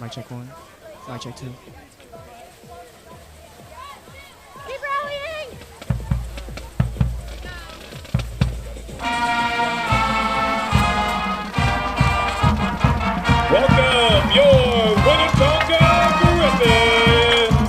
Mic check 1. Mic check 2. Keep rallying! Welcome your Winnetonka Griffins!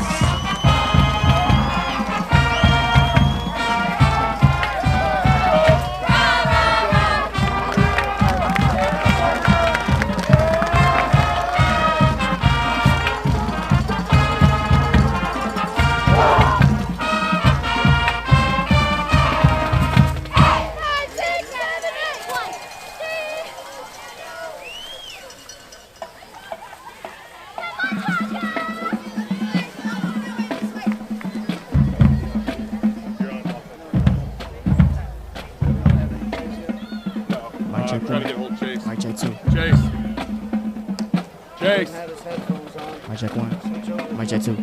Mic check Trying to 1. get hold of Chase. Mic check 2. Chase. Chase. Mic check 1. Mic check 2.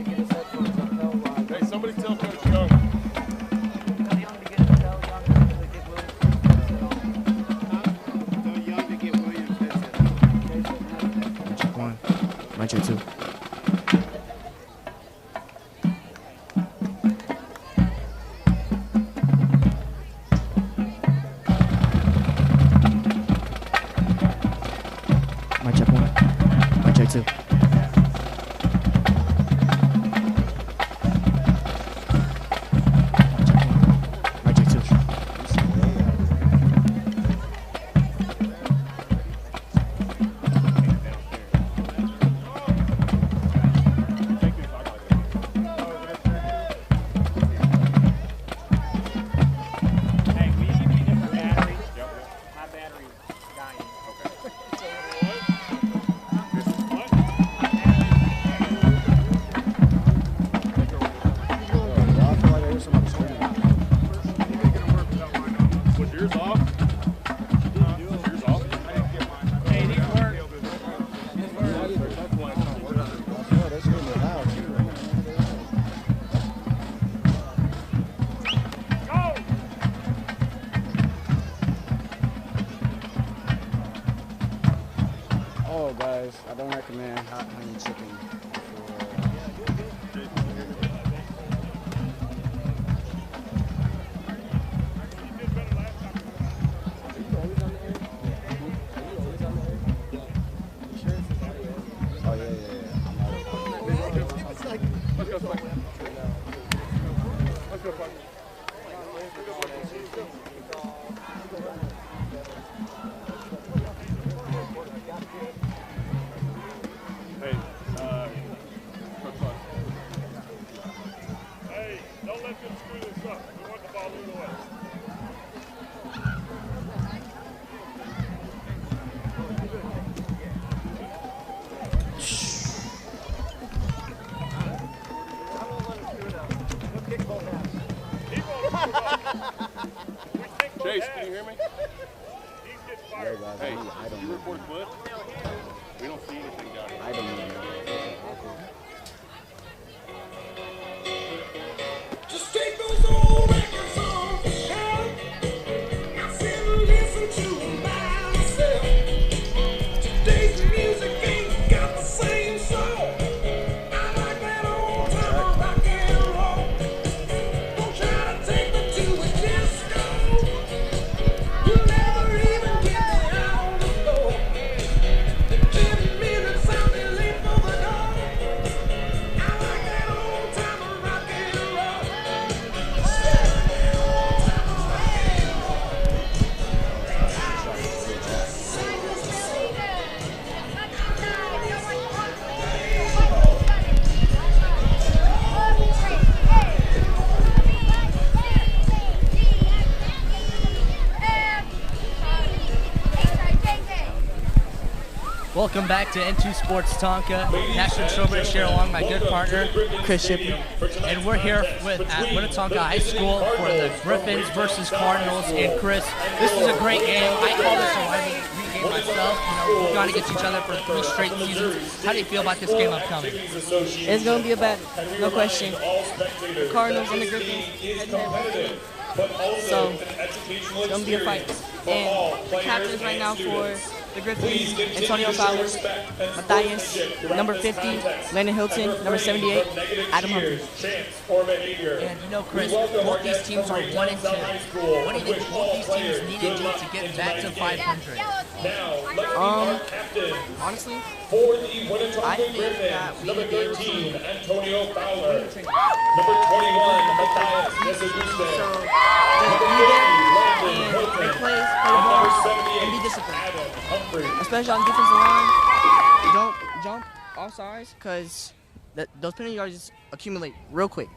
Hey, somebody tell Coach Young. Mic check 1. Mic check 2. Mic check 1. Mic check 2. Mic check 2. Hey, will you give me a different battery? My battery's dying. Was yours off? Was yours off? Hey, these work. Oh, guys, I don't recommend hot honey chicken. Oh, yeah. Let's go fight. Let's go fight. Hey, Coach Buck. Hey, don't let them screw this up. We want the ball moved away. Chase, can you hear me? Yeah, guys, Hey, I don't you know. report a clip? We don't see anything down here. I don't know. Just take those old records off the shelf. I sit and listen to them by myself. Today's music ain't got the same soul. I like that old time rock and roll. Don't try to take me to a disco. You'll never even get me out the door. In 10 minutes I'll be late for the door. I like that old time rock and roll. Welcome back to N2 Sports Tonka. National Showbread share along my good partner, Chris Shipley. And we're here at Winnetonka High School for the Griffins versus Cardinals. And Chris, this is a great game. I call this a rivalry game myself. You know, we've gone against each other for 3 straight seasons. How do you feel about this game upcoming? It's going to be a battle, no question. The Cardinals and the Griffins head to head. So, it's going to be a fight. And the captains right now for the Griffins, Antonio Fowler, Matthias, number 50, Landon Hilton, number 78, Adam Humphrey. And you know, Chris, both these teams are 1-2. What do you think both these teams need to do to get back to 500? Honestly, For the Winnetonka I think Griffins, that we number would be able 13, to Antonio Fowler. Number 21, Matthias Nesaguste. so just be there and make plays, play the ball, and be disciplined. Adam Humphrey. Especially on the defensive line, don't jump off sides because those penalty yards just accumulate real quick.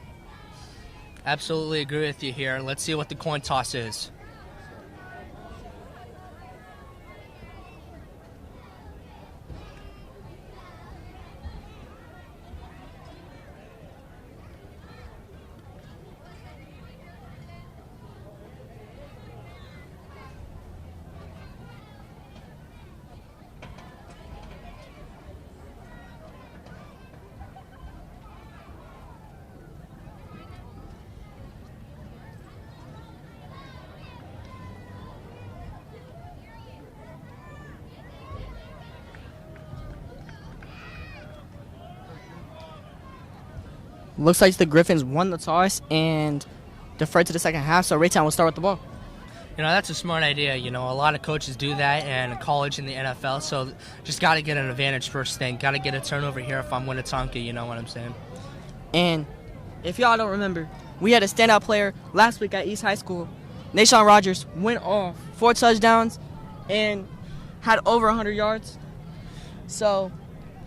Absolutely agree with you here. Let's see what the coin toss is. Looks like the Griffins won the toss and deferred to the second half, so Raytown will start with the ball. You know, that's a smart idea. You know, a lot of coaches do that in college and the NFL, so just got to get an advantage first thing. Got to get a turnover here if I'm Winnetonka, you know what I'm saying? And if y'all don't remember, we had a standout player last week at East High School. Nashawn Rogers went off 4 touchdowns and had over 100 yards. So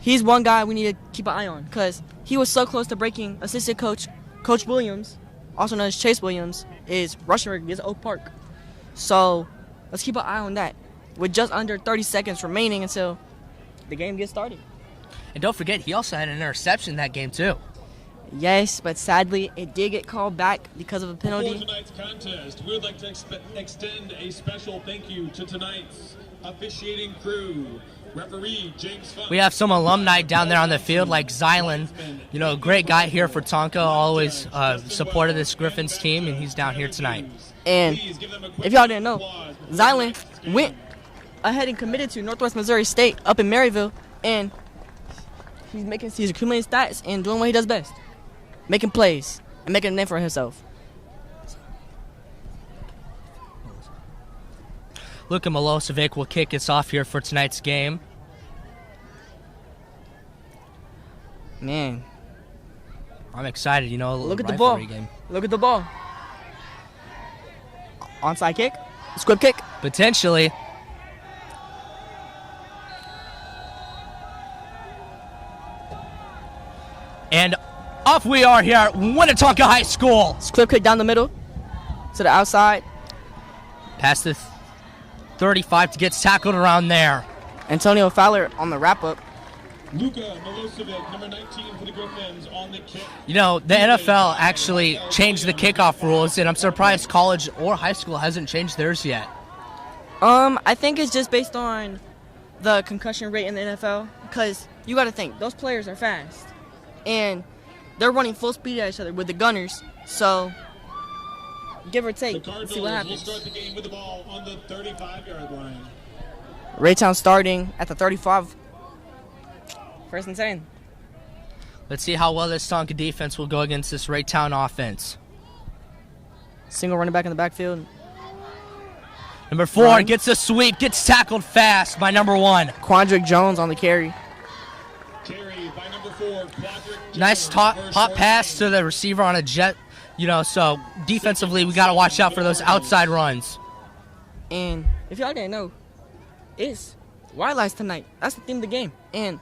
he's one guy we need to keep an eye on because he was so close to breaking assistant coach, Coach Williams, also known as Chase Williams, is rushing record against Oak Park. So let's keep an eye on that with just under 30 seconds remaining until the game gets started. And don't forget, he also had an interception in that game, too. Yes, but sadly, it did get called back because of a For penalty. tonight's contest, we would like to extend a special thank you to tonight's officiating crew. Referee James Funk. We have some alumni down there on the field, like Zylan. You know, great guy here for Tonka, always supported this Griffins team, and he's down here tonight. And if y'all didn't know, Zylan went ahead and committed to Northwest Missouri State up in Maryville, and he's accumulating stats and doing what he does best, making plays and making a name for himself. Luka Milosevic will kick us off here for tonight's game. Man, I'm excited, you know, a little look at the ball. rivalry game. Look at the ball. Onside kick, squib kick. Potentially. And off we are here at Winnetonka High School. Squib kick down the middle to the outside. Past the 35 to get tackled around there. Antonio Fowler on the wrap-up. Luka Milosevic, number 19 for the Griffins, on the kick. You know, the NFL actually changed the kickoff rules, and I'm surprised college or high school hasn't changed theirs yet. I think it's just based on the concussion rate in the NFL, because you got to think, those players are fast, and they're running full speed at each other with the gunners, so give or The take, Cardinals see what will happens. start the game with the ball on the 35-yard line. Raytown starting at the 35. First and 10. Let's see how well this Tonka defense will go against this Raytown offense. Single running back in the backfield. Number 4 Run. gets a sweep, gets tackled fast by number 1. Quandrick Jones on the carry. Carry by number 4, Quadric Nice Jones, pop first pass down. to the receiver on a jet. You know, so defensively we got to watch out for those outside runs. And if y'all didn't know, it's Wildlights tonight. That's the theme of the game. And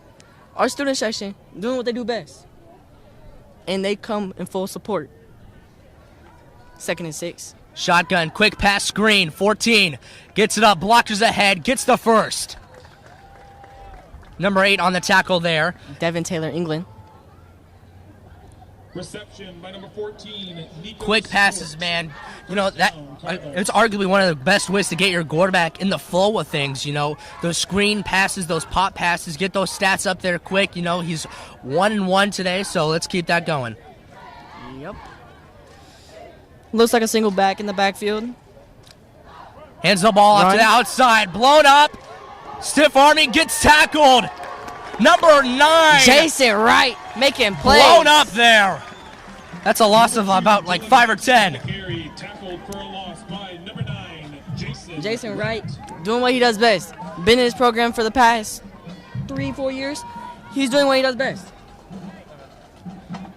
our student section doing what they do best. And they come in full support. 2nd and 6. Shotgun, quick pass screen, 14. Gets it up, blockers ahead, gets the first. Number 8 on the tackle there. Devin Taylor, England. Reception by number 14, Nico Quick passes, Stewart. man. You know, that it's arguably one of the best ways to get your quarterback in the flow of things, you know. Those screen passes, those pop passes, get those stats up there quick. You know, he's 1-1 today, so let's keep that going. Yep. Looks like a single back in the backfield. Hands the ball off to the outside. Blown up. Stiff arming, gets tackled. Number 9. Jason Wright making plays. Blown up there. That's a loss of about like 5 or 10. Carry tackled for a loss by number 9, Jason. Jason Wright doing what he does best. Been in his program for the past 3-4 years. He's doing what he does best.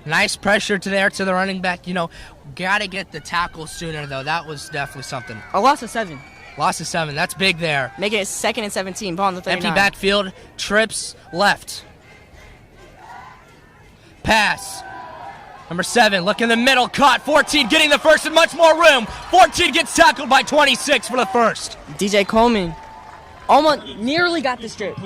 Nice pressure to there to the running back. You know, got to get the tackle sooner, though. That was definitely something. A loss of 7. Loss of 7. That's big there. Making it 2nd and 17. Ball on the 39. Empty backfield. Trips left. Pass. Number 7, look in the middle, caught. 14 getting the first and much more room. 14 gets tackled by 26 for the first. DJ Coleman almost nearly got the strip.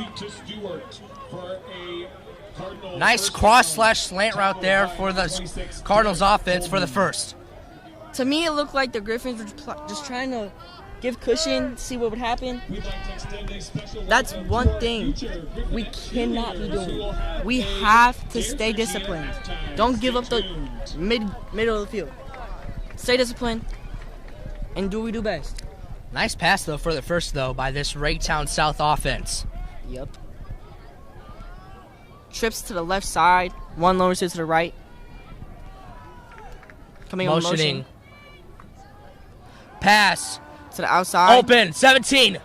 Nice cross/slant route there for the Cardinals offense for the first. To me, it looked like the Griffins were just trying to give cushion, see what would happen. That's one thing we cannot be doing. We have to stay disciplined. Don't give up the middle of the field. Stay disciplined and do what we do best. Nice pass, though, for the first, though, by this Raytown South offense. Yep. Trips to the left side, one lower to the right. Coming on motion. Pass. To the outside. Open, 17.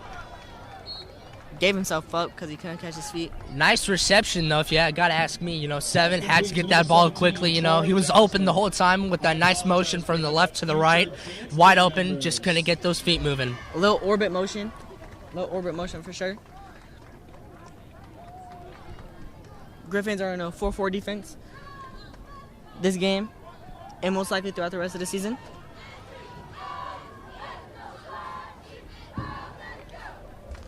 Gave himself up because he couldn't catch his feet. Nice reception, though, if you got to ask me. You know, 7 had to get that ball quickly. You know, he was open the whole time with that nice motion from the left to the right. Wide open, just couldn't get those feet moving. A little orbit motion. For sure. Griffins are in a 4-4 defense this game and most likely throughout the rest of the season.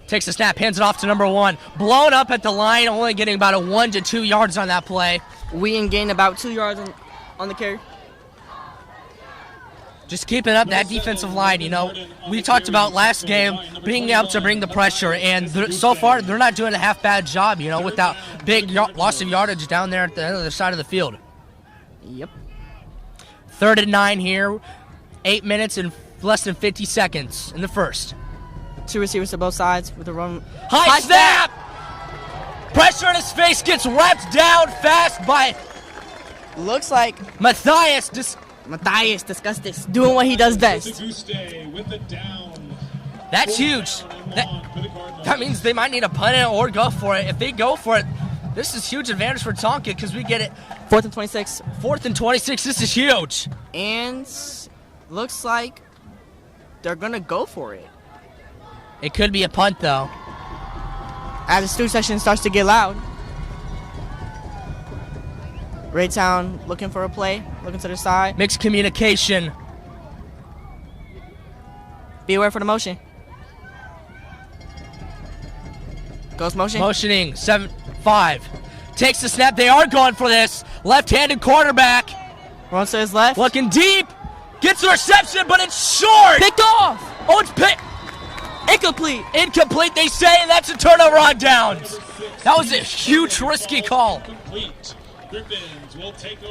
Takes a snap, hands it off to number 1. Blown up at the line, only getting about a 1 to 2 yards on that play. We gained about 2 yards on the carry. Just keeping up that defensive line, you know. We talked about last game being able to bring the pressure, and so far they're not doing a half bad job, you know, with that big loss of yardage down there at the other side of the field. Yep. 3rd and 9 here, 8 minutes and less than 50 seconds in the first. 2 receivers to both sides with a run. High snap! Pressure in his face, gets wrapped down fast by... Looks like Matthias Disgustus doing what he does best. That's huge. That means they might need to punt it or go for it. If they go for it, this is huge advantage for Tonka because we get it. 4th and 26. 4th and 26, this is huge. And looks like they're going to go for it. It could be a punt, though. As the student session starts to get loud. Raytown looking for a play, looking to the side. Mixed communication. Be aware for the motion. Ghost motion. Motioning, 7-5. Takes the snap, they are going for this. Left-handed quarterback. Runs to his left. Looking deep. Gets the reception, but it's short. Picked off. Oh, it's picked. Incomplete. Incomplete, they say, and that's a turnover on downs. That was a huge, risky call.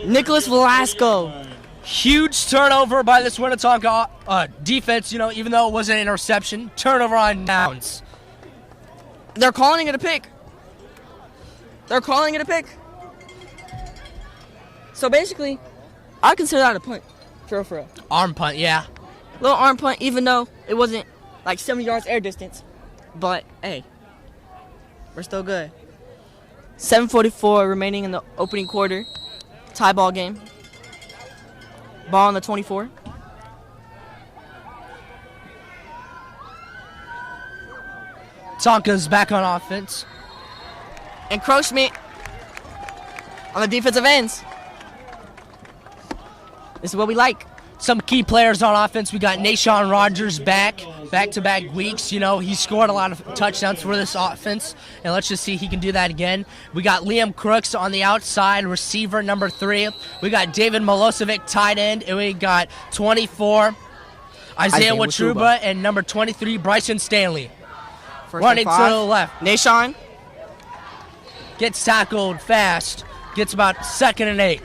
Nicholas Velasco. Huge turnover by this Winnetonka defense, you know, even though it wasn't an interception. Turnover on downs. They're calling it a pick. So basically, I consider that a punt. For real. Arm punt, yeah. Little arm punt, even though it wasn't like 70 yards air distance. But, hey, we're still good. 7:44 remaining in the opening quarter. Tie ball game. Ball on the 24. Tonka's back on offense. Encroachment on the defensive ends. This is what we like. Some key players on offense. We got Nashawn Rogers back-to-back weeks. You know, he scored a lot of touchdowns for this offense, and let's just see he can do that again. We got Liam Crooks on the outside, receiver number 3. We got David Milosevic, tight end, and we got 24, Isaiah Watruba, and number 23, Bryson Stanley. Running to the left. Nashawn gets tackled fast, gets about 2nd and 8.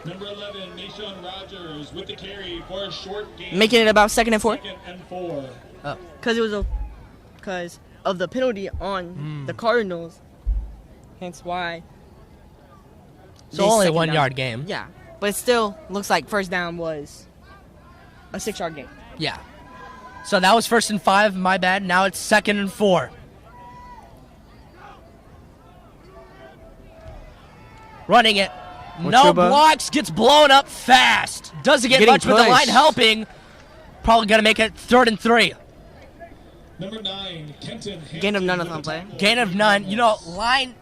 Number 11, Nashawn Rogers with the carry for a short game. Making it about 2nd and 4. 2nd and 4. Oh. Because of the penalty on the Cardinals. Hence why. So they only second 1 down. yard game. Yeah, but it still looks like first down was a 6-yard game. Yeah. So that was 1st and 5. My bad. Now it's 2nd and 4. Running it. No blocks. Gets blown up fast. Doesn't get Getting much, but the line pushed. helping. Probably going to make it 3rd and 3. Number 9, Kenton. Gain of none on play. Gain of none. Line,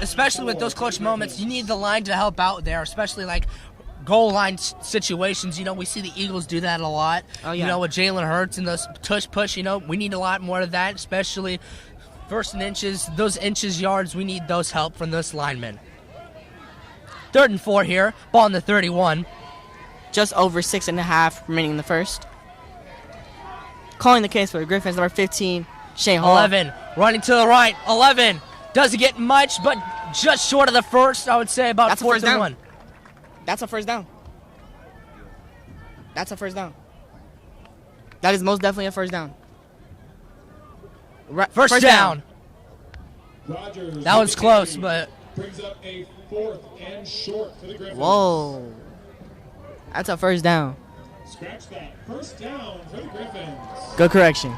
especially with those clutch moments, you need the line to help out there, especially like goal line situations. We see the Eagles do that a lot. Oh, yeah. With Jalen Hurts and those tush push, we need a lot more of that, especially 1st and inches. Those inches, yards, we need those help from those linemen. 3rd and 4 here. Ball in the 31. Just over 6.5 remaining in the first. Calling the case for the Griffins, number 15, Shane Hall. 11. Running to the right. 11. Doesn't get much, but just short of the first, I would say about That's a 4th first and down. 1. That's a first down. That's a first down. That is most definitely a first down. First down. Rogers. That was close, but brings up a 4th and short for the Griffins. Whoa. That's a first down. Scratch that. First down for the Griffins. Good correction.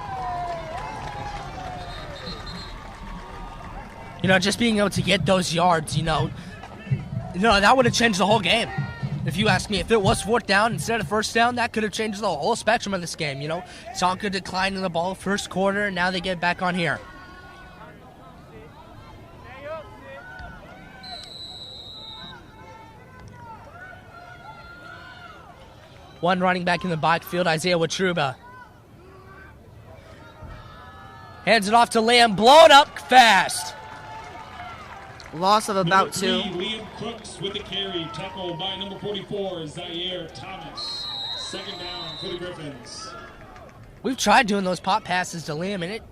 Just being able to get those yards, that would have changed the whole game. If you ask me, if it was 4th down instead of first down, that could have changed the whole spectrum of this game. Tonka declined in the ball first quarter, and now they get back on here. One running back in the backfield, Isaiah Watruba. Hands it off to Liam, blown up fast. Loss of about 2. Liam Crooks with the carry, tackled by number 44, Zaire Thomas. 2nd down for the Griffins. We've tried doing those pop passes to Liam, and it,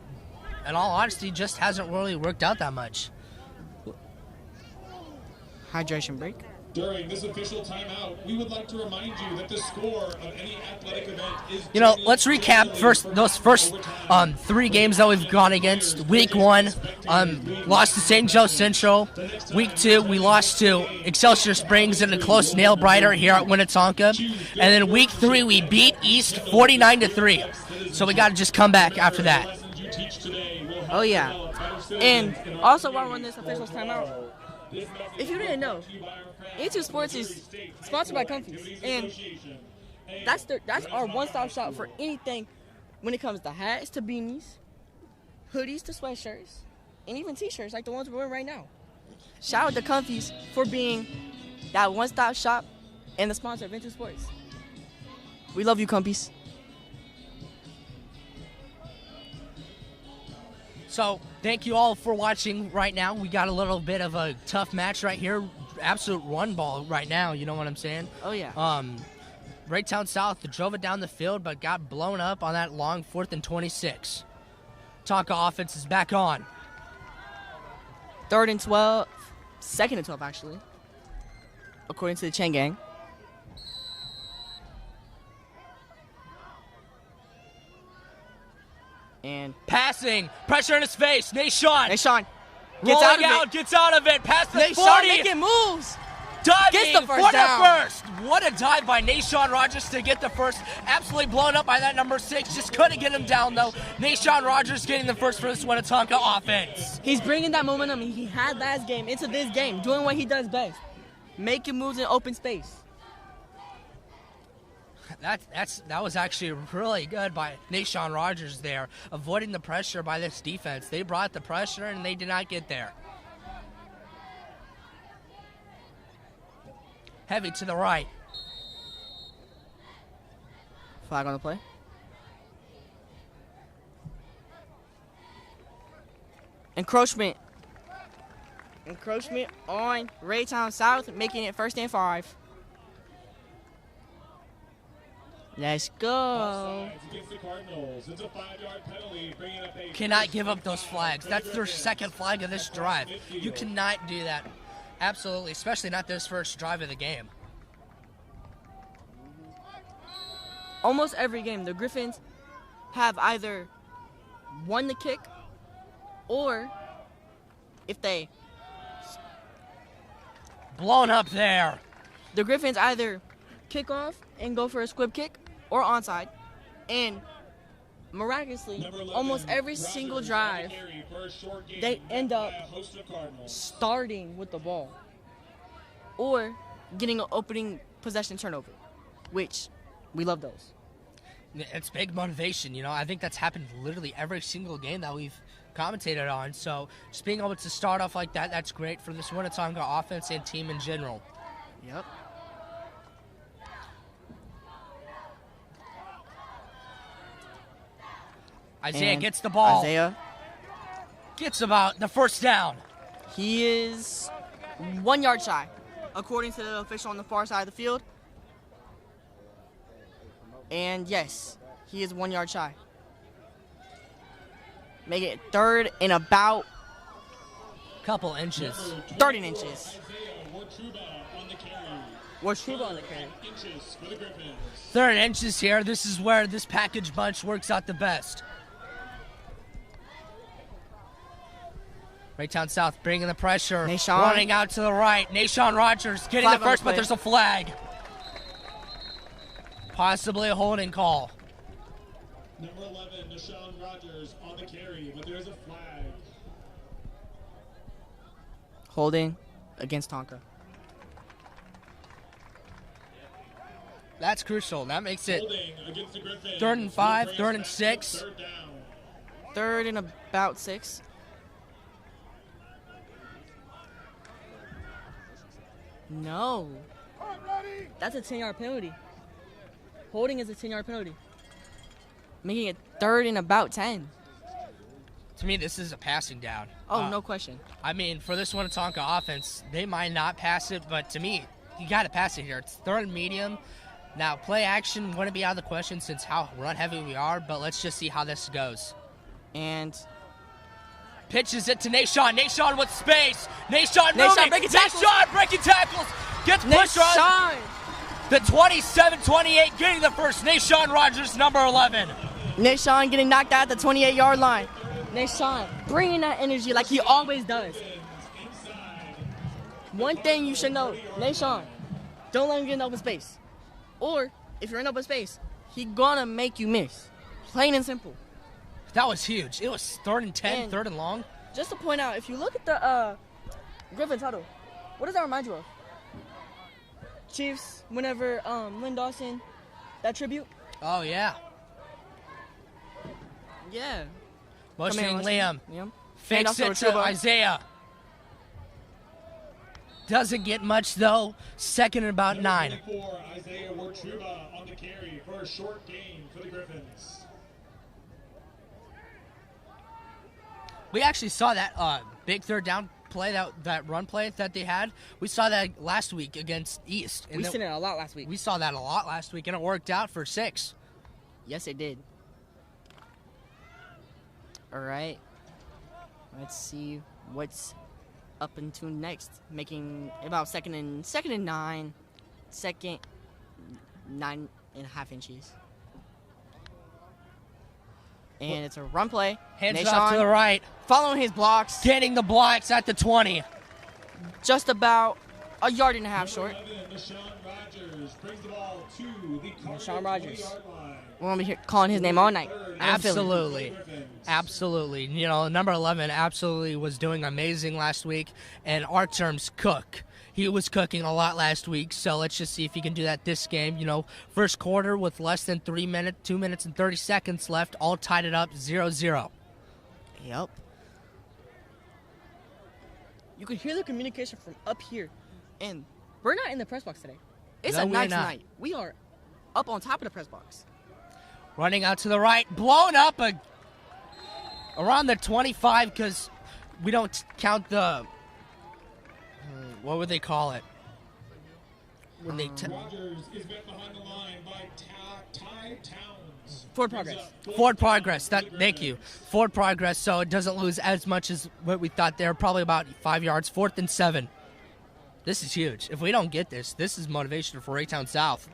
in all honesty, just hasn't really worked out that much. Hydration break. During this official timeout, we would like to remind you that the score of any athletic event is... Let's recap those first 3 games that we've gone against. Week 1, lost to St. Joe Central. Week 2, we lost to Excelsior Springs in a close nail-biter here at Winnetonka. And then week 3, we beat East 49-3. So we got to just come back after that. Oh, yeah. And also, while we're on this official's timeout, if you didn't know, Into Sports is sponsored by Comfies, and that's our one-stop shop for anything when it comes to hats to beanies, hoodies to sweatshirts, and even t-shirts like the ones we're wearing right now. Shout out to Comfies for being that one-stop shop and the sponsor of Into Sports. We love you, Comfies. So, thank you all for watching right now. We got a little bit of a tough match right here. Absolute run ball right now, you know what I'm saying? Oh, yeah. Raytown South drove it down the field, but got blown up on that long 4th and 26. Tonka offense is back on. 3rd and 12. 2nd and 12, actually. According to the Chain Gang. And passing, pressure in his face. Nashon gets gets out of it. Past the 40. Nashon making moves. Diving Gets the first for down. the first. What a dive by Nashon Rogers to get the first. Absolutely blown up by that number 6. Just couldn't get him down though. Nashon Rogers getting the first for this Winnetonka offense. He's bringing that momentum he had last game into this game, doing what he does best, making moves in open space. That was actually really good by Nashon Rogers there, avoiding the pressure by this defense. They brought the pressure and they did not get there. Heavy to the right. Flag on the play. Encroachment on Raytown South, making it 1st and 5. Let's go. Cannot give up those flags. That's their 2nd flag of this drive. You cannot do that. Absolutely, especially not this first drive of the game. Almost every game, the Griffins have either won the kick, or if they Blown up there. the Griffins either kick off and go for a squib kick or onside, and miraculously, almost every single drive, they end up starting with the ball or getting an opening possession turnover, which we love those. It's big motivation, you know. I think that's happened literally every single game that we've commentated on. So just being able to start off like that, that's great for this Winnetonka offense and team in general. Yep. Isaiah And gets the ball. Isaiah, Gets about the first down. he is 1 yard shy, according to the official on the far side of the field. And yes, he is 1 yard shy. Make it third and about Couple inches. 30 inches. Isaiah Wartruba on the carry. What's true on the carry? Inches for the Griffins. 3rd inches here. This is where this package bunch works out the best. Raytown South bringing the pressure. Nashawn. Running out to the right. Nashawn Rogers getting Flag the on the first, but play. there's a flag. Possibly a holding call. Number 11, Nashawn Rogers on the carry, but there's a flag. Holding against Tonka. That's crucial. That makes it Holding against the Griffins. 3rd and 5, 3rd and 6. 3rd down. Third and about 6. No. That's a 10-yard penalty. Holding is a 10-yard penalty. Making it third and about 10. To me, this is a passing down. Oh, no question. I mean, for this Winnetonka offense, they might not pass it, but to me, you got to pass it here. It's 3rd and medium. Now, play action wouldn't be out of the question since how run heavy we are, but let's just see how this goes. And Pitches it to Nashawn. Nashawn with space. Nashawn moving. breaking tackles. Nashawn breaking tackles. Gets pushed on Nashawn. the 27-28, getting the first. Nashawn Rogers, number 11. Nashawn getting knocked out at the 28-yard line. Nashawn bringing that energy like he always does. One thing you should know, Nashawn, don't let him get in open space. Or, if you're in open space, he gonna make you miss. Plain and simple. That was huge. It was 3rd and 10, And 3rd and long. just to point out, if you look at the Griffins huddle, what does that remind you of? Chiefs, whenever Lynn Dawson, that tribute? Oh, yeah. Yeah. Motioning Liam. Liam. Fakes Handoff it to to Wartruba. Isaiah. Doesn't get much, though. 2nd and about 9. 24, Isaiah Wartruba on the carry for a short gain for the Griffins. We actually saw that big 3rd down play, that run play that they had. We saw that last week against East. And We seen it a lot last week. We saw that a lot last week, and it worked out for 6. Yes, it did. All right. Let's see what's up into next. Making about second and 9. 2nd, 9.5 inches. And it's a run play. Hands it off to the right. Following his blocks. Getting the blocks at the 20. Just about a yard and a half short. 11, Nashawn Rogers brings the ball to the Nashawn Rogers. 20-yard line. We're going to be calling his name all night. Absolutely. Absolutely. You know, number 11 absolutely was doing amazing last week. And our terms, cook. He was cooking a lot last week, so let's just see if he can do that this game. You know, first quarter with less than 3 minutes, 2 minutes and 30 seconds left, all tied it up 0-0. Yep. You could hear the communication from up here. And we're not in the press box today. It's No, a we're nice not. night. We are up on top of the press box. Running out to the right, blown up around the 25 because we don't count the, what would they call it? When they Rogers is met behind the line by Ty Towns. Forward progress. Forward progress. Thank you. Forward progress, so it doesn't lose as much as what we thought there. Probably about 5 yards. 4th and 7. This is huge. If we don't get this, this is motivation for Raytown South.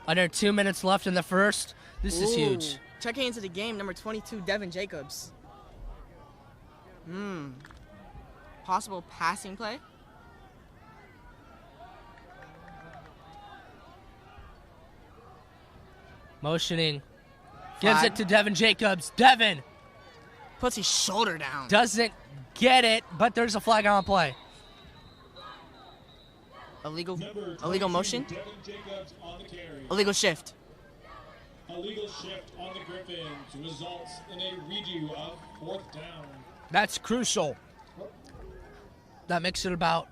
Under 2 minutes left in the first. This is huge. Checking into the game, number 22, Devin Jacobs. Possible passing play. Motioning. Gives Flag. it to Devin Jacobs. Devin Puts his shoulder down. doesn't get it, but there's a flag on play. Illegal Number 22, motion. Devin Jacobs on the carry. Illegal shift. Illegal shift on the Griffins results in a redo of 4th down. That's crucial. That makes it about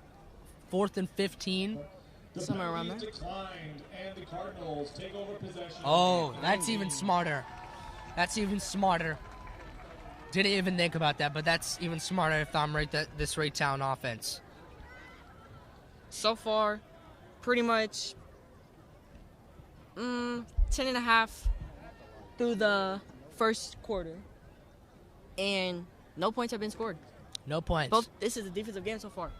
4th and 15. The Somewhere around penalties there. declined, and the Cardinals take over possession. Oh, that's even smarter. That's even smarter. Didn't even think about that, but that's even smarter if I'm right. This Raytown offense. So far, pretty much 10.5 through the first quarter. And no points have been scored. No points. This is a defensive game so far.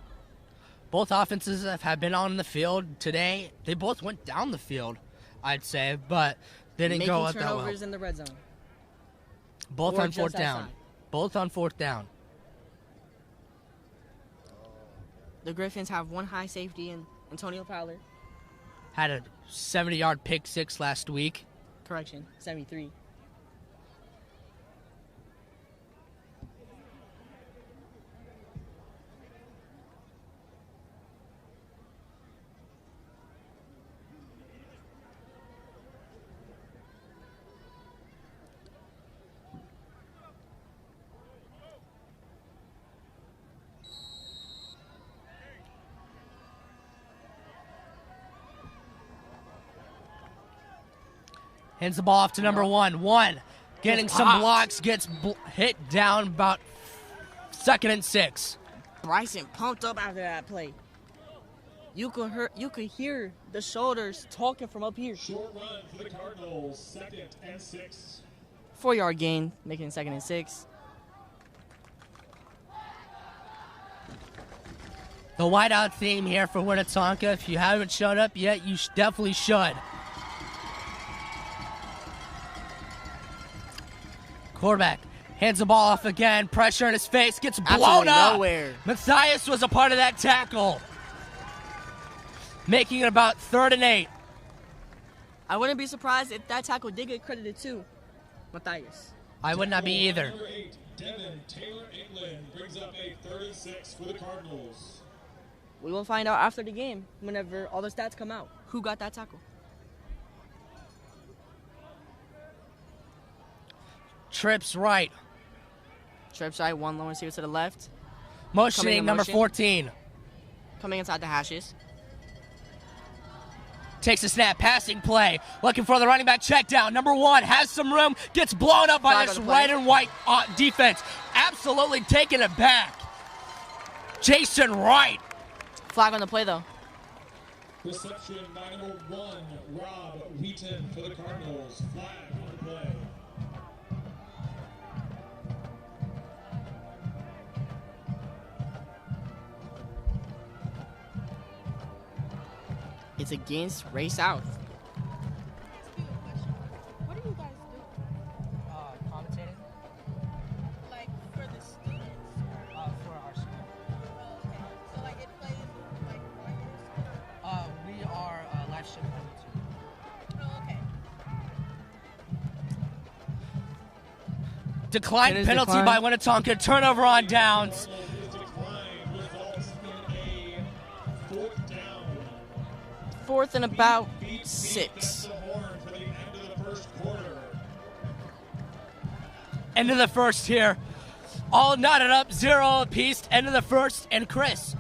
Both offenses have been on the field today. They both went down the field, I'd say, but they didn't go out Making that well. turnovers in the red zone. Both or on 4th just down. outside. Both on 4th down. The Griffins have one high safety in Antonio Fowler. Had a 70-yard pick six last week. Correction, 73. Hands the ball off to number 1. 1 getting Gets some popped. blocks, gets hit down about 2nd and 6. Bryson pumped up after that play. You could hear the shoulders talking from up here. Short run for the Cardinals, 2nd and 6. 4-yard gain, making it 2nd and 6. The whiteout theme here for Winnetonka. If you haven't showed up yet, you definitely should. Quarterback hands the ball off again. Pressure in his face. Gets blown Absolutely up. nowhere. Matthias was a part of that tackle. Making it about 3rd and 8. I wouldn't be surprised if that tackle did get credited to Matthias. I would not be either. Number 8, Devin Taylor England brings up a 36 for the Cardinals. We will find out after the game, whenever all the stats come out, who got that tackle. Trips right. Trips right, one lone receiver to the left. Motioning in number motion. 14. Coming inside the hashes. Takes a snap, passing play. Looking for the running back check down. Number 1 has some room. Gets blown up by Flag this on the play. red and white defense. Absolutely taking it back. Jason Wright. Flag on the play, though. Reception by number 1, Rob Wheaton for the Cardinals. Flag on the play. It's against Ray South. What do you guys do? Commentating Like for the students? for our school. Oh, okay. So like it plays like on your school? We are live streaming on YouTube. Oh, okay. Declined It is penalty declined. by Winnetonka. Turnover on downs. Is declined, results in a 4th down. 4th and about Beat 6. the horn for the end of the first quarter. End of the first here. All knotted up, 0 apiece. End of the first. And Chris,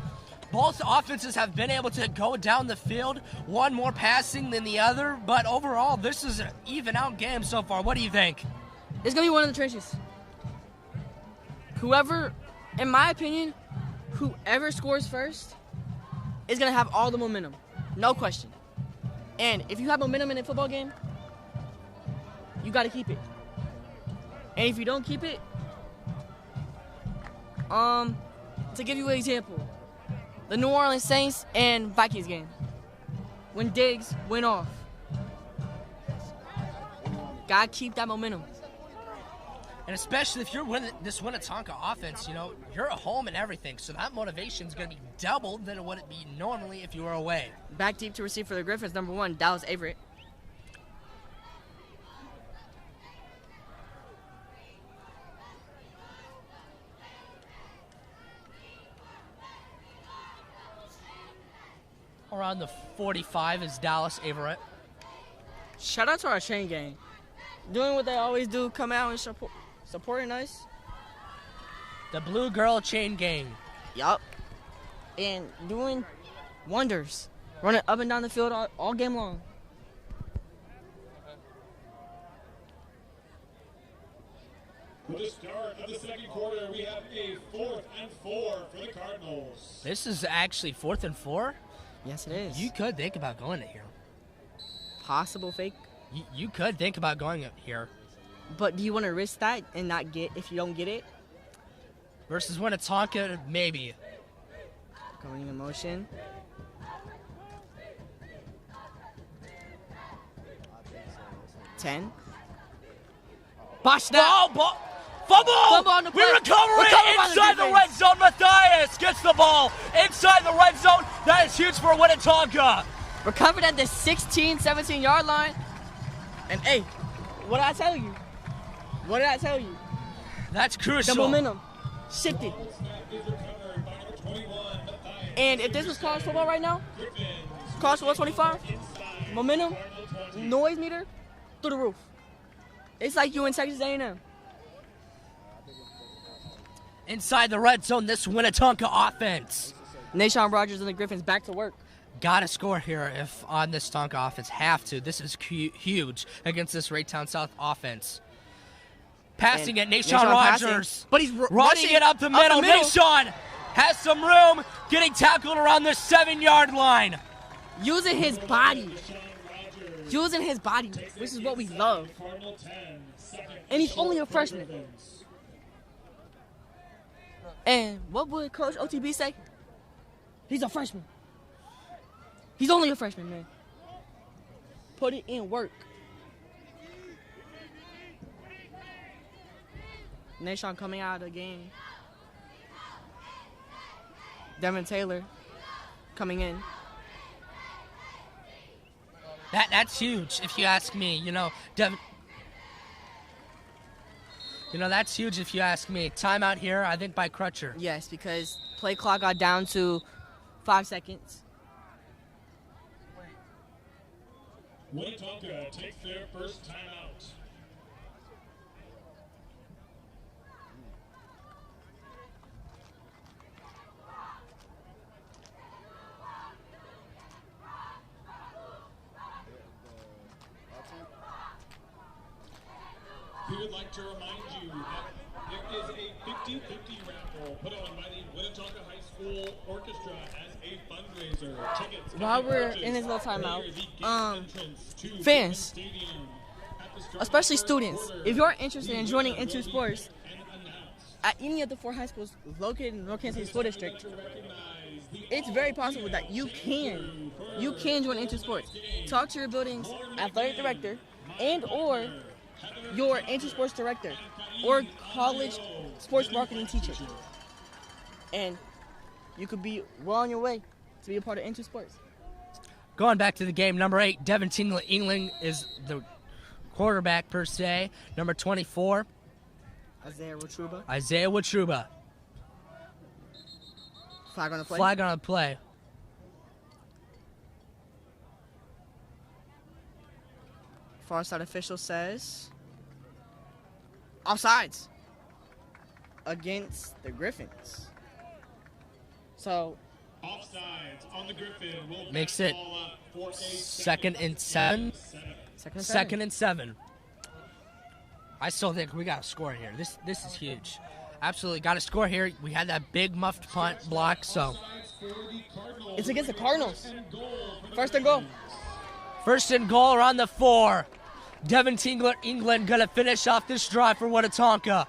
both offenses have been able to go down the field. One more passing than the other. But overall, this is an even out game so far. What do you think? It's going to be one of the trenches. Whoever, in my opinion, whoever scores first is going to have all the momentum. No question. And if you have momentum in a football game, you got to keep it. And if you don't keep it, to give you an example, the New Orleans Saints and Vikings game, when Diggs went off, got to keep that momentum. And especially if you're winning this Winnetonka offense, you know, you're at home and everything, so that motivation is going to be doubled than it would be normally if you were away. Back deep to receive for the Griffins, number 1, Dallas Averett. Around the 45 is Dallas Averett. Shout out to our chain gang. Doing what they always do, come out and supporting us. The Blue Girl Chain Gang. Yup. And doing wonders. Running up and down the field all game long. For the start of the second quarter, we have a 4th and 4 for the Cardinals. This is actually 4th and 4? Yes, it is. You could think about going it here. Possible fake. You could think about going it here. But do you want to risk that and not get if you don't get it? Versus Winnetonka, maybe. Going in motion. Ten. Bosh now. Fumble! Fumble on the We play. recover Recovered it by the inside the red defense. zone. Matthias gets the ball inside the red zone. That is huge for Winnetonka. Recovered at the 16, 17-yard line. And hey, what did I tell you? What did I tell you? That's crucial. The momentum shifted. And if this was college football right now, college football 25, momentum, noise meter, through the roof. It's like you in Texas A&M. Inside the red zone, this Winnetonka offense. Nashawn Rogers and the Griffins back to work. Got to score here if on this Tonka offense. Have to. This is huge against this Raytown South offense. Passing it, Nashawn Rogers. Passing, but he's running it up the middle. Nashawn has some room, getting tackled around the 7-yard line. Using his body. Using his body, which is what we love. And he's only a freshman. And what would Coach OTB say? He's a freshman. He's only a freshman, man. Put it in work. Nashawn coming out of the game. Devin Taylor coming in. That's huge, if you ask me. You know, that's huge if you ask me. Timeout here, I think, by Crutcher. Yes, because play clock got down to 5 seconds. Winnetonka takes their first timeout. We would like to remind you that there is a 50-50 raffle put on by the Winnetonka High School Orchestra as a fundraiser. Tickets While we're in this little timeout, fans, especially students, if you're interested in joining Into Sports at any of the 4 high schools located in North Kansas City School District, it's very possible that you can join Into Sports. Talk to your building's athletic director and or your Into Sports director or college sports marketing teacher. And you could be well on your way to be a part of Into Sports. Going back to the game, number 8, Devin England is the quarterback per se. Number 24, Isaiah Wetruba. Flag on the play. Flag on the play. Far side official says offsides against the Griffins. So offsides on the Griffin will makes it second and 7. Second and 7. I still think we got to score here. This is huge. Absolutely got to score here. We had that big muffed punt block, so it's against the Cardinals. First and goal. First and goal around the 4. Devin England gonna finish off this drive for Winnetonka.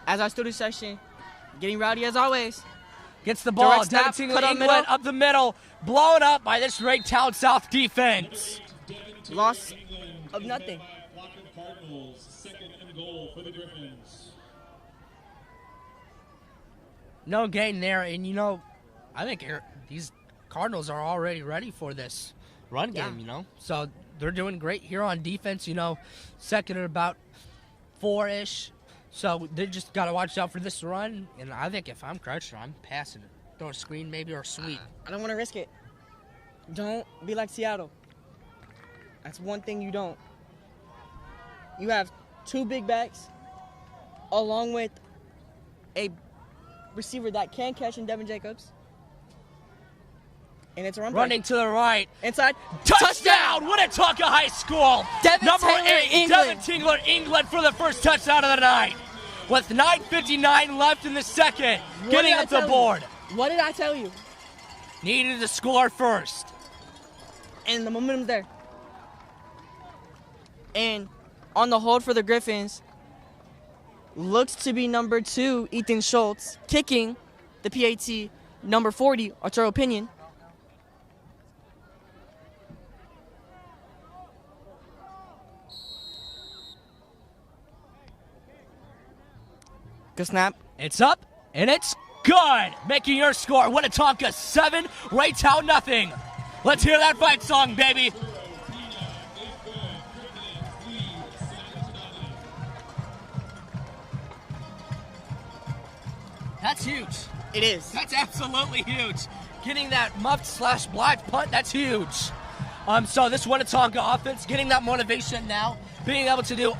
As our student section, getting rowdy as always. Gets the ball. Devin England up the middle. Blown up by this Raytown South defense. Loss of nothing. goal for the Griffins. No gain there, and you know, I think these Cardinals are already ready for this run game, you know. So they're doing great here on defense, you know, second at about 4-ish. So they just got to watch out for this run, and I think if I'm Crutcher, I'm passing it. Throw a screen maybe or a sweep. I don't want to risk it. Don't be like Seattle. That's one thing you don't. You have 2 big backs along with a receiver that can catch in Devin Jacobs. And it's a run play. Running to the right. Inside. Touchdown! Winnetonka High School! Devin Number Taylor 8, England. Devin Tingler England for the first touchdown of the night. With 9:59 left in the second, getting up the board. What did I tell you? Needed to score first. And the momentum's there. And on the hold for the Griffins, looks to be number 2, Ethan Schultz, kicking the PAT number 40, Arturo Pinion. Good snap. It's up, and it's good. Making your score, Winnetonka 7, Raytown nothing. Let's hear that fight song, baby. That's huge. It is. That's absolutely huge. Getting that muffed / blocked punt, that's huge. So this Winnetonka offense, getting that motivation now, being able to do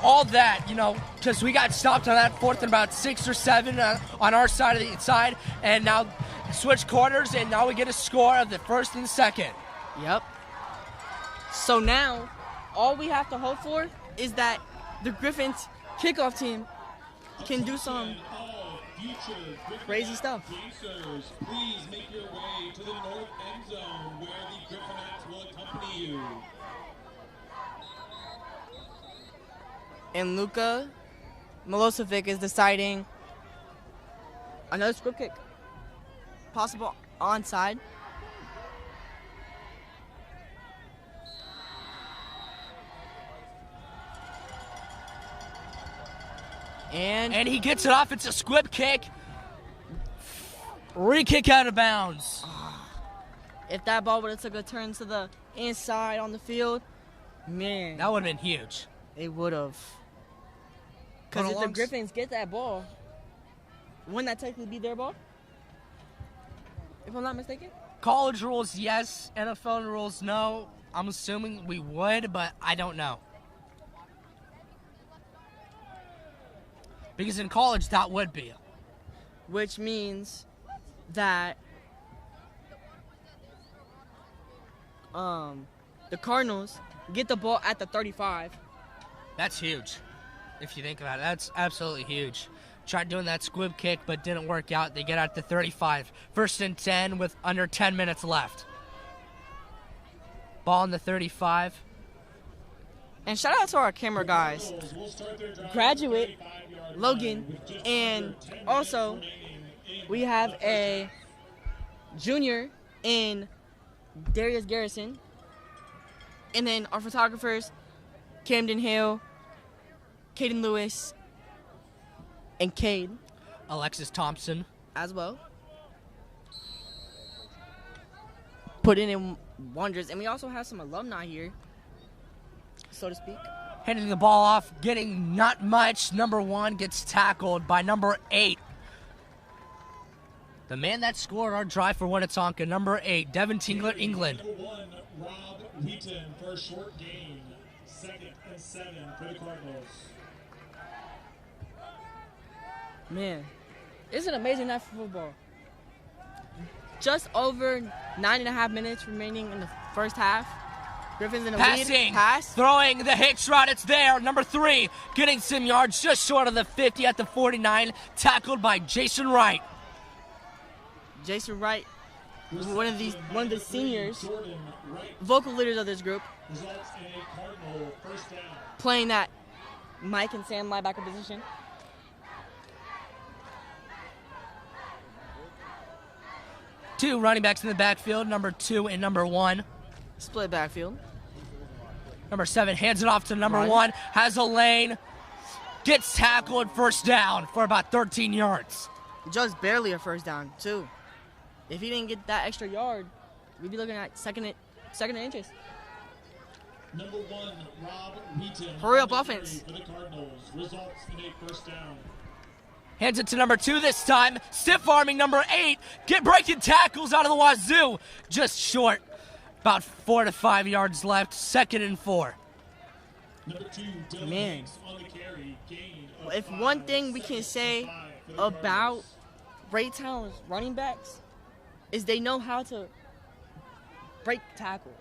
all that, you know, because we got stopped on that 4th and about 6 or 7 on our side of the side, and now switch quarters, and now we get a score of the 1st and 2nd. Yep. So now, all we have to hope for is that the Griffins kickoff team can do some crazy stuff. Racers, please make your way to the north end zone where the Griffins will accompany you. And Luka Milosevic is deciding another squib kick. Possible onside. And he gets it off. It's a squib kick. Re-kick out of bounds. If that ball would have took a turn to the inside on the field, man. That would have been huge. It would have. Because if the Griffins get that ball, wouldn't that technically be their ball? If I'm not mistaken? College rules, yes. NFL rules, no. I'm assuming we would, but I don't know. Because in college, that would be. Which means that the Cardinals get the ball at the 35. That's huge. If you think about it, that's absolutely huge. Tried doing that squib kick, but didn't work out. They get out to 35. 1st and 10 with under 10 minutes left. Ball in the 35. And shout out to our camera guys, Graduate, Logan, and also we have a junior in Darius Garrison. And then our photographers, Camden Hill, Caden Lewis, and Cade. Alexis Thompson. As well. Putting in wonders. And we also have some alumni here, so to speak. Handing the ball off, getting not much. Number 1 gets tackled by number 8. The man that scored our drive for Winnetonka, number 8, Devin Tingler, England. Number 1, Rob Wheaton for a short gain. 2nd and 7 for the Cardinals. Man, it's an amazing night for football. Just over 9.5 minutes remaining in the first half. Griffins in the lead. Pass. Throwing the hitch route. It's there. Number 3 getting some yards just short of the 50 at the 49. Tackled by Jason Wright. Jason Wright, one of the seniors, vocal leaders of this group, playing that Mike and Sam linebacker position. Two running backs in the backfield, number 2 and number 1. Split backfield. Number 7 hands it off to number 1, has a lane, Gets tackled, first down for about 13 yards. Just barely a first down, too. If he didn't get that extra yard, we'd be looking at second and inches. Number 1, Rob Wheaton. Hurry up offense. For the Cardinals. Results in a first down. Hands it to number 2 this time. Stiff arming number 8. Breaking tackles out of the wazoo. Just short. About 4 to 5 yards left. 2nd and 4. Number 2, Dylan Man. Hanks on the carry. Gain of If one thing we can say about Raytown's running backs is they know how to break tackles.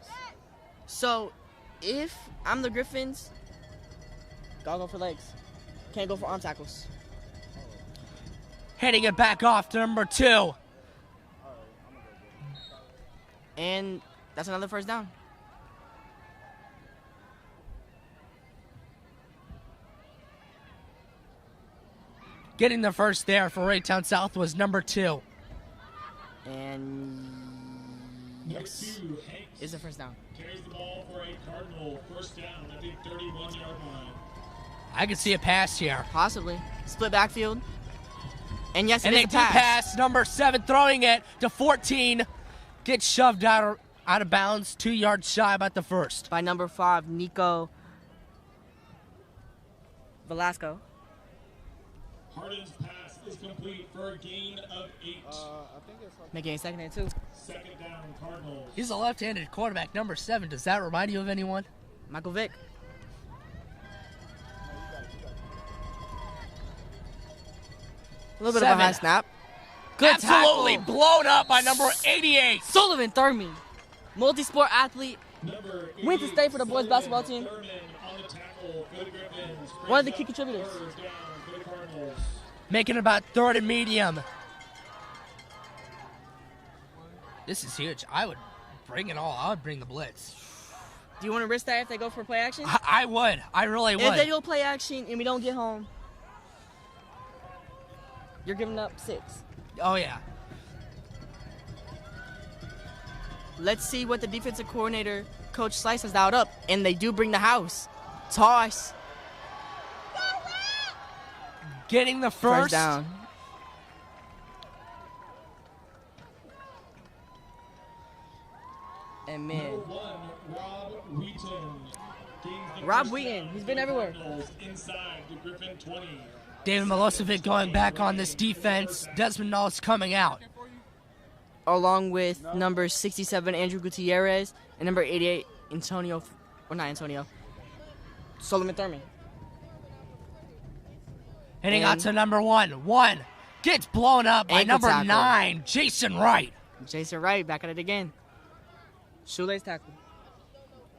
So if I'm the Griffins, gotta go for legs. Can't go for arm tackles. Handing it back off to number 2. And that's another first down. Getting the first there for Raytown South was number 2. And Number yes, 2, Hanks is the first down. carries the ball for a Cardinal first down at the 31-yard line. I can see a pass here. Possibly. Split backfield. And yes, And it they is do a pass. pass. Number 7 throwing it to 14. Gets shoved out of bounds. 2 yards shy about the first. By number 5, Nico Velasco. Harden's pass is complete for a gain of 8. Making a second and 2. Second down, Cardinals. He's a left-handed quarterback, number 7. Does that remind you of anyone? Michael Vick. A little bit of a 7. high snap. Good Absolutely tackle. blown up by number 88. Sullivan Thurman. Multi-sport athlete. Number Went to state for the boys basketball team. Thurman on the tackle for the Griffins. One of the key contributors. Third down for the Cardinals. Making about 3rd and medium. This is huge. I would bring it all. I would bring the blitz. Do you want to risk that if they go for play action? I would. I really If they would. go play action and we don't get home, you're giving up 6. Oh, yeah. Let's see what the defensive coordinator, Coach Slice, has dialed up. And they do bring the house. Toss. Getting the First first. down. And man, Number 1, Rob Wheaton. Gains the Rob first Wheaton, down he's for been the everywhere. Cardinals inside the Griffin 20. David Milosevic going back on this defense. Desmond Knowles coming out. along with number 67, Andrew Gutierrez, and number 88, Solomon Thurman. Hitting out to number 1. 1 gets blown up by Ankle number tackle. 9, Jason Wright. Jason Wright back at it again. Shoelace tackle.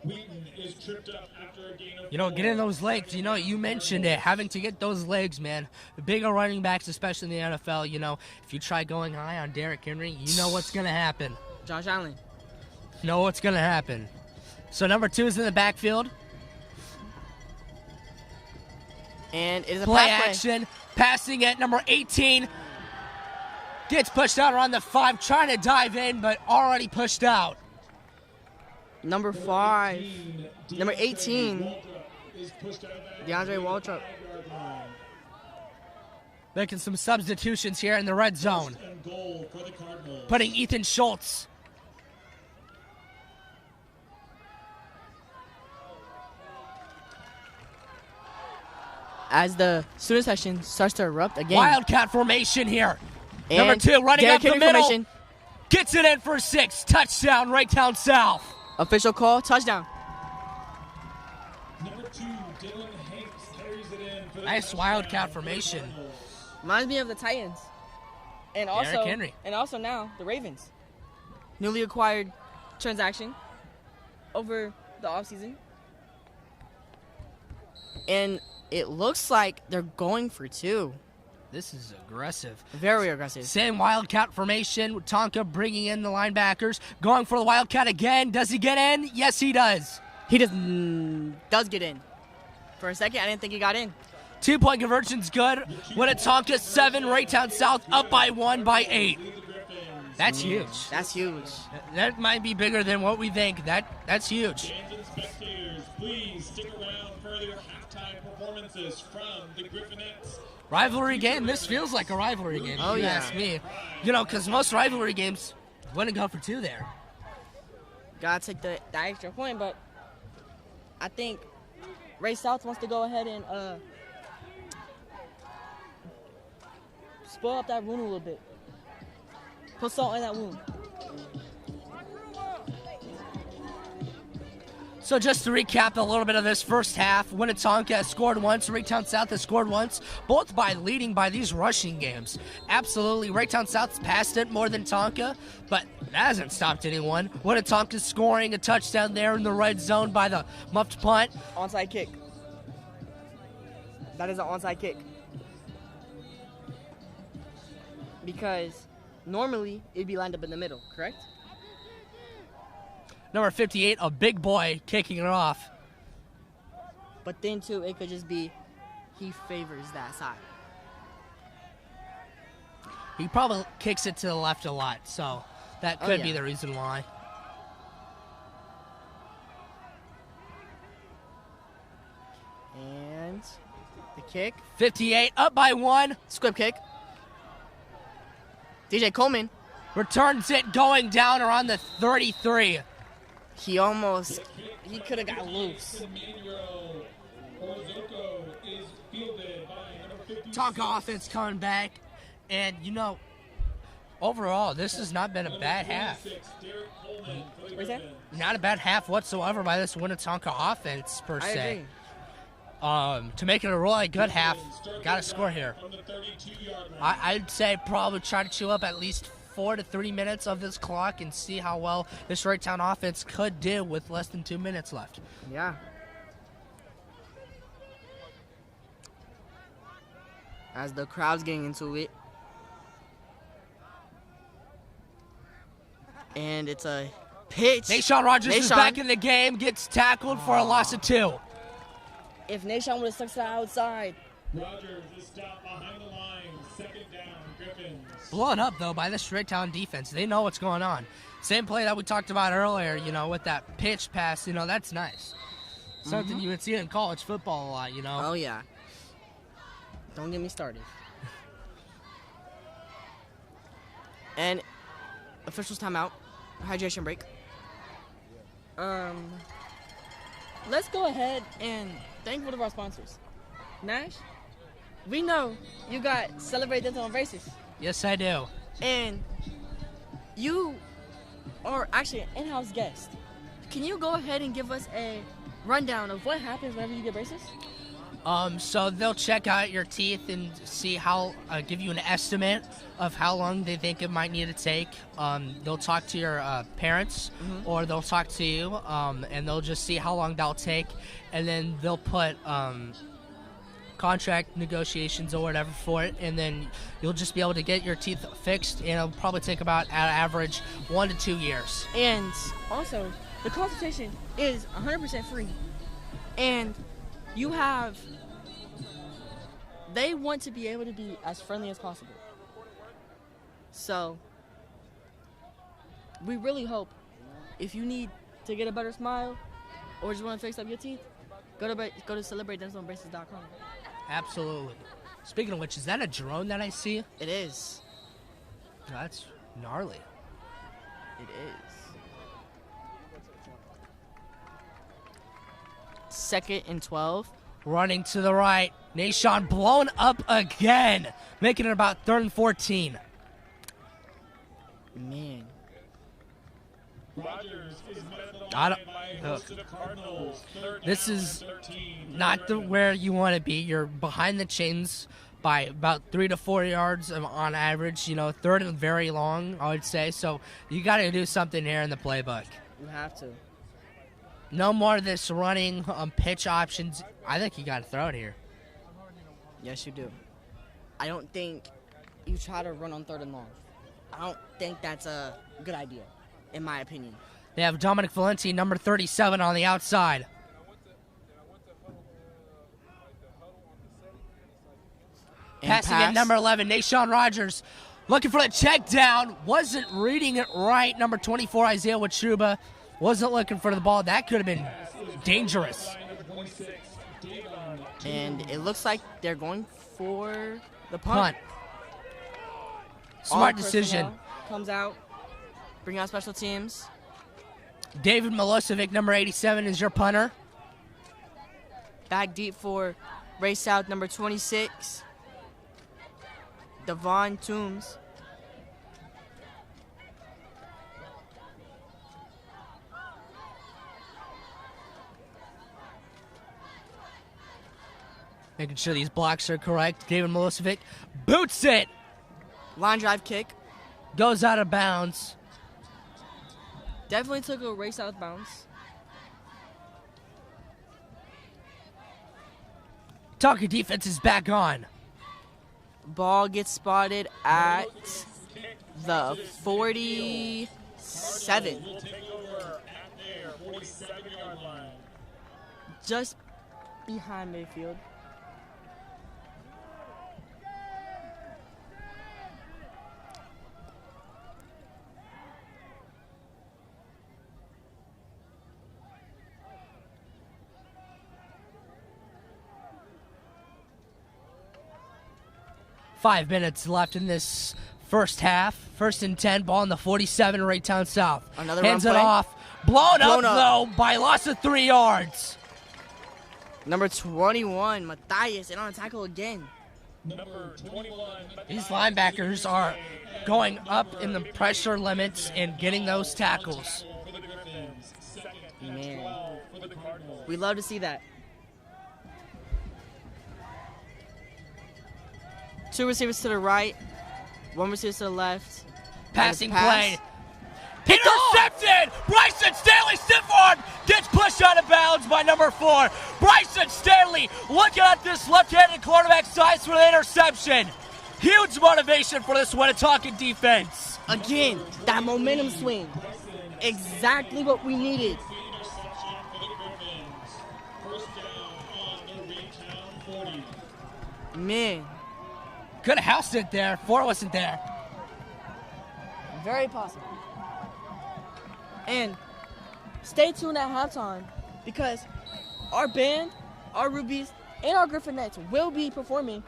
Wheaton is tripped up after a gain of You know, 4. getting those legs, you know, you mentioned it, having to get those legs, man. The bigger running backs, especially in the NFL, you know, if you try going high on Derrick Henry, you know what's going to happen. Josh Allen. You know what's going to happen. So number 2 is in the backfield. And it is a Play pass play. action, passing at number 18. Gets pushed out around the 5, trying to dive in, but already pushed out. Number 5. Number 18. Is pushed out of that DeAndre Waltrip. 5-yard line. Making some substitutions here in the red zone. And goal for the Cardinals. Putting Ethan Schultz. As the student session starts to erupt again. Wildcat formation here. And Number 2 running Derrick up the Henry middle. formation. Gets it in for 6. Touchdown, Raytown South. Official call, touchdown. Number 2, Dylan Hanks carries it in for the Nice touchdown wildcat for the formation. Cardinals. Reminds me of the Titans. And Derrick also, Henry. and also now the Ravens. Newly acquired transaction over the offseason. And it looks like they're going for 2. This is aggressive. Very aggressive. Same wildcat formation. Tonka bringing in the linebackers. Going for the wildcat again. Does he get in? Yes, he does. He does get in. For a second, I didn't think he got in. 2-point conversion's good. Winnetonka 7, Raytown South up by 1 by 8. That's huge. That's huge. That might be bigger than what we think. That's huge. Fans and spectators, please stick around for their halftime performance responses from the Griffinettes. Rivalry game? This feels like a rivalry game, Oh, if you yeah. ask me. You know, because most rivalry games wouldn't go for 2 there. Gotta take the extra point, but I think Ray South wants to go ahead and spoil up that wound a little bit. Put salt in that wound. So just to recap a little bit of this first half, Winnetonka has scored once, Raytown South has scored once, both by leading by these rushing games. Absolutely, Raytown South's passed it more than Tonka, but that hasn't stopped anyone. Winnetonka's scoring a touchdown there in the red zone by the muffed punt. Onside kick. That is an onside kick. Because normally it'd be lined up in the middle, correct? Number 58, a big boy, kicking it off. But then too, it could just be he favors that side. He probably kicks it to the left a lot, so that could be yeah. the reason why. And the kick. 58, up by 1. Squib kick. DJ Coleman. Returns it going down around the 33. He could have got loose. Tonka offense coming back. And, you know, overall, this has not been a bad half. What's that? Not a bad half whatsoever by this Winnetonka offense, per I se. agree. To make it a really good half, got to score here. I'd say probably try to chew up at least 4 to 3 minutes of this clock and see how well this Raytown offense could do with less than 2 minutes left. Yeah. As the crowd's getting into it. And it's a pitch. Nashawn Rogers is Nashawn. back in the game, gets tackled for a loss of 2. If Nashawn would have stuck to the outside. Rogers is stopped behind the line. Second down, Griffins. Blown up, though, by this Raytown defense. They know what's going on. Same play that we talked about earlier, you know, with that pitch pass, you know, that's nice. Something you would see in college football a lot, you know. Oh, yeah. Don't get me started. And officials timeout. Hydration break. Let's go ahead and thank one of our sponsors. Nash, we know you got Celebrate Dental and Braces. Yes, I do. And you are actually an in-house guest. Can you go ahead and give us a rundown of what happens whenever you get braces? So they'll check out your teeth and see how, give you an estimate of how long they think it might need to take. They'll talk to your parents, or they'll talk to you, and they'll just see how long that'll take, and then they'll put contract negotiations or whatever for it, and then you'll just be able to get your teeth fixed, and it'll probably take about, at average, 1 to 2 years. And also, the consultation is 100% free. And you have, they want to be able to be as friendly as possible. So, we really hope if you need to get a better smile or just want to fix up your teeth, go to celebratedentalbraces.com. Absolutely. Speaking of which, is that a drone that I see? It is. That's gnarly. It is. Second and 12. Running to the right. Nashawn blown up again, making it about 3rd and 14. Man. Rogers is met at the I line don't- by a host of the Cardinals. Third This down, is 13. not where you want to be. You're behind the chains by about 3 to 4 yards on average. You know, 3rd and very long, I would say. So you got to do something here in the playbook. You have to. No more of this running pitch options. I think you got to throw it here. Yes, you do. I don't think you try to run on 3rd and long. I don't think that's a good idea, in my opinion. They have Dominic Valenti, number 37, on the outside. And Passing pass. at number 11, Nashawn Rogers. Looking for the check down. Wasn't reading it right. Number 24, Isaiah Wachuba. Wasn't looking for the ball. That could have been dangerous. Line of 26, Davon And it looks like they're going for the Punt. punt. Smart All decision. personnel comes out, bring out special teams. David Milosevic, number 87, is your punter. Back deep for Ray South, number 26. Devon Toombs. Making sure these blocks are correct. David Milosevic boots it. Line drive kick. Goes out of bounds. Definitely took a Ray South bounce. Tonka defense is back on. Ball gets spotted at the 47. Just behind midfield. Five minutes left in this first half. First and 10, ball in the 47, Raytown South. Another Hands it run play. off. Blown up, Blown up. though, by loss of 3 yards. Number 21, Matthias, and on a tackle again. Number 21. These linebackers are going up in the pressure limits and getting those tackles. For the Griffins. Second and Man. 12 for the Cardinals. We love to see that. 2 receivers to the right, 1 receiver to the left. Passing Pass. play. Intercepted! Bryson Stanley Stifford gets pushed out of bounds by number 4. Bryson Stanley looking at this left-handed quarterback size for the interception. Huge motivation for this Winnetonka defense. Again, that momentum swing. Exactly what we needed. Interception for the Griffins. First down on the Raytown 40. Man, Could have housed it there. 4 wasn't there. very possible. And stay tuned at halftime because our band, our Rubies, and our Griffinettes will be performing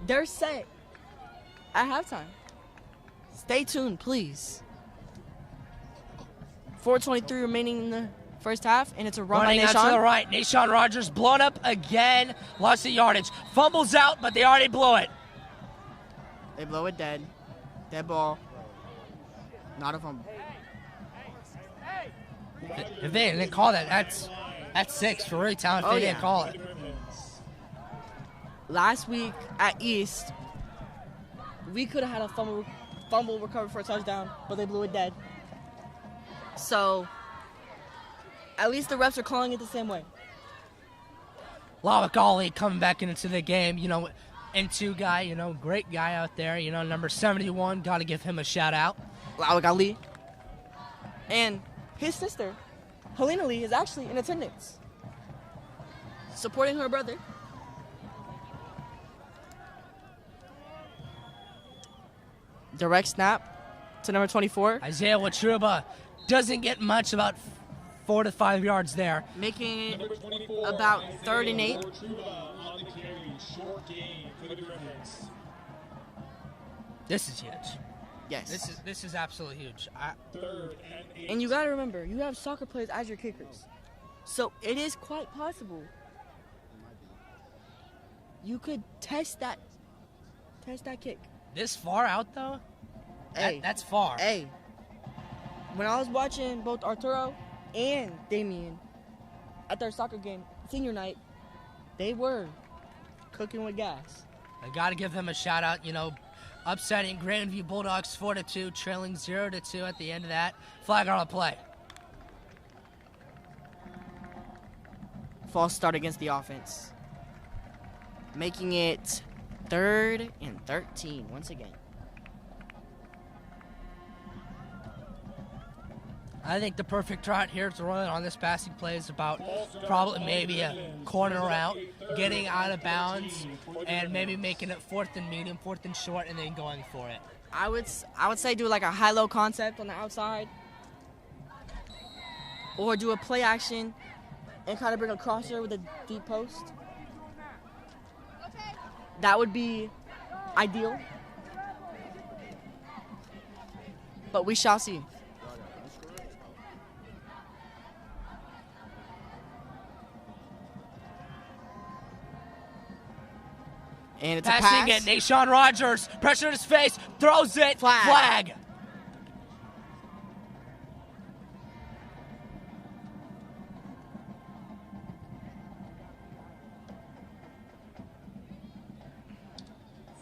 their set at halftime. Stay tuned, please. 4:23 remaining in the first half, and it's a run Running by out to the Nashawn. right. Nashawn Rogers blown up again. Lost the yardage. Fumbles out, but they already blew it. They blow it dead. Dead ball. Not a fumble. If they didn't call that, that's 6 for Raytown if Oh, they yeah. didn't call it. Last week at East, we could have had a fumble recovered for a touchdown, but they blew it dead. So, at least the refs are calling it the same way. Lawak Ali coming back into the game, N2 guy, great guy out there, number 71, got to give him a shout out. Lawak Ali. And his sister, Helena Lee, is actually in attendance, supporting her brother. Direct snap to number 24, Isaiah Watruba doesn't get much, about 4 to 5 yards there. making Number it 24. about 3rd and 8. Truba on the carry. Short gain for the Griffins. This is huge. Yes. This is absolutely huge. Third and 8. And you got to remember, you have soccer players as your kickers. So it is quite possible you could test that kick. This far out, though? Hey, That's far. hey. When I was watching both Arturo and Damien at their soccer game, senior night, they were cooking with gas. I got to give them a shout out, upsetting Grandview Bulldogs 4-2, trailing 0-2 at the end of that. Flag on the play. False start against the offense. Making it 3rd and 13 once again. I think the perfect route here to run on this passing play is about probably maybe a corner route, getting out of bounds, and maybe making it 4th and medium, 4th and short, and then going for it. I would say do like a high-low concept on the outside, or do a play action and kind of bring a crosser with a deep post. That would be ideal. But we shall see. And it's Passing a it, pass. Nashawn Rogers, pressure in his face, throws it, flag.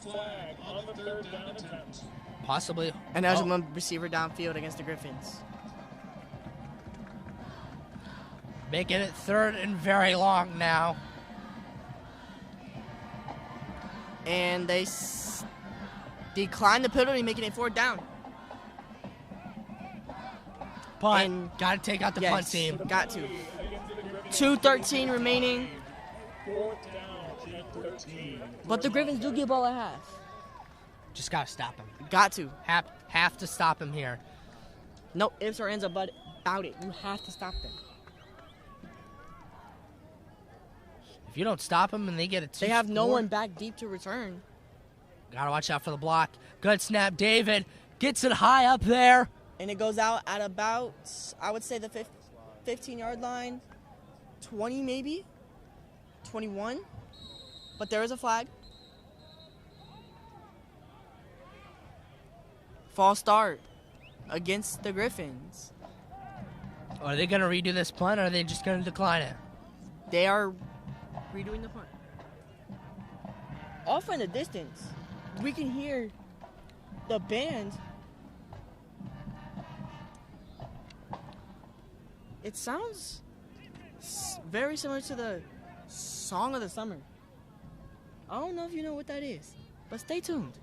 Flag on the third down attempt. Possibly. And there's one receiver downfield against the Griffins. Making it 3rd and very long now. And they decline the penalty, making it 4th down. Punt. And Got to take out the punt team. Got to. 2:13 remaining. 4th down and 13. But the Griffins do get ball at half. Just got to stop him. Got to. Have to stop him here. No ifs or ands about it. You have to stop them. If you don't stop him and they get a 2-score. They have no one back deep to return. Got to watch out for the block. Good snap. David gets it high up there. And it goes out at about, I would say, the 15-yard line. 20 maybe. 21. But there is a flag. False start against the Griffins. Are they going to redo this punt or are they just going to decline it? They are redoing the punt. Off in the distance, we can hear the band. It sounds very similar to the song of the summer. I don't know if you know what that is, but stay tuned.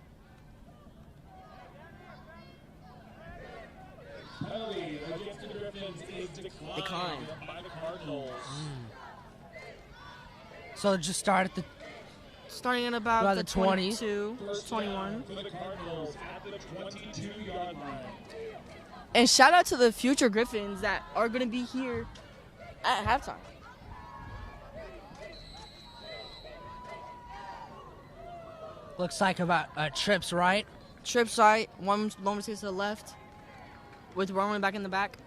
Penalty against the Griffins is declined by the Cardinals. So just start at the Starting at about the 20s. 22, 21. For the Cardinals at the 22-yard line. And shout out to the future Griffins that are going to be here at halftime. looks like about trips right. Trips right. One receiver to the left with one back in the back.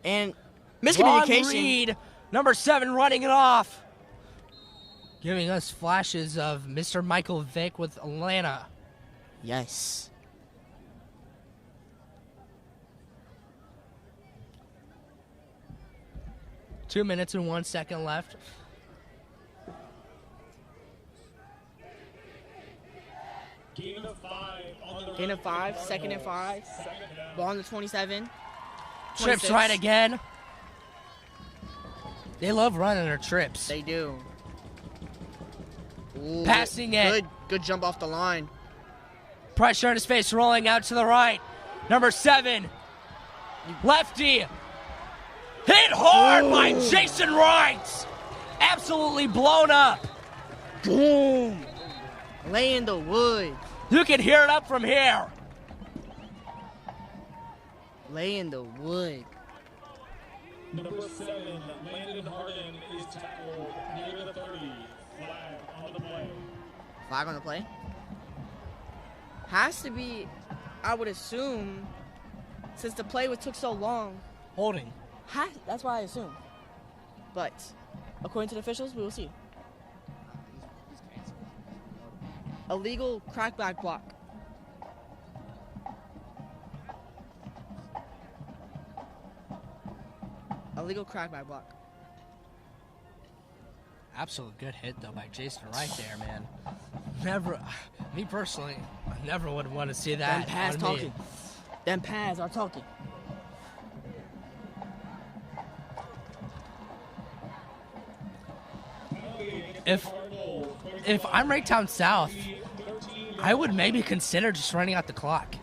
And miscommunication. Ron Reed, number 7, running it off. Giving us flashes of Mr. Michael Vick with Atlanta. Yes. Two minutes and 1 second left. Gain of 5 on the Gain of 5, second and 5. Ball on the 27. Trips 26. right again. They love running their trips. They do. Ooh, Passing it. Good jump off the line. Pressure in his face, rolling out to the right. Number 7, lefty. Hit hard by Jason Wright. Absolutely blown up. Boom. Lay in the wood. You can hear it up from here. Lay in the wood. Number 7, Landon Harden is tackled near the 30. Flag on the play. Flag on the play? Has to be, I would assume, since the play took so long. Holding. That's why I assume. But according to the officials, we will see. Illegal crackback block. Illegal crackback block. Absolute good hit, though, by Jason Wright there, man. Never, me personally, I never would want to see that. Them pads on talking. me. Them pads are talking. If I'm Raytown South, I would maybe consider just running out the clock.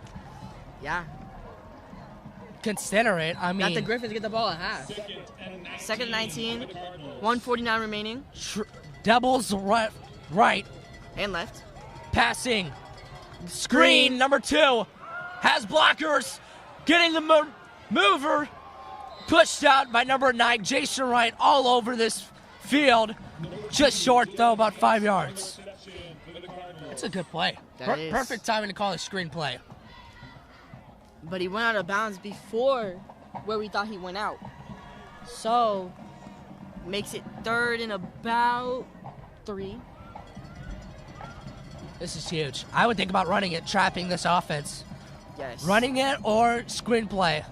Yeah. Consider it. I mean, Let the Griffins get the ball at half. Second and 19. 1:49 remaining. Devils right. And left. Passing. Screen, number 2. Has blockers. Getting the mover. Pushed out by number 9, Jason Wright, all over this field. Just short, though, about 5 yards. It's a good play. That is. Perfect timing to call a screenplay. But he went out of bounds before where we thought he went out. So, makes it 3rd and about 3. This is huge. I would think about running it, trapping this offense. Yes. Running it or screenplay.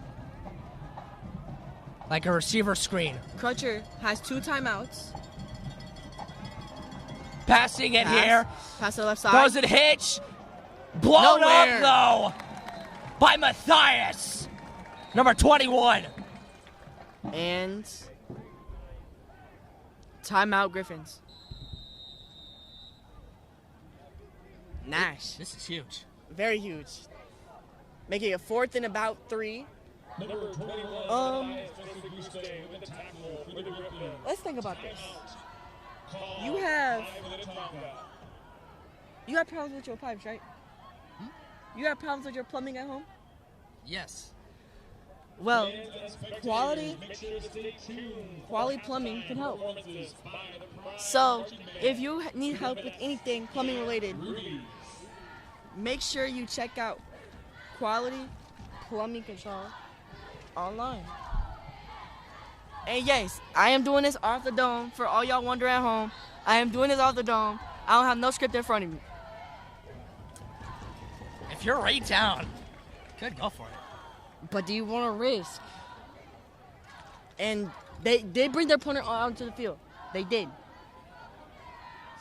Like a receiver screen. Crutcher has 2 timeouts. Passing it here. Pass to the left side. Throws it hitch. Blown Nowhere. up, though, by Matthias. Number 21. And timeout Griffins. Nash. This is huge. Very huge. Making it 4th and about 3. Let's think about this. You have problems with your pipes, right? You have problems with your plumbing at home? Yes. Well, quality plumbing can help. So, if you need help with anything plumbing related, make sure you check out Quality Plumbing Control online. And yes, I am doing this off the dome. For all y'all wondering at home, I am doing this off the dome. I don't have no script in front of me. If you're Raytown, good, go for it. But do you want to risk? And they did bring their opponent out onto the field. They did.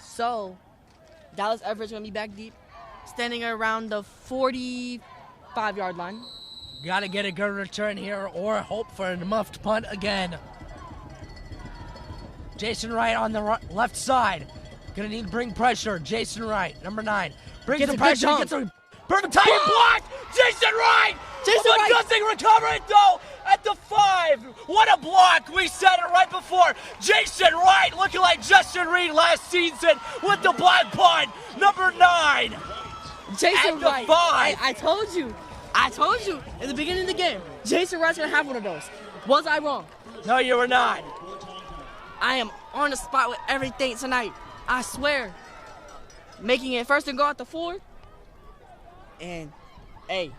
So, Dallas Everett's going to be back deep, standing around the 45-yard line. Got to get a good return here or hope for a muffed punt again. Jason Wright on the left side. Going to need to bring pressure. Jason Wright, number 9. Brings Gets the a good pressure. jump. Gets a perfect timing block. Jason Wright. Jason Wright. Good thing recovering, though, at the 5. What a block. We said it right before. Jason Wright looking like Justin Reed last season with the black punt. Number 9. Jason At the Wright. 5. I told you in the beginning of the game, Jason Wright's going to have one of those. Was I wrong? No, you were not. I am on the spot with everything tonight. I swear. Making it 1st and goal at the 4. And, hey,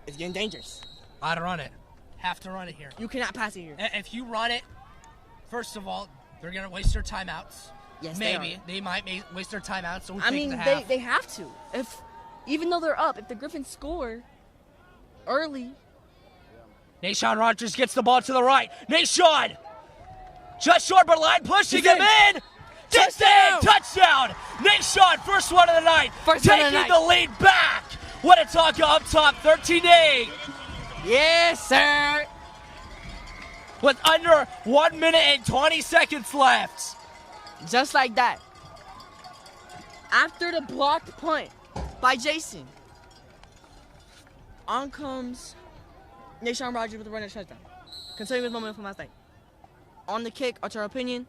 it's getting dangerous. I'd run it. Have to run it here. You cannot pass it here. If you run it, first of all, they're going to waste their timeouts. Yes, Maybe. They might waste their timeouts. So I mean, they have to. Even though they're up, if the Griffins score early. Nashawn Rogers gets the ball to the right. Nashawn! Just short, but line pushing him in. Gets in! Touchdown! Nashawn, first one of the night. Taking the lead back. Winnetonka up top, 13-8. Yes, sir. With under 1 minute and 20 seconds left. Just like that. After the blocked punt by Jason, on comes Nashawn Rogers with a running touchdown. Continuing his momentum from last night. On the kick, our opinion.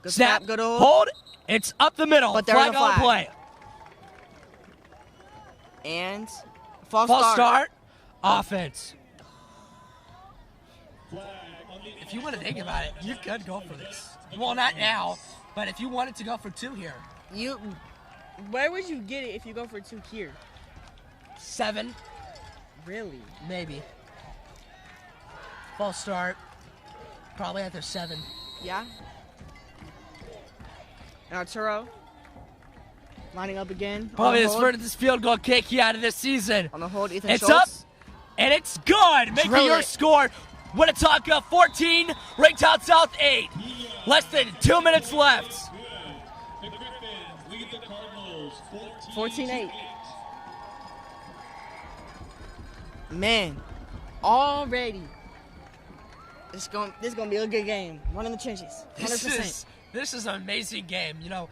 Good Snap, good hold. Hold. It's up the middle. But there's a on flag. play. And false start. Offense. If you want to think about it, you could go for this. Well, not now, but if you wanted to go for 2 here. Where would you get it if you go for 2 here? 7. Really? Maybe. False start. Probably at their 7. Yeah. And Arturo lining up again. Probably his furthest field goal kick he had of this season. On the hold, Ethan It's Schultz. up, and it's good. Making Drill your it. score. Winnetonka 14, Raytown South 8. Less than 2 minutes left. The Griffins lead the Cardinals 14-8. Man, already. This gonna be a good game. One in the trenches. 100%. This is an amazing game. You know,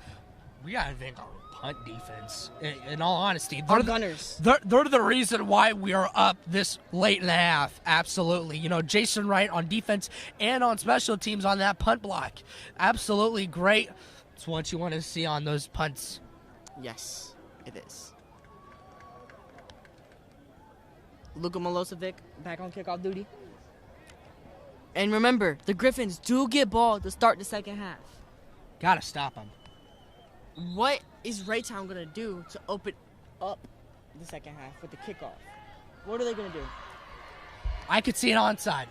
we gotta thank our punt defense. In all honesty, Our gunners. They're the reason why we are up this late in the half. Absolutely. You know, Jason Wright on defense and on special teams on that punt block. Absolutely great. It's what you want to see on those punts. Yes, it is. Luka Milosevic back on kickoff duty. And remember, the Griffins do get ball to start the second half. Gotta stop him. What is Raytown going to do to open up the second half with the kickoff? What are they going to do? I could see an onside.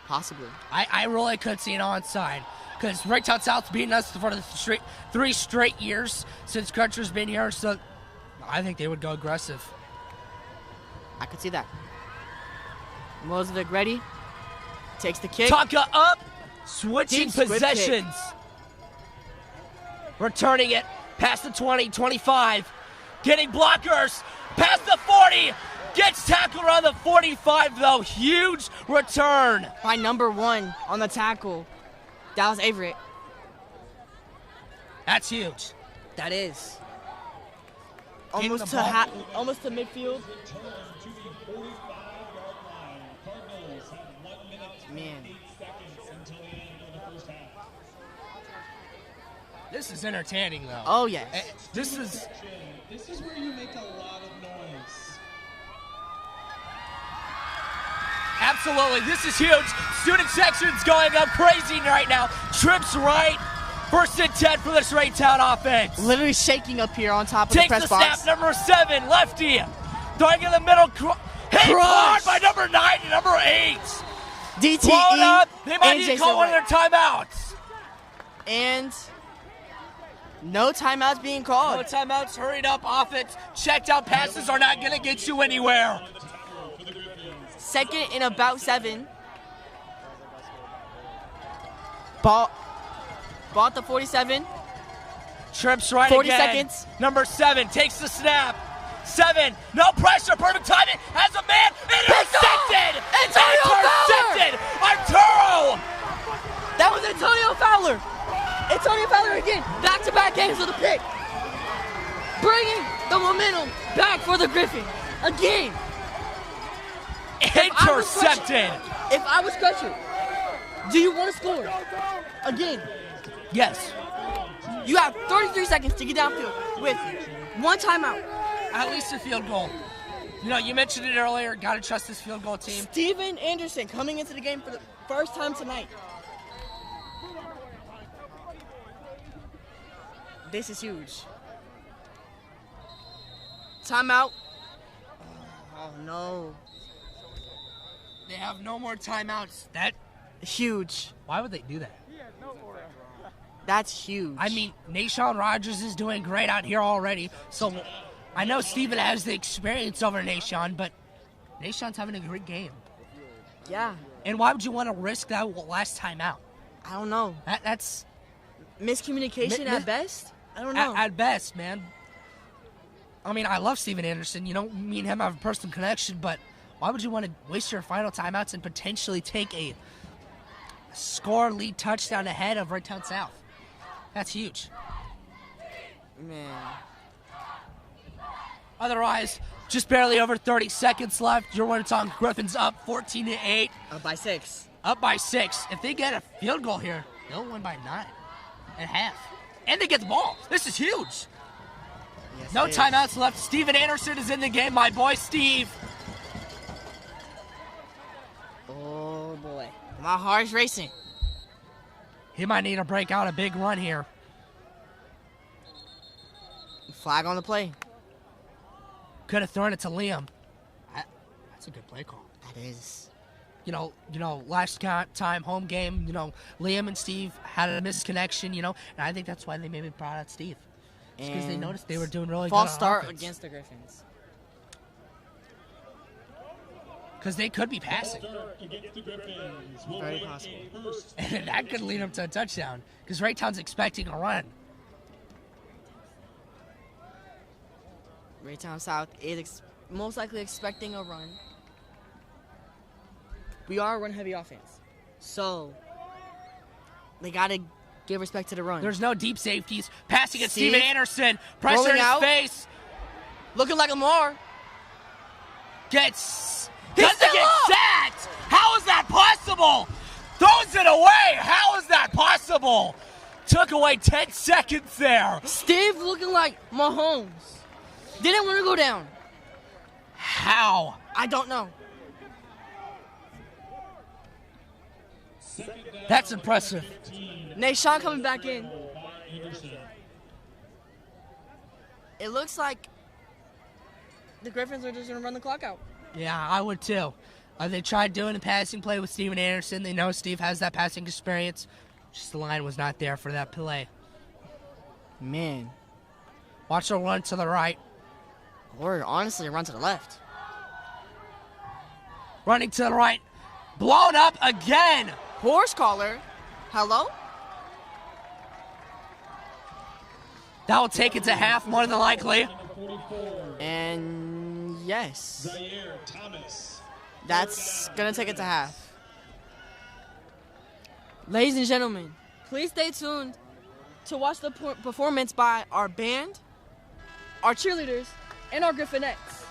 Possibly. I really could see an onside. Because Raytown South's beaten us for the 3 straight years since Crutcher's been here, so I think they would go aggressive. I could see that. Mozovic ready. Takes the kick. Tonka up. Switching Deep squib possessions. Returning it past the 20, 25. Getting blockers. Past the 40. Gets tackled around the 45, though. Huge return. By number 1 on the tackle. Dallas Averett. That's huge. That is. Getting Almost the to ball. almost to midfield. To the 45-yard line. Cardinals have 1 minute Man. 8 seconds until the end of the first half. This is entertaining, though. Oh, yes. This is... This is where you make a lot of noise. Absolutely, this is huge. Student section's going up crazy right now. Trips right. 1st and 10 for this Raytown offense. Literally shaking up here on top of Takes the press the box. snap, number 7, lefty. Throwing in the middle. Hit hard by number 9 and number 8. DTE. Blown up. They might and need to Jason call one of White. their timeouts. And no timeouts being called. No timeouts. Hurried up offense. Checked out passes are not going to get you anywhere. 2nd and about 7. Ball at the 47. Trips right 40 again. seconds. Number 7 takes the snap. 7, no pressure, perfect timing, has a man, intercepted! Intercepted! Arturo! That was Antonio Fowler. Antonio Fowler again. Back-to-back games with a pick. Bringing the momentum back for the Griffins. Again. Intercepted! If I was Crutcher, do you want to score? Again. Yes. You have 33 seconds to get downfield with 1 timeout. At least a field goal. You know, you mentioned it earlier, gotta trust this field goal team. Steven Anderson coming into the game for the first time tonight. This is huge. Timeout. Oh no. They have no more timeouts. That, Huge. why would they do that? That's huge. I mean, Nashawn Rogers is doing great out here already, so I know Steven has the experience over Nashawn, but Nashawn's having a great game. Yeah. And why would you want to risk that last time out? I don't know. That's Miscommunication at best? I don't know. at best, man. I mean, I love Steven Anderson. You know, me and him have a personal connection, but why would you want to waste your final timeouts and potentially take a score lead touchdown ahead of Raytown South? That's huge. Man. Otherwise, just barely over 30 seconds left. Your Winnetonka Griffins up 14-8. Up by 6. Up by 6. If they get a field goal here, they'll win by 9.5. And they get the ball. This is huge. Yes, No it is. timeouts left. Steven Anderson is in the game. My boy, Steve. Oh boy. My heart's racing. He might need to break out a big run here. Flag on the play. Could have thrown it to Liam. That's a good play call. That is. You know, last time home game, Liam and Steve had a misconnection, and I think that's why they maybe brought out Steve. It's because they And noticed they were doing really false good on start offense. against the Griffins. Because they could be passing. Against the Griffins. Will Very win possible. a first. And that could lead them to a touchdown. Because Raytown's expecting a run. Raytown South is most likely expecting a run. We are a run-heavy offense. So, they got to give respect to the run. There's no deep safeties. Passing at Steve, Steven Anderson. Pressure rolling in his out. face. Looking like Lamar. Doesn't still get up. sacked. How is that possible? Throws it away. How is that possible? Took away 10 seconds there. Steve looking like Mahomes. Didn't want to go down. How? I don't know. That's impressive. Nashawn coming back in. Anderson. It looks like the Griffins are just going to run the clock out. Yeah, I would too. They tried doing a passing play with Steven Anderson. They know Steve has that passing experience. Just the line was not there for that play. Man. Watch her run to the right. Or honestly, run to the left. Running to the right. Blown up again. Horse collar. Hello? That will take it to half more than likely. And yes. Zaire Thomas. That's going to take it to half. Ladies and gentlemen, please stay tuned to watch the performance by our band, our cheerleaders, and our Griffinettes.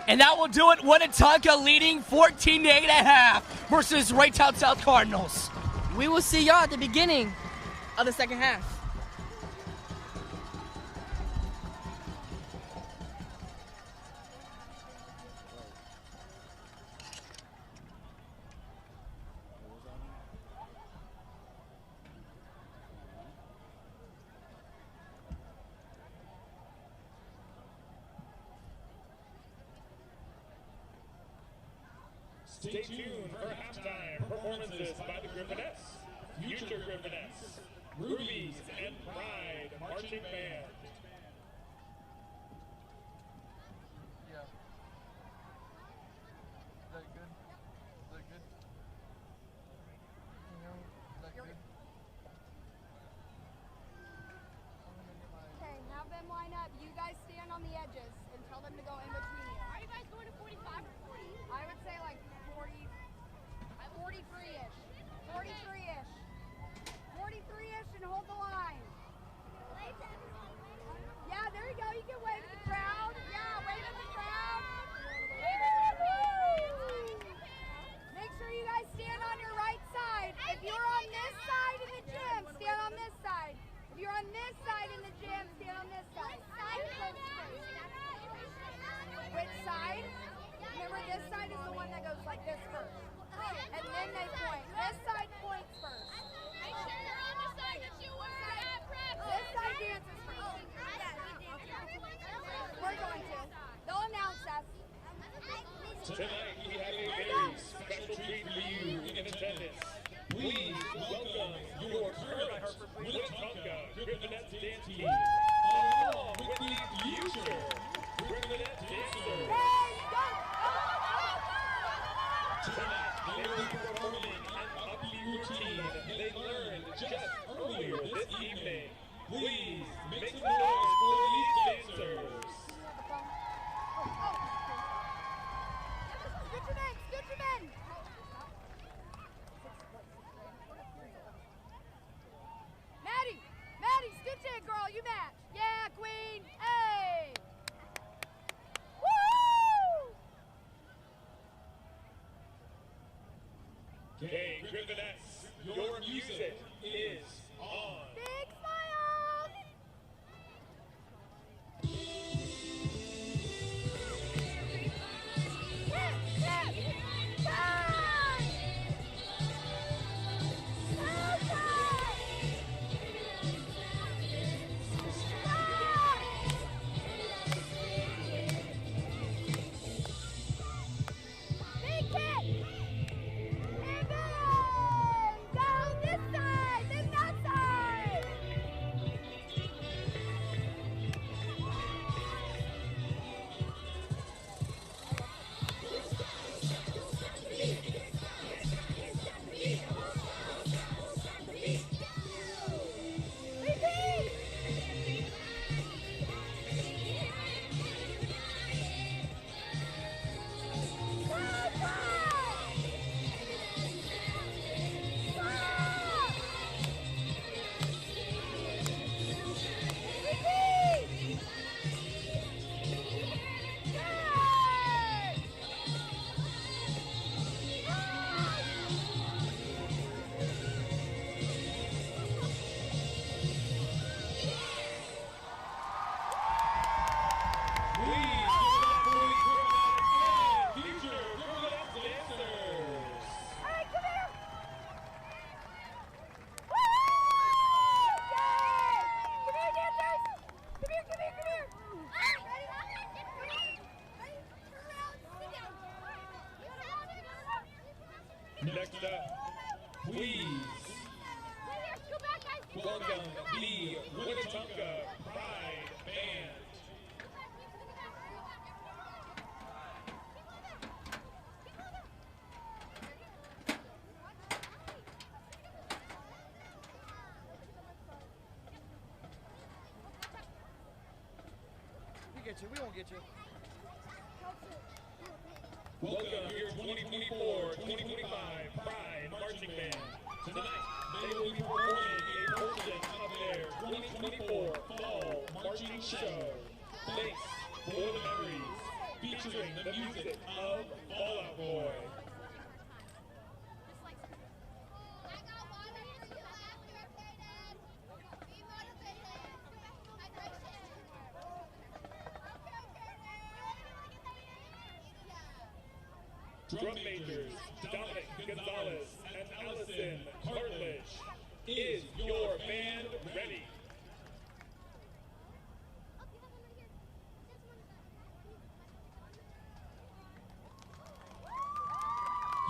And that will do it. Winnetonka leading 14-8 at half versus Raytown South Cardinals. We will see y'all at the beginning of the second half. Stay tuned for halftime performances by the Griffinettes, future Griffinettes, Rubies and Pride Marching Band. Okay, have them line up. You guys stand on the edges and tell them to go in between you. Are you guys going to 45 or 40? I would say like 40, 43-ish. 43-ish. 43-ish and hold the line. Yeah, there you go. You can wave at the crowd. Yeah, wave at the crowd. Make sure you guys stand on your right side. If you're on this side in the gym, stand on this side. If you're on this side in the gym, stand on this side. Which side? Remember, this side is the one that goes like this first. And then they point. This side points first. Make sure you're on the side that you were at practice. This side dances first. We're going to. They'll announce us. Tonight we have a very special treat for you in attendance. Please welcome your current Winnetonka Griffinettes dance team, along with the future Griffinette dancers. Tonight they will be performing an upbeat routine they learned just earlier this evening. Please make some noise for these dancers. Get your men. Maddie, stitch it, girl, you Maddie. Next up, please welcome the Winnetonka Pride Band. We get you. We won't get you. Welcome your 2024-2025 Pride Marching Band. Tonight, they will be performing a portion of their 2024 Fall Marching Show. Thanks for the memories, featuring the music of Fall Out Boy. Drum majors Dominic Gonzalez and Allison Cartledge. Is your band ready?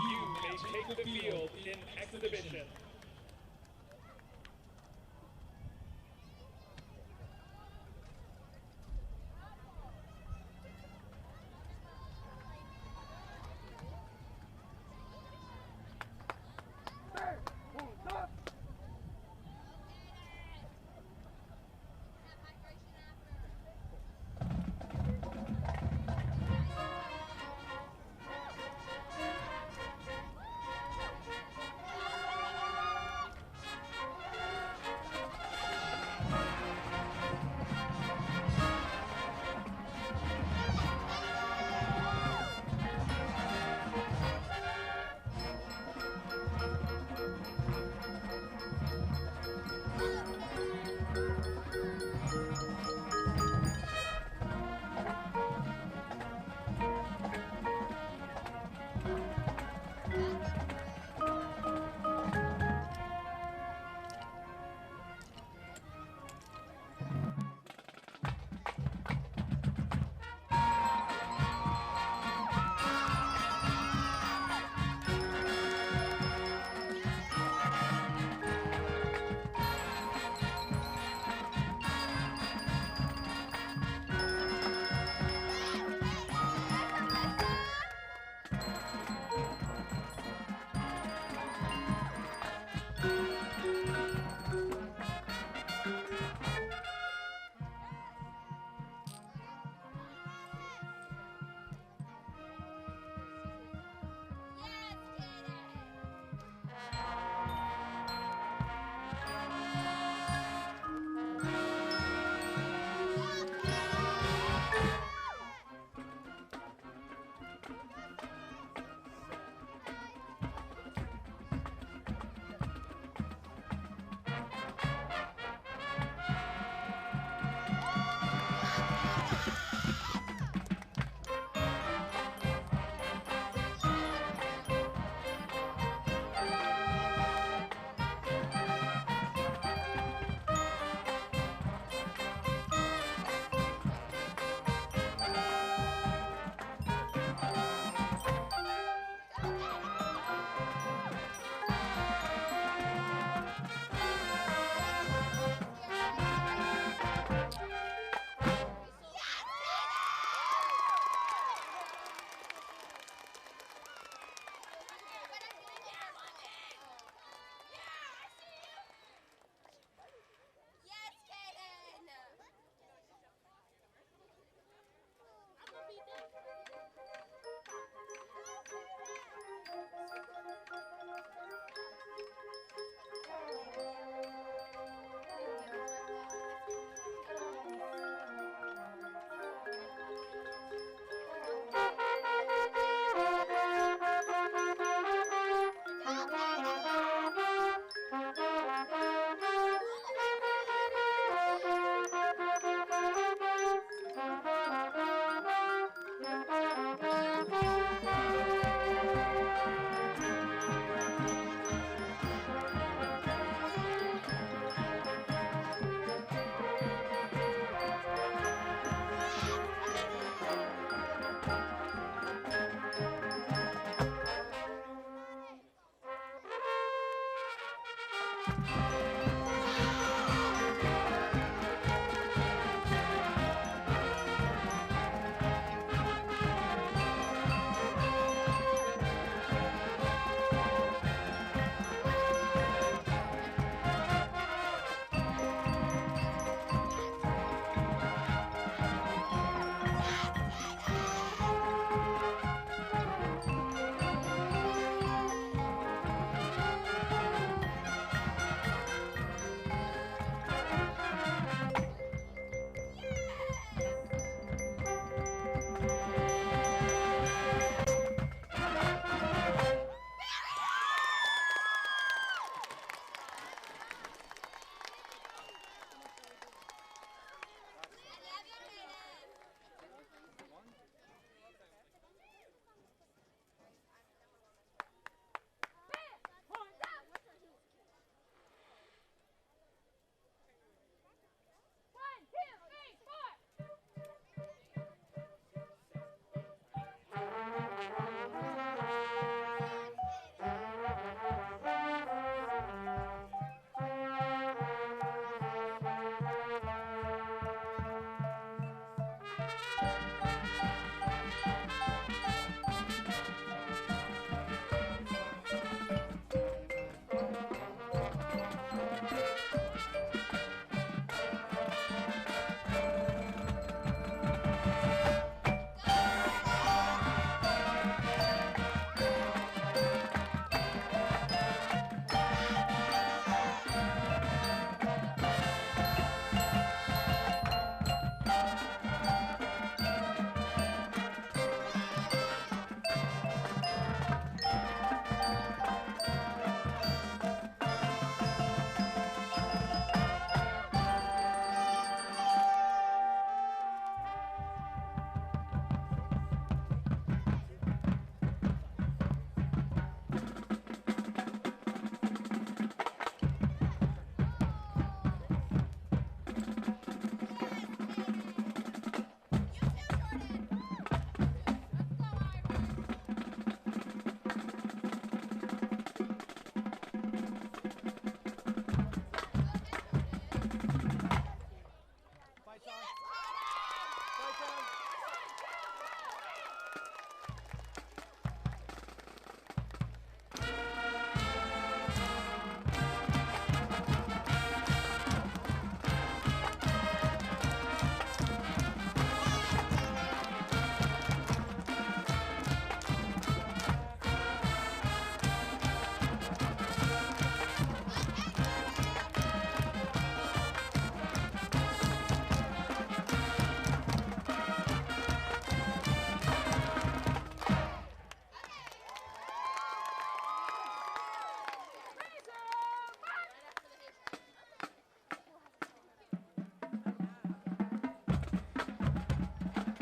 You may take the field in exhibition.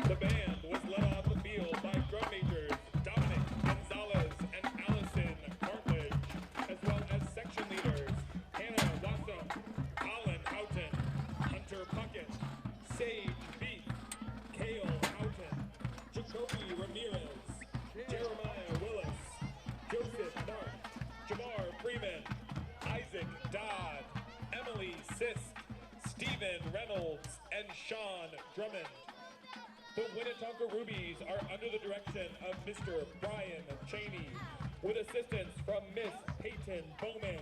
The band was led off the field by drum majors Dominic Gonzalez and Allison Cartledge, as well as section leaders Hannah Wassam, Alan Houghton, Hunter Puckett, Sage Beef, Kale Houghton, Jacoby Ramirez, Jeremiah Willis, Joseph Mark, Jamar Freeman, Isaac Dodd, Emily Sisk, Stephen Reynolds, and Sean Drummond. The Winnetonka Rubies are under the direction of Mr. Brian Cheney, with assistance from Miss Peyton Bowman,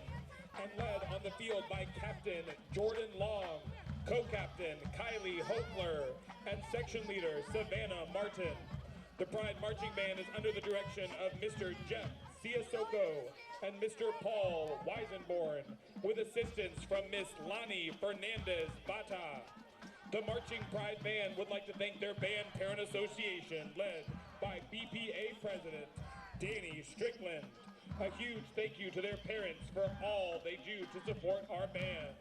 and led on the field by Captain Jordan Long, co-captain Kylie Hopler, and section leader Savannah Martin. The Pride Marching Band is under the direction of Mr. Jeff Ciasoko and Mr. Paul Weisenborn, with assistance from Miss Lonnie Fernandez Bata. The Marching Pride Band would like to thank their Band Parent Association, led by BPA President Danny Strickland. A huge thank you to their parents for all they do to support our band.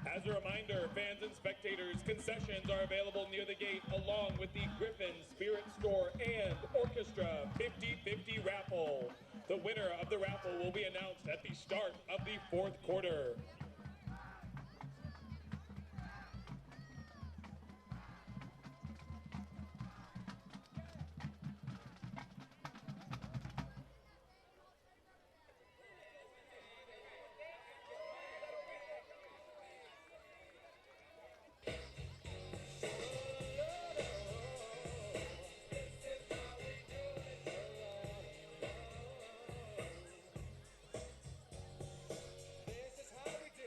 As a reminder, fans and spectators, concessions are available near the gate, along with the Griffin Spirit Store and Orchestra 50-50 raffle. The winner of the raffle will be announced at the start of the fourth quarter. This is how we do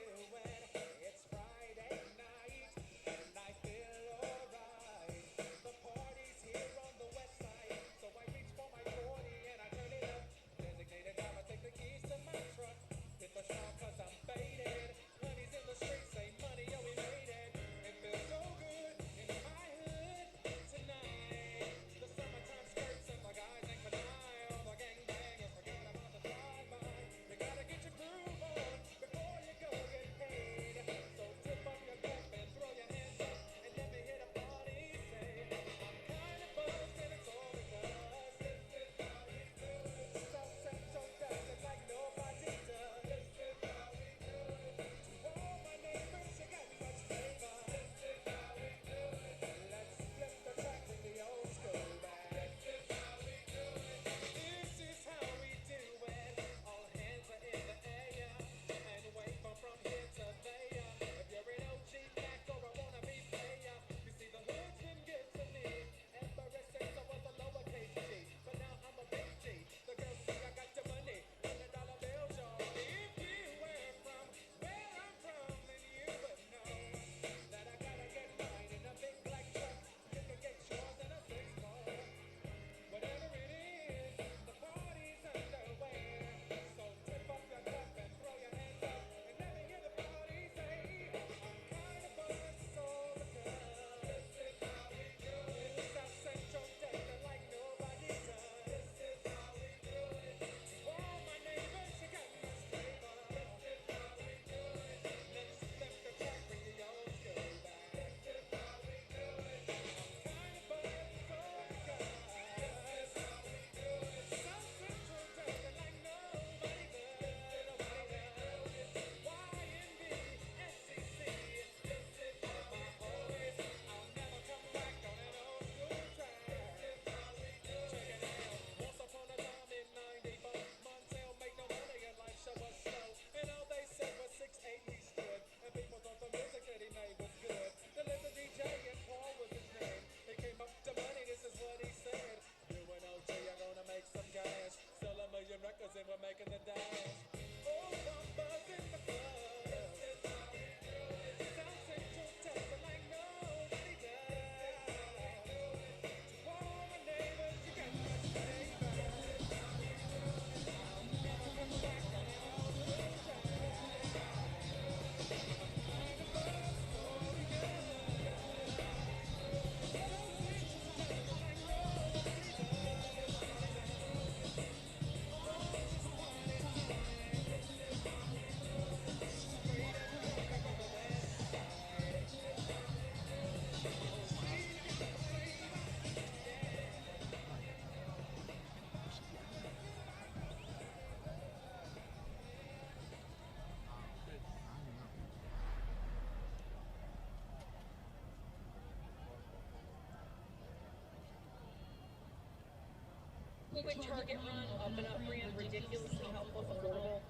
quick target run, up and up brand, ridiculously helpful, affordable.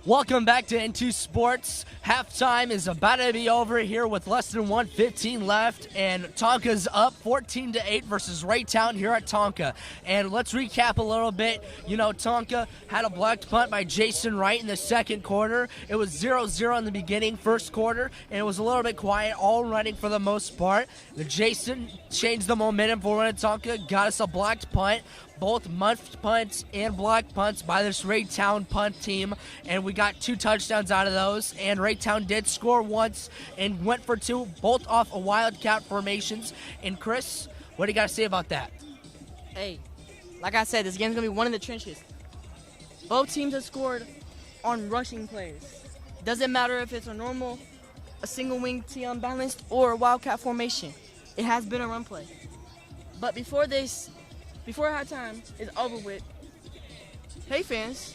Welcome back to Into Sports. Halftime is about to be over here with less than 1:15 left, and Tonka's up 14-8 versus Raytown here at Tonka. And let's recap a little bit. You know, Tonka had a blocked punt by Jason Wright in the second quarter. It was 0-0 in the beginning, first quarter, and it was a little bit quiet, all running for the most part. The Jason changed the momentum for Winnetonka, got us a blocked punt. Both muffed punts and blocked punts by this Raytown punt team, and we got 2 touchdowns out of those. And Raytown did score once and went for 2, both off of wildcat formations. And Chris, what do you got to say about that? Hey, like I said, this game's going to be one in the trenches. Both teams have scored on rushing plays. Doesn't matter if it's a single wing T unbalanced, or a wildcat formation. It has been a run play. But before halftime is over with, hey fans,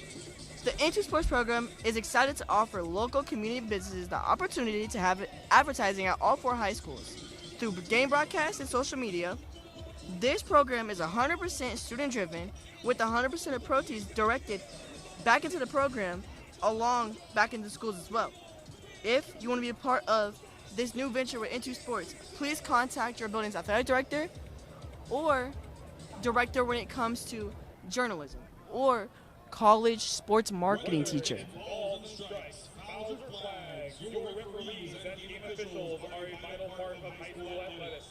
the Into Sports program is excited to offer local community businesses the opportunity to have advertising at all 4 high schools. Through game broadcasts and social media, this program is 100% student driven, with 100% of proceeds directed back into the program, along back into schools as well. If you want to be a part of this new venture with Into Sports, please contact your building's athletic director or director when it comes to journalism, or college sports marketing teacher. All strikes, fouls, or flags. Your referees and game officials are a vital part of high school athletics.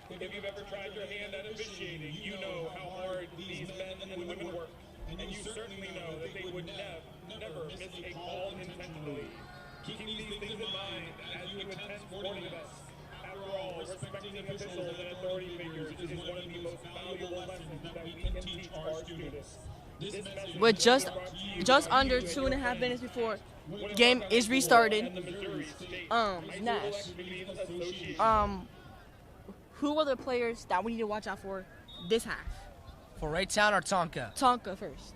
If you've ever tried your hand at officiating, you know how hard these men and women work, and you certainly know that they would never miss a call intentionally. Keep these things in mind as you attend sporting events. After all, respecting officials and authority figures is one of the most valuable lessons that we can teach our students. With just under 2.5 minutes before game is restarted, Nash, who are the players that we need to watch out for this half? For Raytown or Tonka? Tonka first.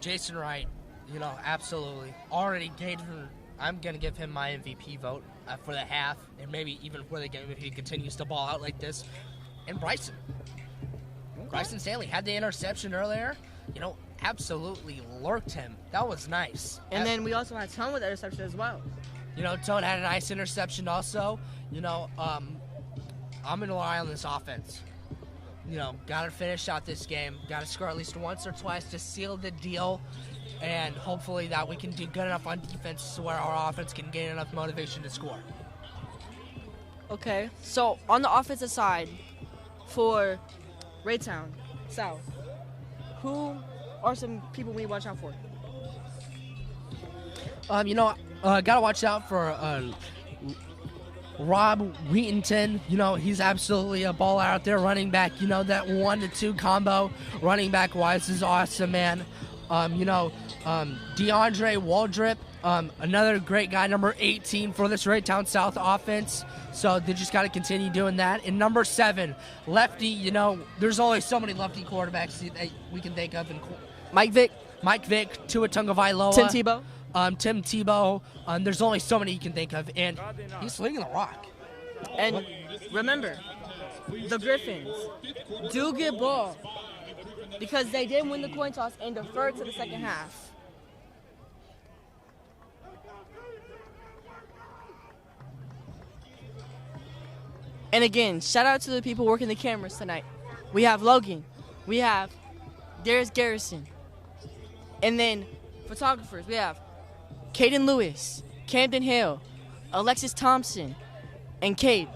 Jason Wright, you know, absolutely. Already gave him, I'm going to give him my MVP vote for the half, and maybe even for the game if he continues to ball out like this. And Bryson. Bryson Stanley had the interception earlier. You know, absolutely lurked him. That was nice. And then we also had Tone with the interception as well. You know, Tone had a nice interception also. You know, I'm going to rely on this offense. got to finish out this game. Got to score at least once or twice to seal the deal, and hopefully that we can do good enough on defense to where our offense can gain enough motivation to score. Okay, so on the offensive side for Raytown South, who are some people we watch out for? Gotta watch out for Rob Wheatonton. He's absolutely a baller out there, running back. That 1-2 combo, running back wise, is awesome, man. DeAndre Waldrip, another great guy, number 18 for this Raytown South offense. So they just got to continue doing that. And number 7, lefty. There's only so many lefty quarterbacks that we can think of. Mike Vick, Tua Tagovailoa, Tim Tebow. There's only so many you can think of, and he's slinging the rock. And remember, the Griffins do get ball because they did win the coin toss and deferred to the second half. And again, shout out to the people working the cameras tonight. We have Logan. We have Darius Garrison. And then photographers, we have Caden Lewis, Camden Hill, Alexis Thompson, and Cade.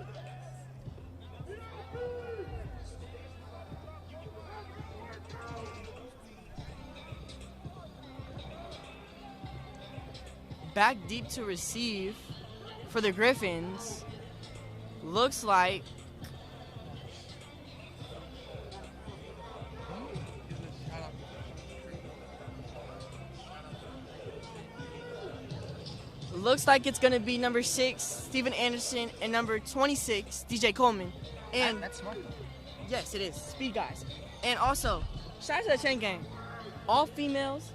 Back deep to receive for the Griffins. Looks like it's going to be number 6, Steven Anderson, and number 26, DJ Coleman. And that's smart. Yes, it is. Speed guys. And also, shout out to the chain gang. All females,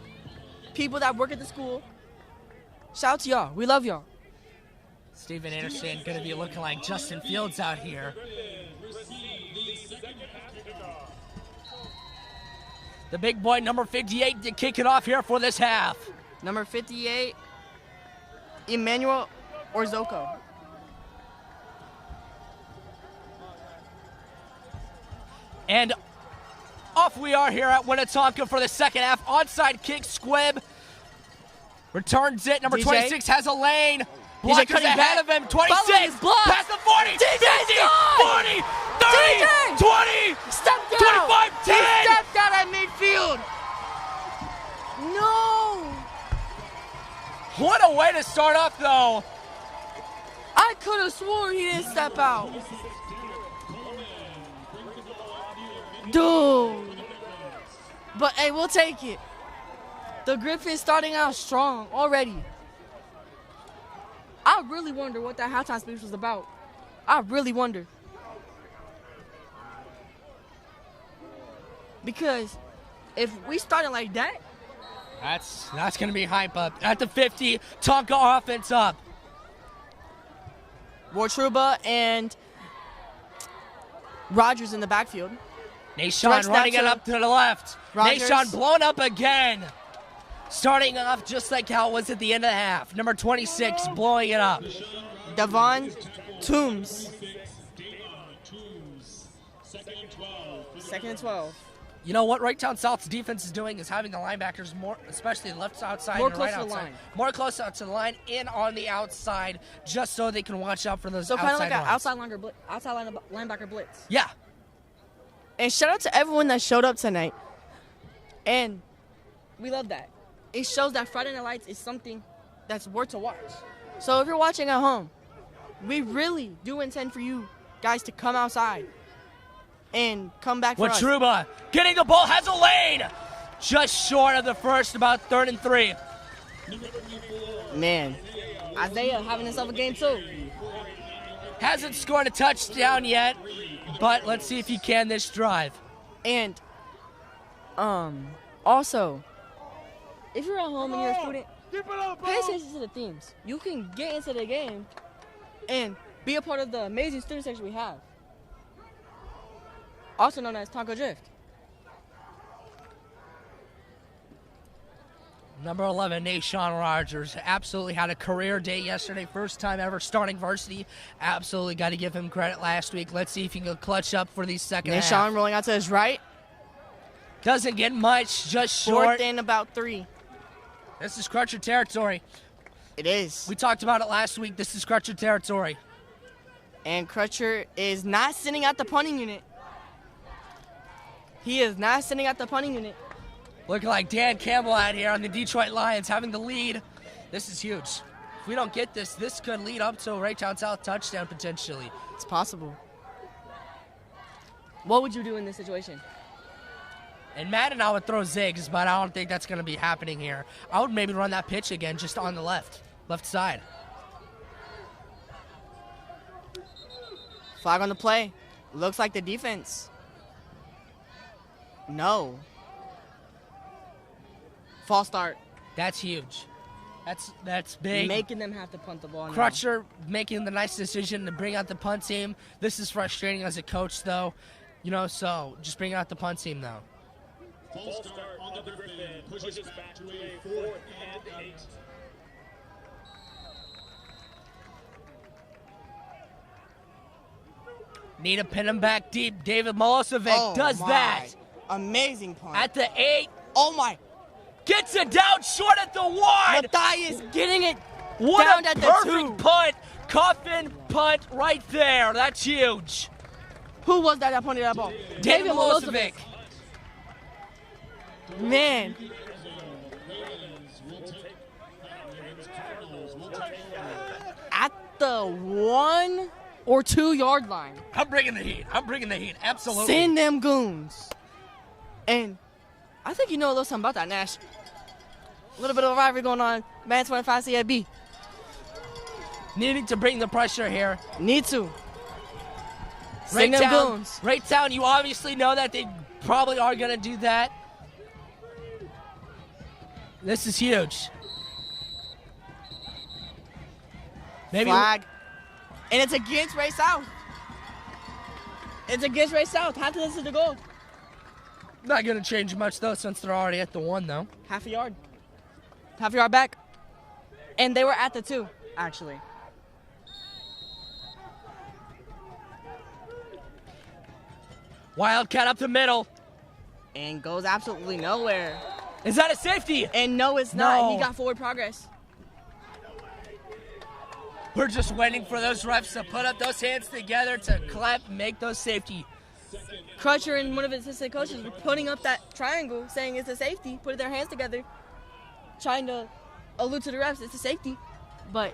people that work at the school. Shout out to y'all. We love y'all. Steven Anderson going to be looking like Justin Fields out here. The big boy, number 58, to kick it off here for this half. Number 58, Emmanuel Orzoko. And off we are here at Winnetonka for the second half. Onside kick, Squibb returns it. Number 26 has a lane. Blockers ahead of him. 26, past the 40, 50, 40, 30, 20, step down. 25, 10. He stepped out at midfield. No. What a way to start off, though. I could have sworn he didn't step out. Dude. But, hey, we'll take it. The Griffins starting out strong already. I really wonder what that halftime speech was about. I really wonder. Because if we started like that, that's going to be hype up. At the 50, Tonka offense up. Wartruba and Rogers in the backfield. Nashon running it up to the left. Rogers. Nashon blown up again. Starting off just like how it was at the end of the half. Number 26 blowing it up. Devon Toombs. Second and 12. You know what Raytown South's defense is doing is having the linebackers more, especially left outside more and close right to the outside. line. More close out to the line, in on the outside, just so they can watch out for those so outside kind of like runs. an outside linebacker blitz. Yeah. And shout out to everyone that showed up tonight. And we love that. It shows that Friday Night Lights is something that's worth to watch. So if you're watching at home, we really do intend for you guys to come outside and come back for us. Watruba getting the ball, has a lane. Just short of the first, about 3rd and 3. Man, Isaiah having himself a game too. Hasn't scored a touchdown yet, but let's see if he can this drive. And also, if you're at home and you're a student, pay attention to the themes. You can get into the game and be a part of the amazing student section we have, also known as Tonka Drift. Number 11, Nashawn Rogers, absolutely had a career day yesterday. First time ever starting varsity. Absolutely got to give him credit last week. Let's see if he can clutch up for these second half. Nashawn rolling out to his right. Doesn't get much, just short. Fourth and about 3. This is Crutcher territory. It is. We talked about it last week. This is Crutcher territory. And Crutcher is not sitting at the punting unit. He is not sitting at the punting unit. Looking like Dan Campbell out here on the Detroit Lions having the lead. This is huge. If we don't get this, this could lead up to a Raytown South touchdown potentially. It's possible. What would you do in this situation? And Madden, I would throw zigs, but I don't think that's going to be happening here. I would maybe run that pitch again just on the left side. Flag on the play. Looks like the defense. No. False start. That's huge. That's big. Making them have to punt the ball now. Crutcher making the nice decision to bring out the punt team. This is frustrating as a coach, though. You know, so just bring out the punt team, though. False start on the Griffin. Pushes back to a 4th and 8. Need to pin him back deep. David Milosevic does that. Amazing punt. At the 8. Oh, my. Gets it down short at the 1. Matthias getting it What down a at the perfect 2. punt. Coffin punt right there. That's huge. Who was that punted that ball? David Milosevic. Man. At the 1 or 2 yard line. I'm bringing the heat. I'm bringing the heat. Absolutely. Send them goons. And I think you know a little something about that, Nash. A little bit of a rivalry going on. Man 25 CIB. Needing to bring the pressure here. Need to. Send them goons. Raytown, you obviously know that they probably are going to do that. This is huge. Maybe Flag. And it's against Ray South. It's against Ray South. Half of this is the goal. Not going to change much, though, since they're already at the 1, though. Half a yard. Half a yard back. And they were at the 2, actually. Wildcat up the middle. And goes absolutely nowhere. Is that a safety? And no, it's not. No. And he got forward progress. We're just waiting for those refs to put up those hands together to clap and make those safety. Crutcher and one of his assistant coaches were putting up that triangle saying it's a safety, putting their hands together, trying to allude to the refs, it's a safety. But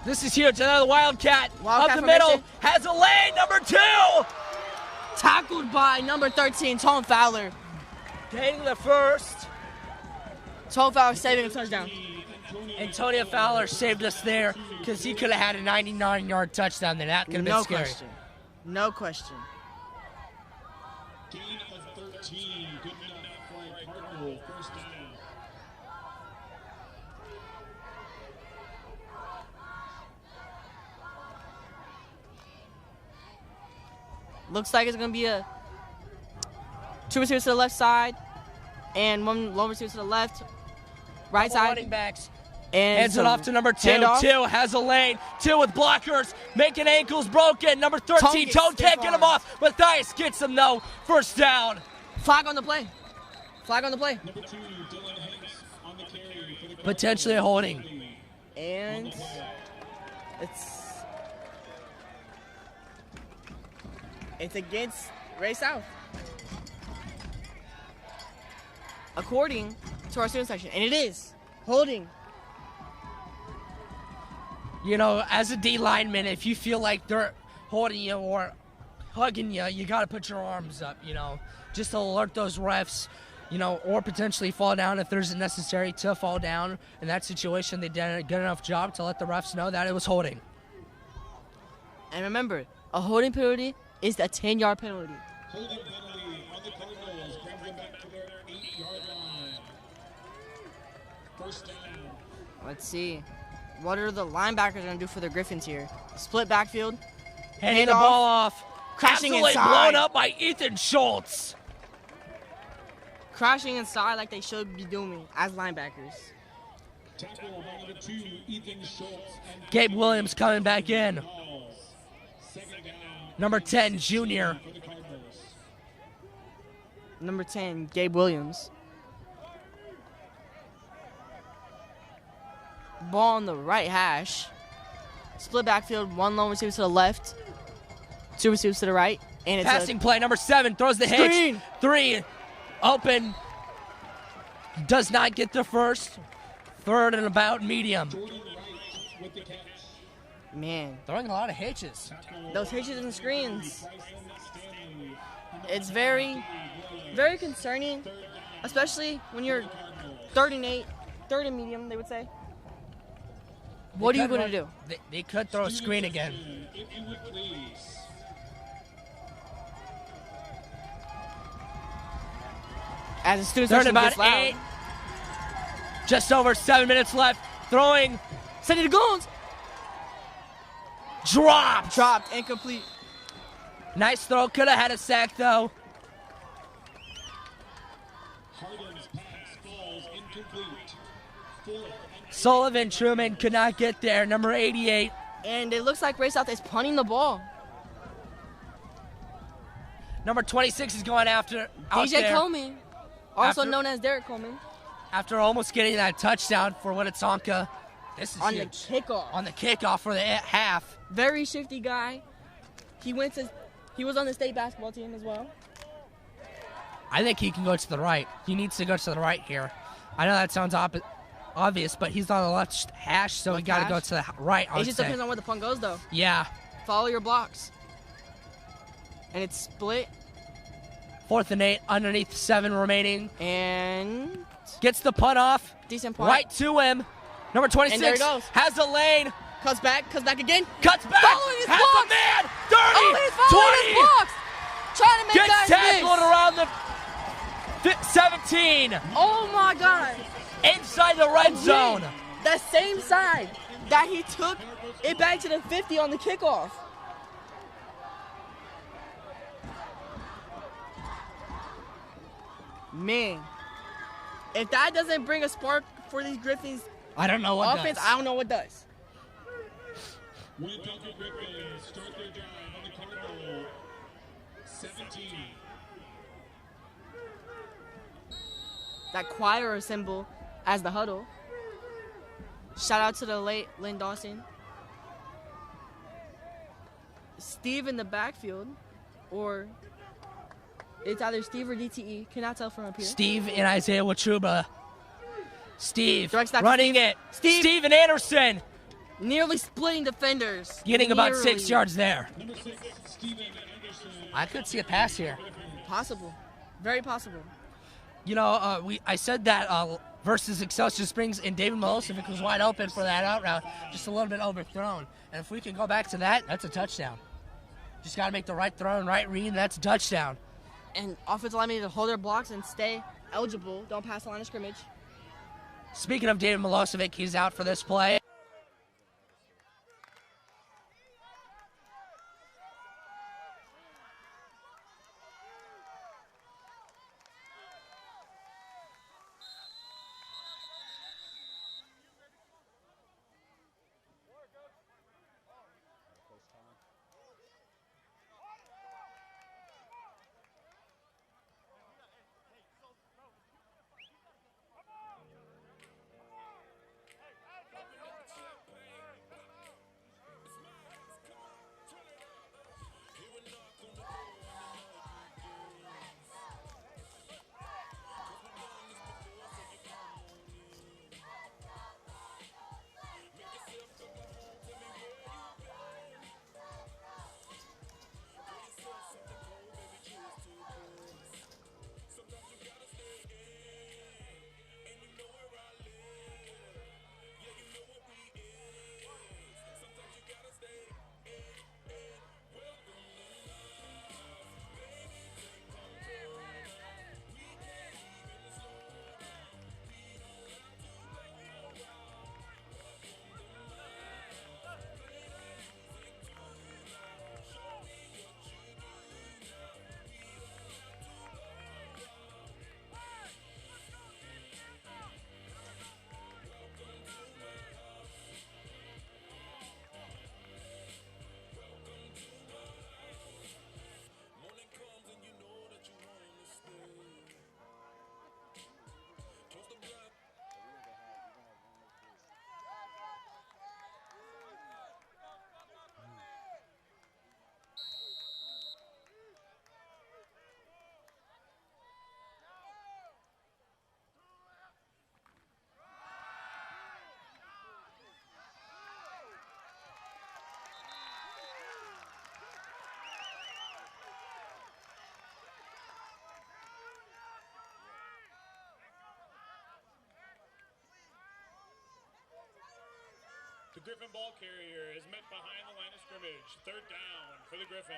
this is huge. Another Wildcat up the formation. middle. Has a lane, number 2. Tackled by number 13, Tone Fowler. Getting the first. Tone Fowler saving a touchdown. Antonio Fowler saved us there because he could have had a 99-yard touchdown. Then that could have been scary. Question. No question. Gain of 13. Good enough for a Cardinal first down. Looks like it's going to be a 2 receivers to the left side and 1 lone receiver to the left. Right side. Running backs. And hands it off to number 2. handoff. 2 has a lane. 2 with blockers. Making ankles broken. Number 13. Tone Tone can't get him off. Matthias gets him, though. First down. Flag on the play. Flag on the play. Number 2, Dylan Hanks on the carry for the Potentially a holding. And it's against Ray South. According to our student section. And it is. Holding. You know, as a D lineman, if you feel like they're holding you or hugging you, you got to put your arms up, you know, just to alert those refs, you know, or potentially fall down if there's necessary to fall down. In that situation, they did a good enough job to let the refs know that it was holding. And remember, a holding penalty is a 10-yard penalty. holding penalty on the Cardinals brings them back to their 8-yard line. First down. Let's see. What are the linebackers going to do for the Griffins here? Split backfield. Handing the Handoff. ball off. Crashing Absolutely inside. blown up by Ethan Schultz. crashing inside like they should be doing as linebackers. Tackle by number 2, Ethan Schultz. And Gabe Williams coming back in. second down Number 10, junior. for the Cardinals. Number 10, Gabe Williams. Ball on the right hash. Split backfield, one lone receiver to the left, two receivers to the right, and it's Passing play, number 7, throws the Screen. hitch. 3, open. Does not get the first. Third and about medium. Jordan Wright with the catch. man. Throwing a lot of hitches. Those hitches and screens. Stanley. It's very, very concerning, especially when you're 3rd and 8, 3rd and medium, they would say. What are you going to do? They could throw a screen again. If you would please. As a student Third section and gets about loud. 8. Just over 7 minutes left. Throwing. Send it to Goons. Dropped. Dropped. Incomplete. Nice throw. Could have had a sack, though. Harden's pass falls incomplete. 4th and Sullivan Truman could not get there. Number 88. And it looks like Raytown South is punting the ball. Number 26 is going after out DJ there Coleman, also After- known as Derek Coleman, after almost getting that touchdown for Winnetonka. This is on huge. the kickoff. On the kickoff for the half. Very shifty guy. He was on the state basketball team as well. I think he can go to the right. He needs to go to the right here. I know that sounds obvious, but he's on the left hash, so we Left got to go hash? to the right. I It would just say. depends on where the punt goes, though. Yeah. Follow your blocks. And it's split, 4th and 8, underneath 7 remaining. and Gets the punt off. decent punt. Right to him. Number 26 And there he goes. has a lane. Cuts back again. Cuts back. Following his has blocks. a man. 30. Oh, he's following 20. his blocks. Trying to make Gets guys tackled miss. around the 17. Oh my God. Inside the red zone. That same side that he took it back to the 50 on the kickoff. Man, if that doesn't bring a spark for these Griffins I don't know what offense, does. I don't know what does. Winnetonka Griffins start their drive on the Cardinal 17. That choir symbol as the huddle. Shout out to the late Lynn Dawson. Steve in the backfield, or it's either Steve or DTE. Cannot tell from up here. Steve and Isaiah Wachuba. Steve Direct snap to running it. Steve. and Anderson Nearly splitting defenders. getting about Nearly. 6 yards there. Number 6, Steven Anderson. I could see a pass here. Possible. Very possible. You know, I said that versus Excelsior Springs, and David Milosevic was wide open for that out route, just a little bit overthrown. And if we can go back to that, that's a touchdown. Just got to make the right throw and right read, and that's a touchdown. And offensive linemen need to hold their blocks and stay eligible. Don't pass the line of scrimmage. Speaking of David Milosevic, he's out for this play. The Griffin ball carrier is met behind the line of scrimmage. Third down for the Griffins.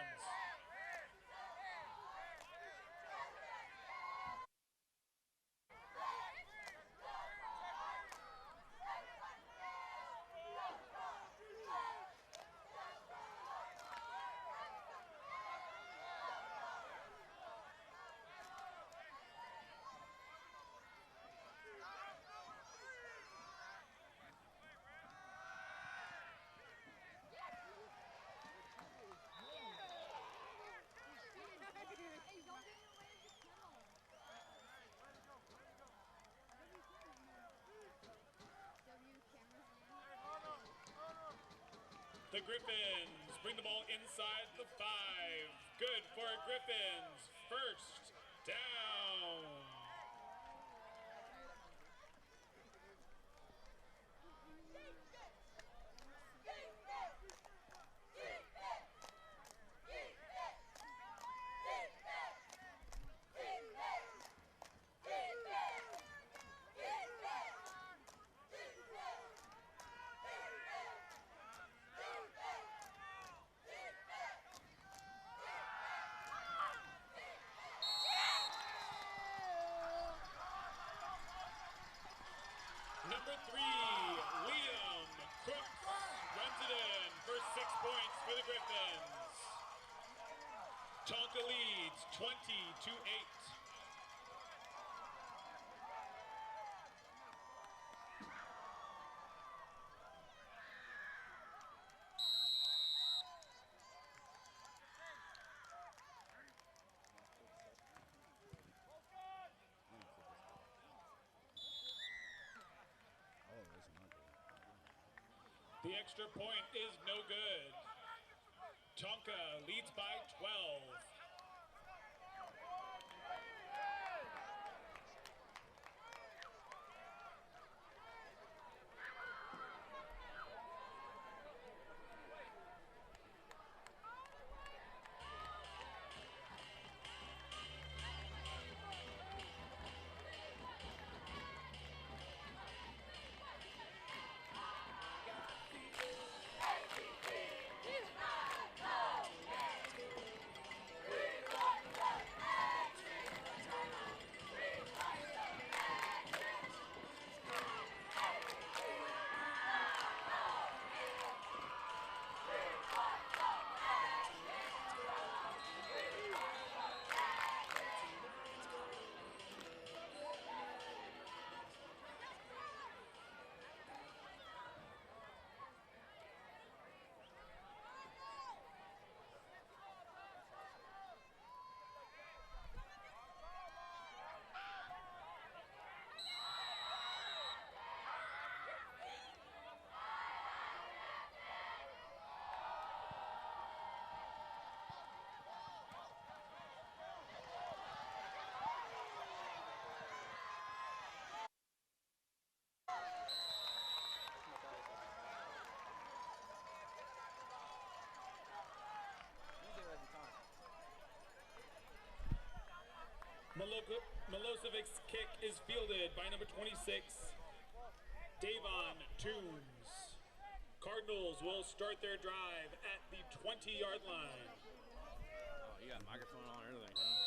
The Griffins bring the ball inside the 5. Good for Griffins. First down. Number 3, Liam Crooks runs it in for 6 points for the Griffins. Tonka leads 20-8. The extra point is no good. Tonka leads by 12. Milosevic's kick is fielded by number 26, Davon Toombs. Cardinals will start their drive at the 20-yard line. Oh, you got a microphone on and everything, huh?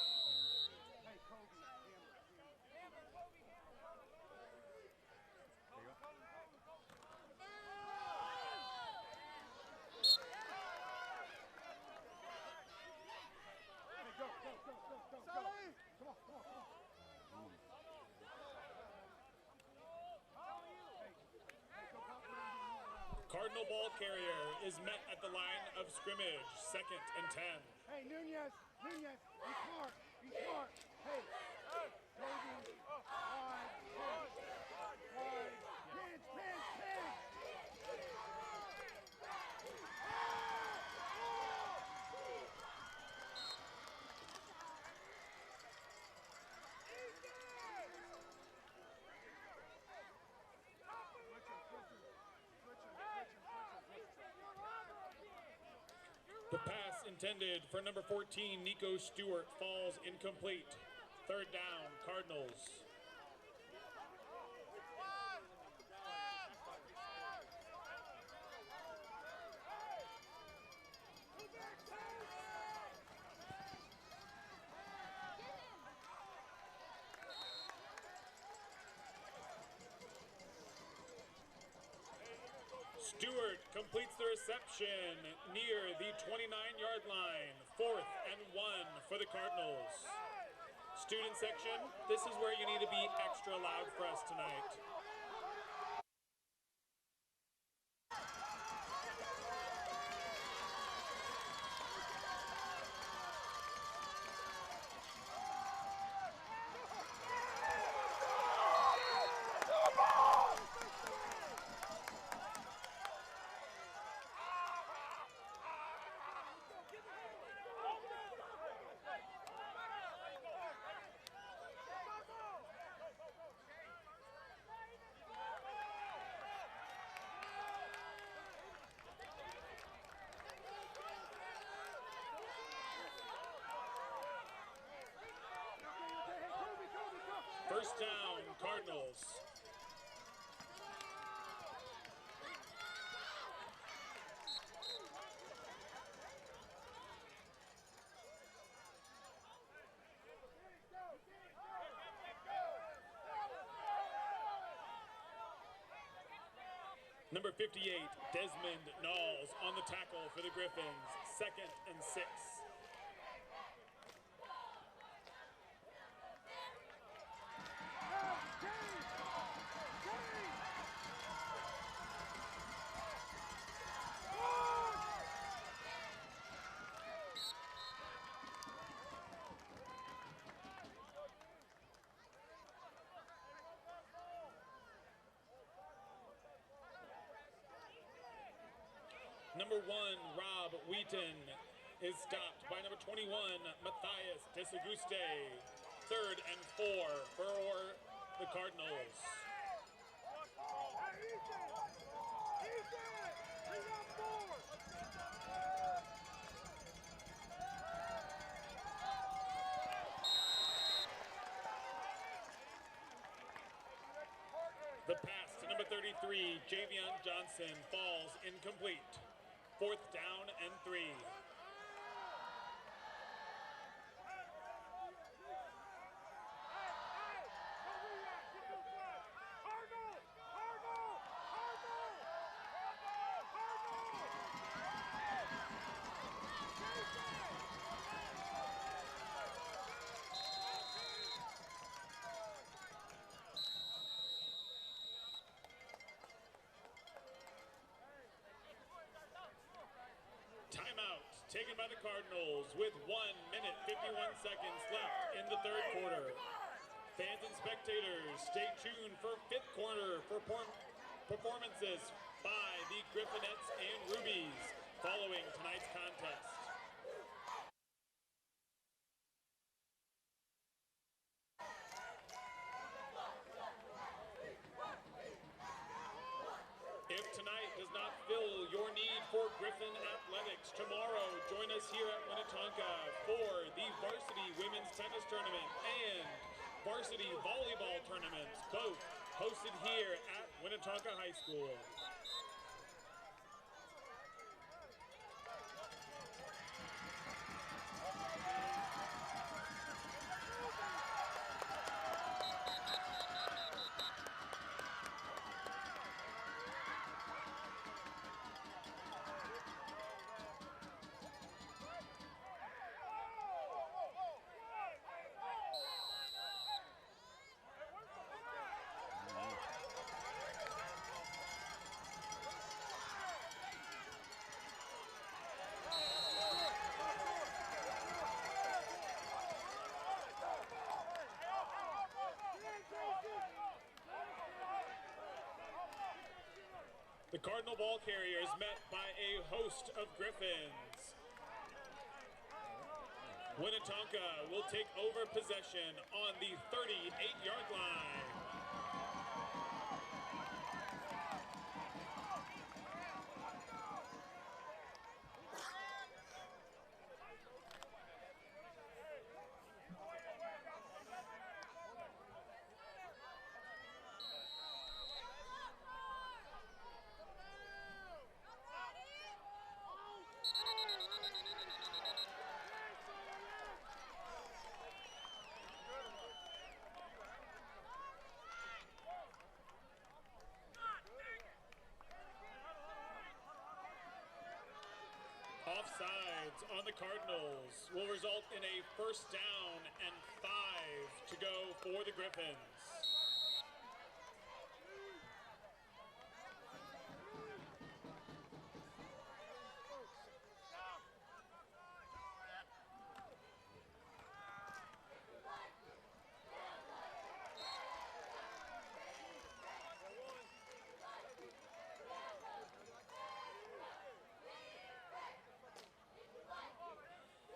Cardinal ball carrier is met at the line of scrimmage, 2nd and 10. Hey, Nunez, be smart, Hey, baby, wide, pinch. The pass intended for number 14, Nico Stewart, falls incomplete. 3rd down, Cardinals. Stewart completes the reception near the 29-yard line. 4th and 1 for the Cardinals. Student section, this is where you need to be extra loud for us tonight. First down, Cardinals. Number 58, Desmond Knowles on the tackle for the Griffins. 2nd and 6. Number 1, Rob Wheaton is stopped by number 21, Matthias Desaguste. 3rd and 4 for the Cardinals. The pass to number 33, Javion Johnson, falls incomplete. 4th down and 3. Timeout taken by the Cardinals with 1 minute 51 seconds left in the 3rd quarter. Fans and spectators, stay tuned for 5th quarter for performances by the Griffinettes and Rubies following tonight's contest. If tonight does not fill your need for Griffin Athletics, tomorrow join us here at Winnetonka for the varsity women's tennis tournament and varsity volleyball tournaments, both hosted here at Winnetonka High School. The Cardinal ball carriers met by a host of Griffins. Winnetonka will take over possession on the 38-yard line. yards on the Cardinals will result in a first down and 5 to go for the Griffins.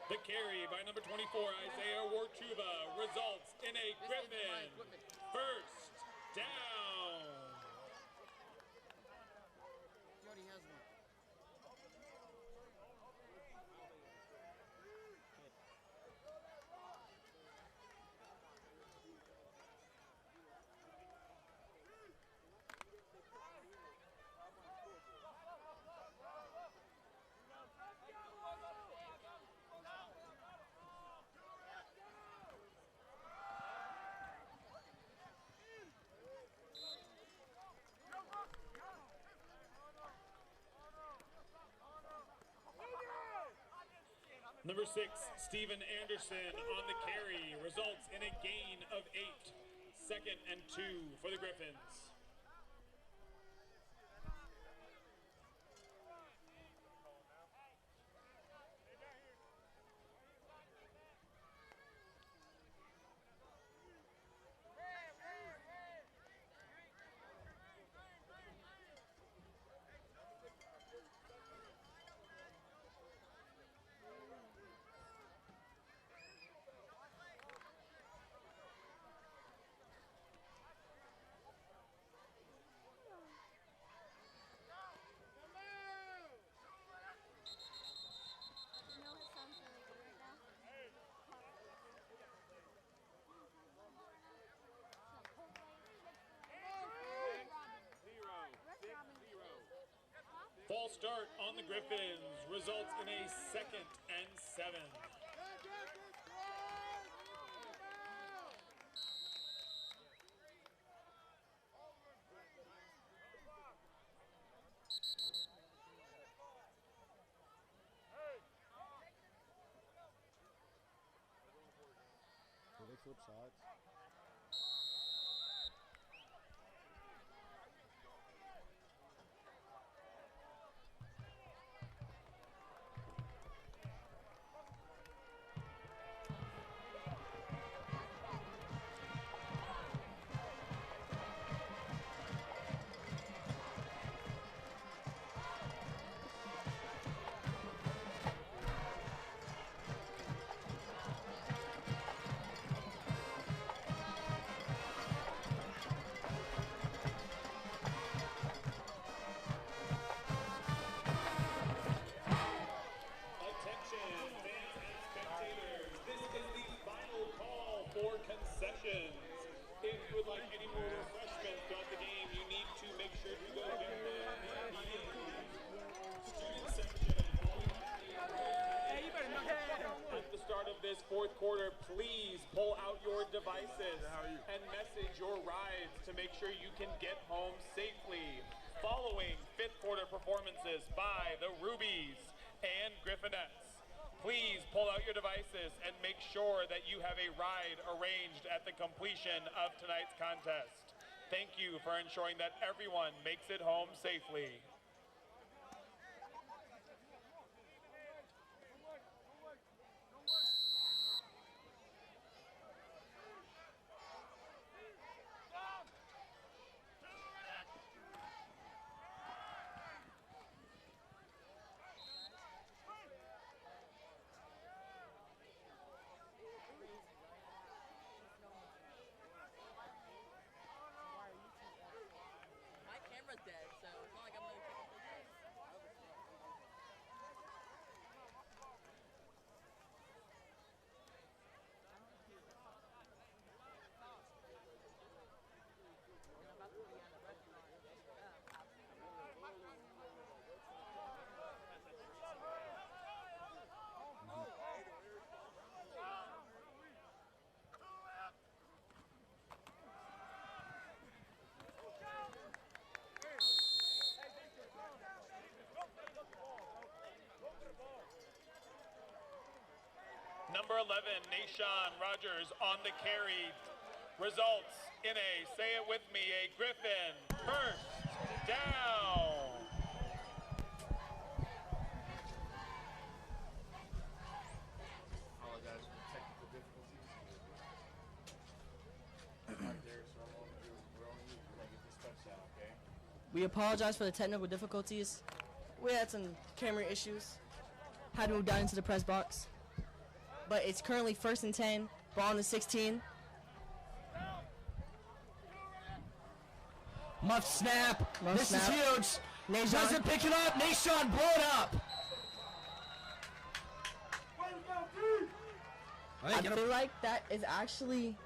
The carry by number 24, Isaiah Wartuba, results in a Griffin first down. Jody has one. Number 6, Steven Anderson on the carry, results in a gain of 8. Second and 2 for the Griffins. False start on the Griffins results in a second and 7. Will they flip sides? For concessions. If you would like any more refreshments throughout the game, you need to make sure to go get them immediately. Student section. At the start of this fourth quarter, please pull out your devices and message your rides to make sure you can get home safely. Following fifth quarter performances by the Rubies and Griffinettes. Please pull out your devices and make sure that you have a ride arranged at the completion of tonight's contest. Thank you for ensuring that everyone makes it home safely. My camera's dead, so it's not like I'm really number 11, Nashawn Rogers on the carry. Results in a, say it with me, a Griffin first down. Apologize for the technical difficulties. Right there, so we're on you. We're gonna get this touchdown, okay? We apologize for the technical difficulties. We had some camera issues. Had to move down into the press box. But it's currently 1st and 10. Ball on the 16. Muff snap. Muff This snap. is huge. Nashawn. Doesn't pick it up. Nashawn, blow it up. I feel like that is actually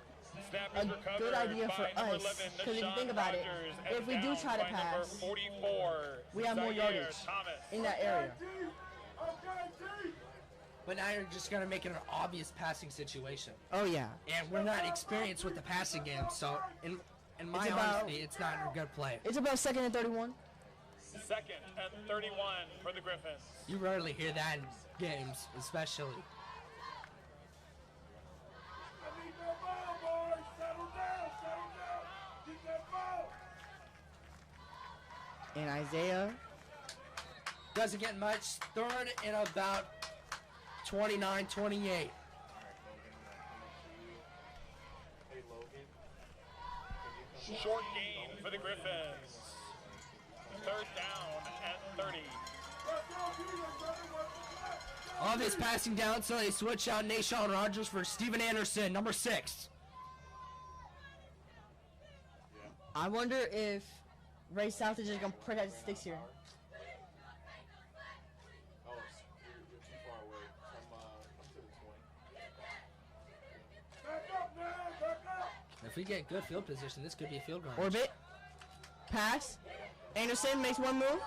Snap a is recovered good idea for by number us. 11, Because if you Nashawn think about it, Rogers, and if we do down try to by number pass, 44, we have more Zaire yardage Thomas. in that area. But now you're just going to make it an obvious passing situation. Oh, yeah. And we're not experienced with the passing game, so in my It's about- honesty, it's not a good play. It's about 2nd and 31. 2nd and 31 for the Griffins. You rarely hear that in games, especially. I need that ball, boys. Settle down, settle down. Get that ball. And Isaiah. Doesn't get much. 3rd and about 29, 28. Hey, Logan. Short gain for the Griffins. 3rd down and 30. All this passing down, so they switch out Nashawn Rogers for Steven Anderson, number 6. I wonder if Ray South is just going to protect the sticks here. Oh, you're too far away. Come to the 20. Back up, man. Back up. If we get good field position, this could be a field goal. Orbit. Pass. Anderson makes one move.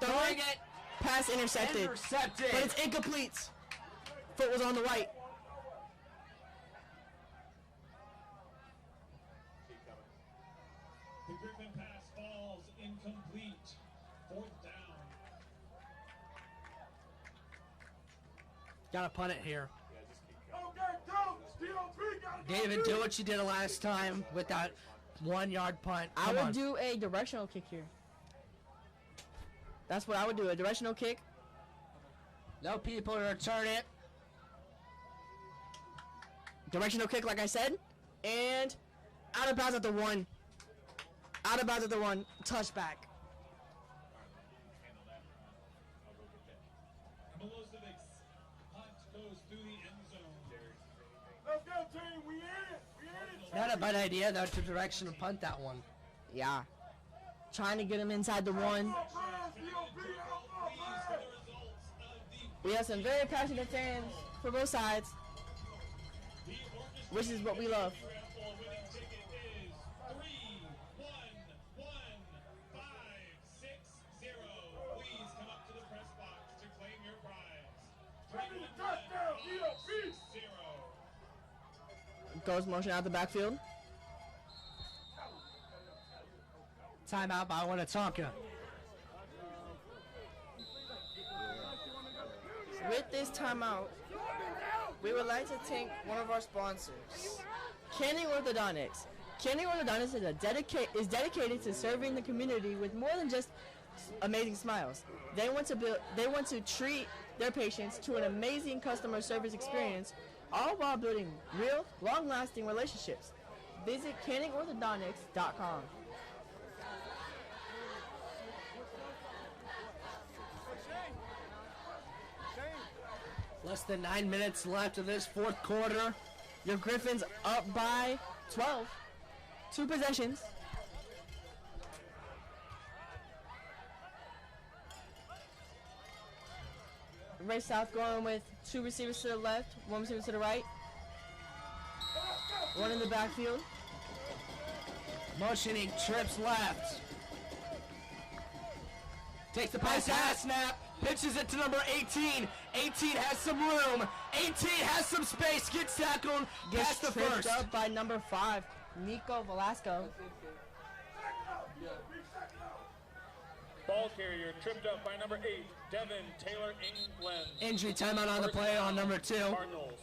Throwing it. Pass intercepted. Intercepted. But it's incomplete. Foot was on the right. Keep coming. The Griffin pass falls incomplete. 4th down. Gotta punt it here. Yeah, just keep coming. Okay, go. DOP got to David, do what you did last time with that 1-yard punt. I Come would on. do a directional kick here. That's what I would do. A directional kick. No people to return it. Directional kick, like I said. And out of bounds at the 1. Out of bounds at the 1. Touchback. Handle that. I'll go get that. Milosevic's punt goes through the end zone. Let's go, team. We in it. We in it. Not a bad idea, though, to direction to punt that one. Yeah. Trying to get him inside the 1. We have some very passionate fans for both sides, which is what we love. Winning ticket is 311-560. Please come up to the press box to claim your prize. 311-560. Goes motion out the backfield. Timeout by Winnetonka. With this timeout, we would like to thank one of our sponsors, Canning Orthodontics. Canning Orthodontics is dedicated to serving the community with more than just amazing smiles. They want to treat their patients to an amazing customer service experience, all while building real, long-lasting relationships. Visit CanningOrthodontics.com. Less than 9 minutes left of this 4th quarter. Your Griffins up by 12. 2 possessions. Ray South going with 2 receivers to the left, 1 receiver to the right. 1 in the backfield. Motioning, trips left. Takes the pass snap, pitches it to number 18. 18 has some room. 18 has some space, gets tackled, Gets past the tripped first. up by number 5, Nico Velasco. Ball carrier tripped up by number 8, Devin Taylor England. Injury timeout on the play on number 2. Cardinals.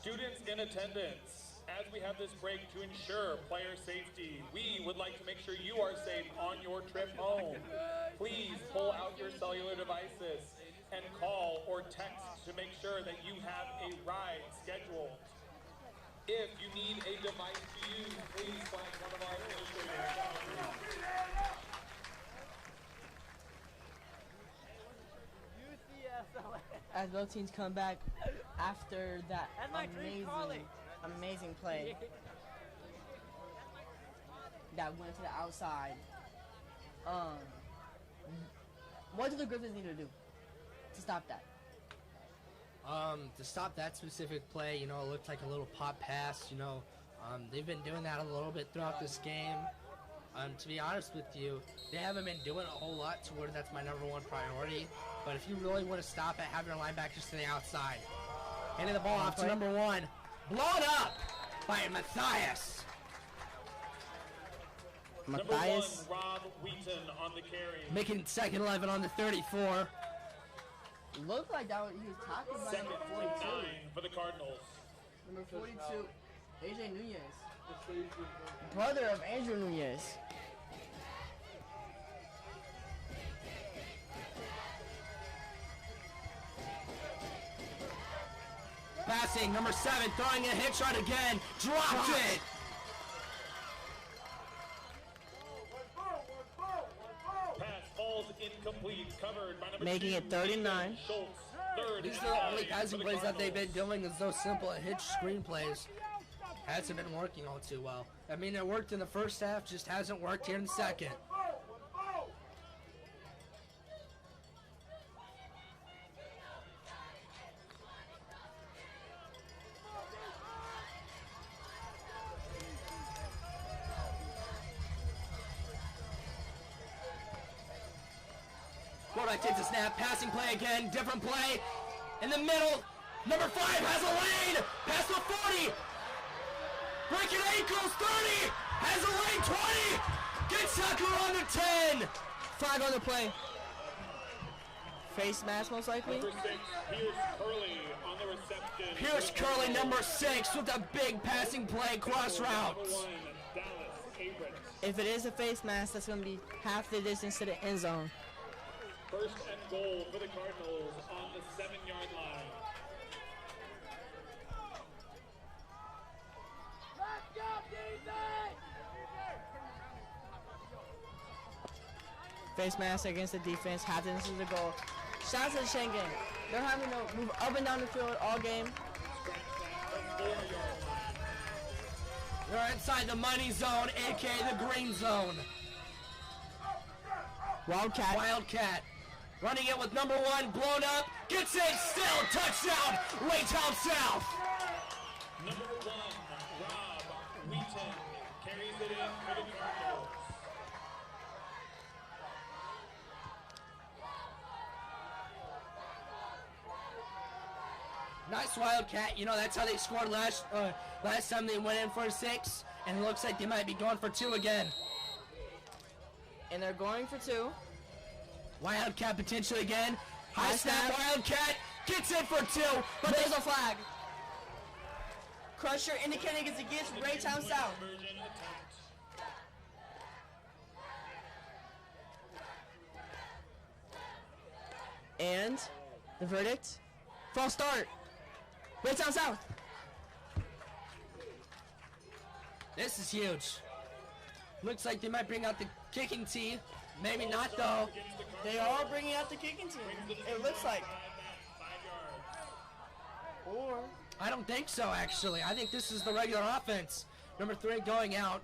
Students in attendance, as we have this break to ensure player safety, we would like to make sure you are safe on your trip home. Please pull out your cellular devices and call or text to make sure that you have a ride scheduled. If you need a device to use, please find one of our administrators. As both teams come back after that amazing play that went to the outside. What do the Griffins need to do to stop that? To stop that specific play, you know, it looked like a little pop pass, you know. They've been doing that a little bit throughout this game. To be honest with you, they haven't been doing a whole lot to where that's my #1 priority. But if you really want to stop it, have your linebackers to the outside. Handing the ball off to #1. Blown up by Matthias. Matthias. Rob Wheaton on the carry. Making second 11 on the 34. Looked like that he was talking about Second number 42. 9 for the Cardinals. Number 42, AJ Nunez. Brother of Andrew Nunez. Passing, number 7, throwing a hit shot again. Dropped it. Pass falls incomplete, covered by number Making 2, it 39. Schultz. Third These and are the 5 only passing for the plays that they've been Cardinals. doing is those simple hitch screen plays. Hasn't been working all too well. I mean, it worked in the first half, just hasn't worked here in the second. Quarterback takes a snap, passing play again, different play. In the middle, number 5 has a lane, past the 40. Breaking ankles, 30, has a lane, 20. Gets Tucker on the 10. Flag on the play. Face mask most likely. Number 6, Pierce Curley on the reception. Pierce Curley, number 6, with a big passing play, cross route. Number 1, Dallas Abrams. If it is a face mask, that's going to be half the distance to the end zone. First and goal for the Cardinals on the 7-yard line. Let's go, defense! Face mask against the defense, half the distance to the goal. Shout out to the Shen gang. They're having to move up and down the field all game. They're inside the money zone, aka the green zone. Wildcat. Running it with number 1, blown up, gets it, still, touchdown, Raytown South. Number 1, Rob Wheaton carries it in for the Cardinals. Nice Wildcat, you know, that's how they scored last time they went in for 6, and it looks like they might be going for 2 again. And they're going for 2. Wildcat potentially again. High snap, Wildcat gets it for 2. But there's a flag. Crusher indicating it's against Raytown South. And the verdict? False start. Raytown South. This is huge. Looks like they might bring out the kicking tee. Maybe not though. They are bringing out the kicking team. It looks like. Or I don't think so, actually. I think this is the regular offense. Number 3 going out.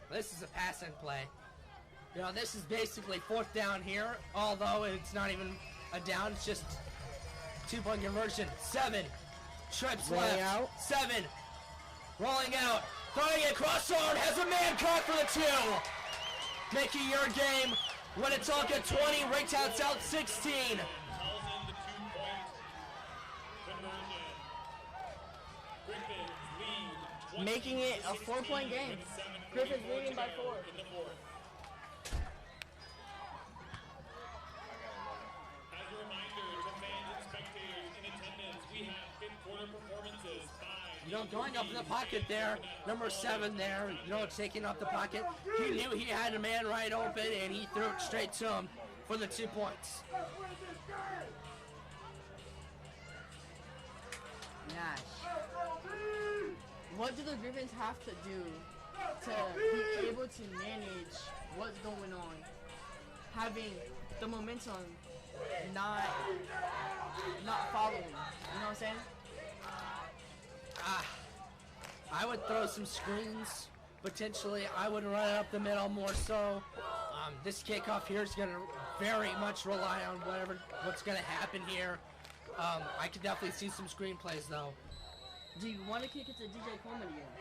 This is a passing play. You know, this is basically 4th down here, although it's not even a down. It's just 2-point conversion. 7 trips rolling left. out. 7 rolling out. Throwing it cross-arm, has a man caught for the 2. Making your game Winnetonka 20, Raytown South 16. making it a 4-point game. Griffins leading by 4. As a reminder to fans and spectators in attendance, we have 5th quarter going up in the pocket there. Number 7 there, taking up the pocket. He knew he had a man right open, and he threw it straight to him for the 2 points. Nash. What do the Griffins have to do to be able to manage what's going on? Having the momentum not following. You know what I'm saying? I would throw some screens. Potentially, I would run it up the middle more so. This kickoff here is going to very much rely on what's going to happen here. I could definitely see some screenplays though. Do you want to kick it to DJ Coleman again?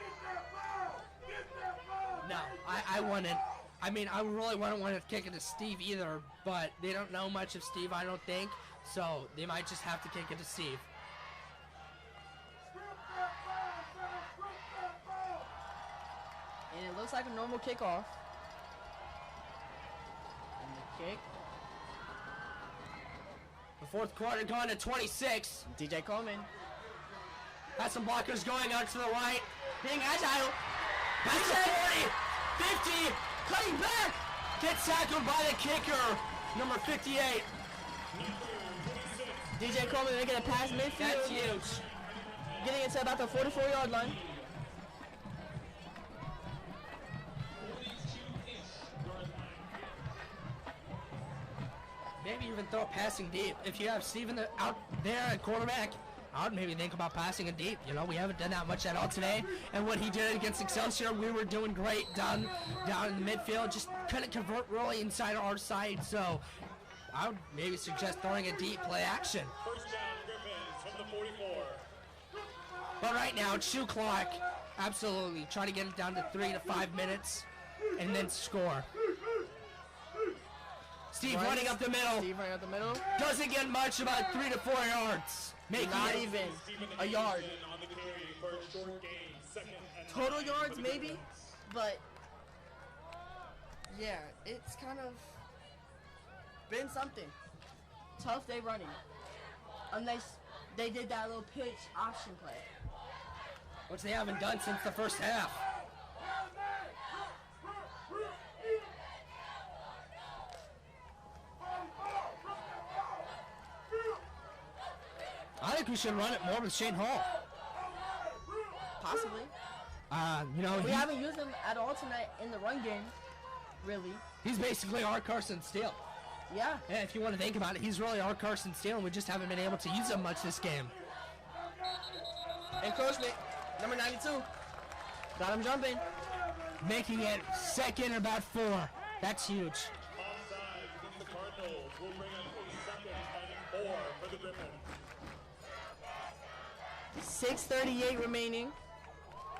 No, I wouldn't. I mean, I really wouldn't want to kick it to Steve either, but they don't know much of Steve, I don't think, so they might just have to kick it to Steve. And it looks like a normal kickoff. And the kick. The fourth quarter going to 26. DJ Coleman. Has some blockers going out to the right. Being agile. Back to 40. 50. Cutting back. Gets tackled by the kicker. Number 58. DJ Coleman making a pass midfield. That's huge. Getting it to about the 44-yard line. Maybe even throw a passing deep. If you have Steven out there at quarterback, I would maybe think about passing it deep. We haven't done that much at all today. And what he did against Excelsior, we were doing great down in the midfield. Just couldn't convert really inside our side. So I would maybe suggest throwing a deep play action. First down, Griffins from the 44. But right now, shoe clock. Absolutely. Try to get it down to 3 to 5 minutes and then score. Steve running up the middle. Steve running up the middle. Doesn't get much, about 3 to 4 yards. Not even a yard. On the carry for a short gain. Second and Total yards maybe, but yeah, it's kind of been something. Tough day running. Unless they did that little pitch option play. Which they haven't done since the first half. I think we should run it more with Shane Hall. Possibly. We haven't used him at all tonight in the run game, really. He's basically our Carson Steele. Yeah. Yeah, if you want to think about it, he's really our Carson Steele, and we just haven't been able to use him much this game. Encroachment, number 92. Got him jumping. Making it second about 4. That's huge. offside against the Cardinals. We'll bring up a second and 4 for the Griffins. 6:38 remaining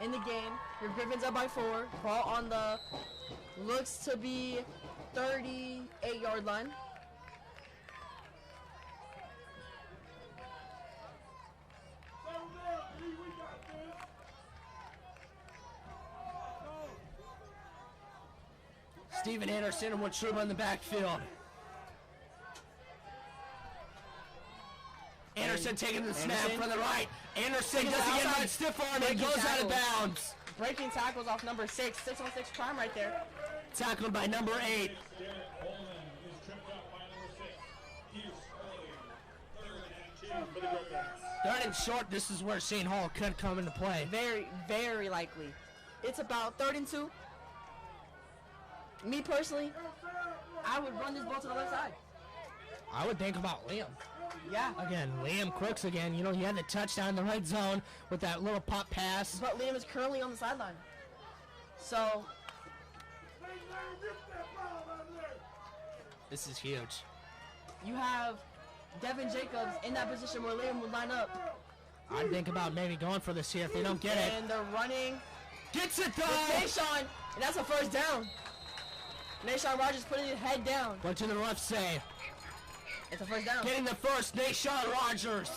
in the game. Your Griffins up by 4. Ball on the looks to be 38-yard line. Steven Anderson with Truba in the backfield. Anderson taking the snap from the right. Anderson doesn't get on stiff arm and goes out of bounds. Breaking tackles off number 6. 6-on-6 prime right there. Tackled by number 8. Derek Holman is tripped up by number 6. Hughes early. 3rd and 2 for the Griffins. 3rd and short, this is where Shane Hall could come into play. Very, very likely. It's about 3rd and 2. Me personally, I would run this ball to the left side. I would think about Liam. Yeah. Again, Liam Crooks again. You know, he had the touchdown in the red zone with that little pop pass. But Liam is currently on the sideline. So, this is huge. you have Devin Jacobs in that position where Liam would line up. I'd think about maybe going for this here if they don't get it. And they're running. Gets it though! Nashawn, and that's a first down. Nashawn Rogers putting his head down. What did the ref say? It's a first down. Getting the first, Nashawn Rogers.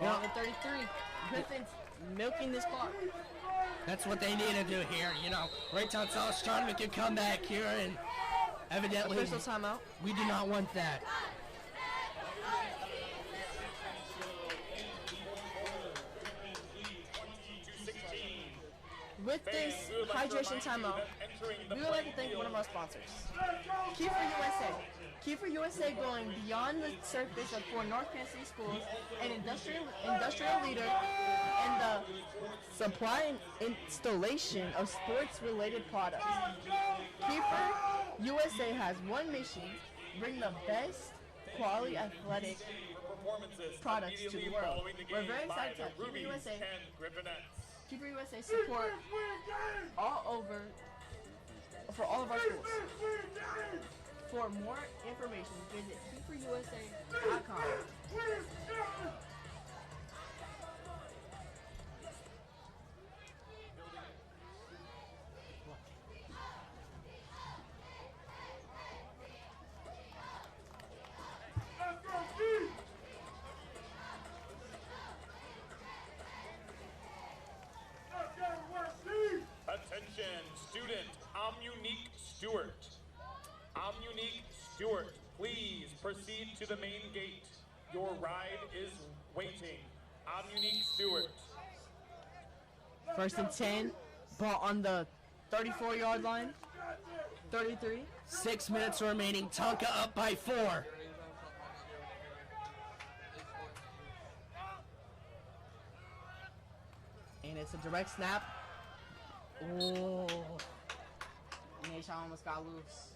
Now the 33. Griffins milking this clock. That's what they need to do here, you know. Raytown South trying to make a comeback here, and Evidently, Official timeout. we do not want that. With this hydration timeout, we would like to thank one of our sponsors, Kiefer USA. Kiefer USA, going beyond the surface of 4 North Kansas City schools, an industrial leader in the supply and installation of sports-related products. Kiefer USA has one mission: bring the best quality athletic products to the world. We're very excited to have Kiefer USA. Kiefer USA support for all of our schools. For more information, visit KieferUSA.com. Attention, student, I'm Unique Stewart. I'm Unique Stewart. Please proceed to the main gate. Your ride is waiting. I'm Unique Stewart. 1st and 10, ball on the 34-yard line. 33. 6 minutes remaining. Tonka up by 4. And it's a direct snap. Oh. Nation almost got loose.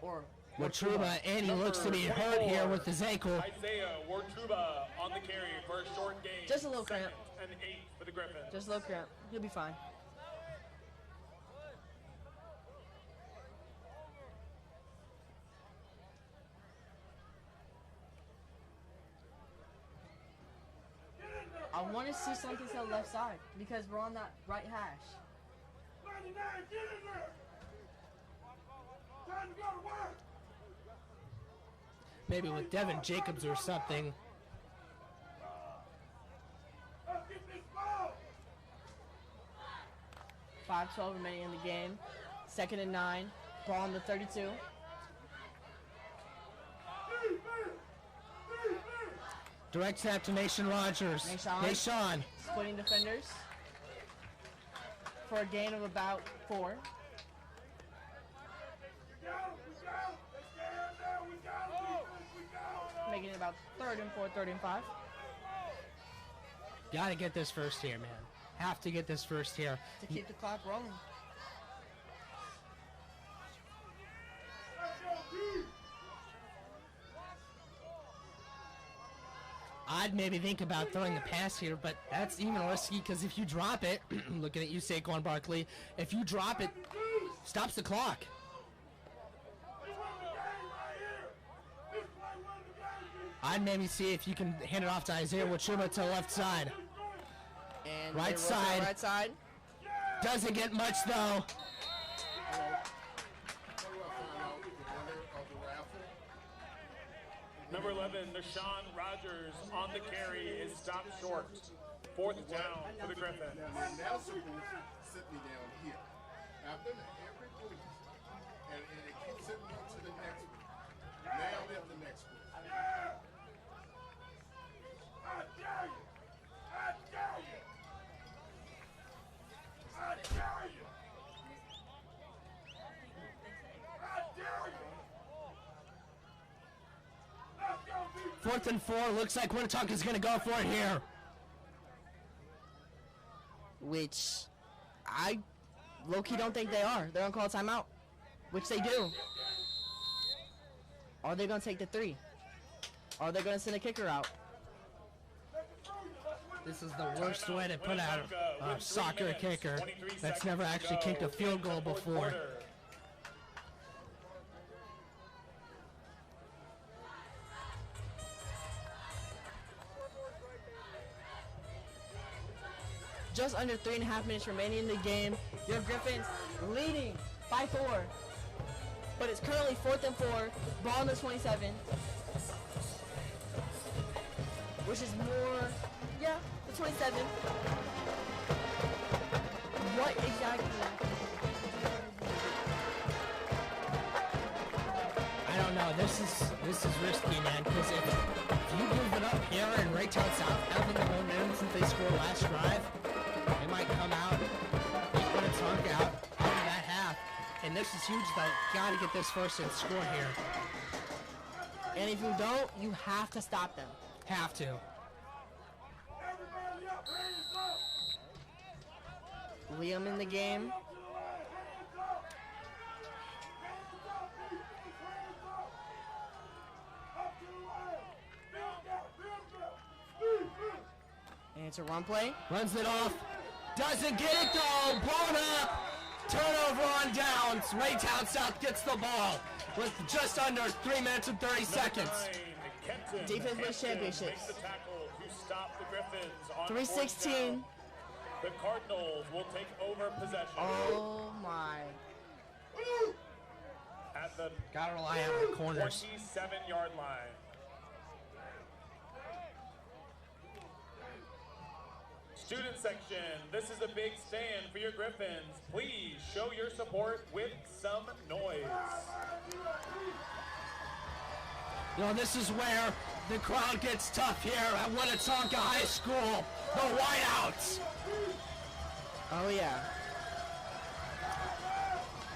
Or Watruba, and he looks to be hurt here with his ankle. Isaiah Wartruba on the carry for a short gain. Just a little cramp. 2nd and 8 for the Griffins. Just a little cramp. He'll be fine. I want to see something to the left side because we're on that right hash. 99, get in there! Time to go to work! Maybe with Devin Jacobs or something. Let's get this ball! 5:12 remaining in the game. 2nd and 9. Ball on the 32. Direct snap to Nation Rogers. Nation. Splitting defenders for a gain of about 4. Making it about 3rd and 4, 3rd and 5. Gotta get this first here, man. Have to get this first here. To keep the clock rolling. I'd maybe think about throwing the pass here, but that's even risky because if you drop it, looking at you, Saquon Barkley, if you drop it, stops the clock. I'd maybe see if you can hand it off to Isaiah Watruba to the left side. And right side. Right side. Doesn't get much though. Number 11, Deshaun Rogers on the carry is stopped short. 4th down for the Griffins. Now sit me down here. I've done it every week, and it keeps sitting me to the next week. Now let the next week. I dare you! I dare you! I dare you! I dare you! 4th and 4. Looks like Winnetonka's going to go for it here. Which I low-key don't think they are. They're going to call a timeout. Which they do. Are they going to take the 3? Are they going to send a kicker out? This is the worst way to put out a soccer kicker that's never actually kicked a field goal before. Just under 3.5 minutes remaining in the game. Your Griffins leading by 4. But it's currently 4th and 4. Ball on the 27. Which is more, the 27. What exactly? this is risky, man, because if you move it up here in Raytown South, having the momentum since they scored last drive, they might come out, beat Winnetonka out of that half. And this is huge, though. Got to get this first and score here. And if you don't, you have to stop them. Have to. Liam in the game. And it's a run play. Runs it off. Doesn't get it though. Blown up. Turnover on downs. Raytown South gets the ball with just under 3 minutes and 30 seconds. Defense wins championships. Makes the tackle to stop the Griffins on 3:16. The Cardinals will take over possession. Oh my. At the Gotta rely on the corners. 27-yard line. Student section, this is a big stand for your Griffins. Please show your support with some noise. You know, this is where the crowd gets tough here at Winnetonka High School. The Whiteouts. Oh yeah.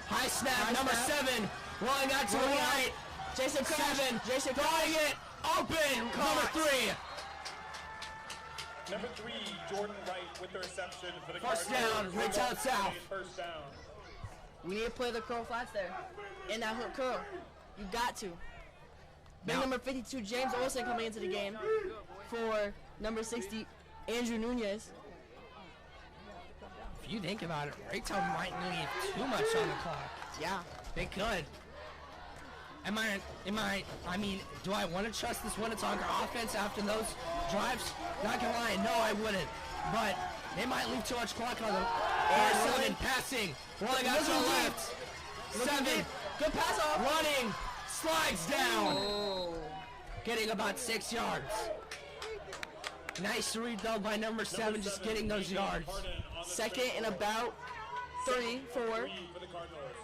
High snap, number 7, rolling out to the right. Jason Crash. 7, Jason throwing it open. Number 3. Number 3, Jordan Wright with the reception for the First Cardinals. down, Raytown South. First down. We need to play the curl flats there. In that hook curl. You got to. Big Now- number 52, James Olsen coming into the game for number 60, Andrew Nunez. If you think about it, Raytown might leave too much on the clock. Yeah. They could. I mean, do I want to trust this Winnetonka offense after those drives? Not gonna lie, no, I wouldn't. But they might leave too much clock on them. And 7 passing, rolling out to the left. 7, Good pass off. running, slides down. Getting about 6 yards. Nice read though by number 7, just getting those yards. Second and about 3, 4. For the Cardinals.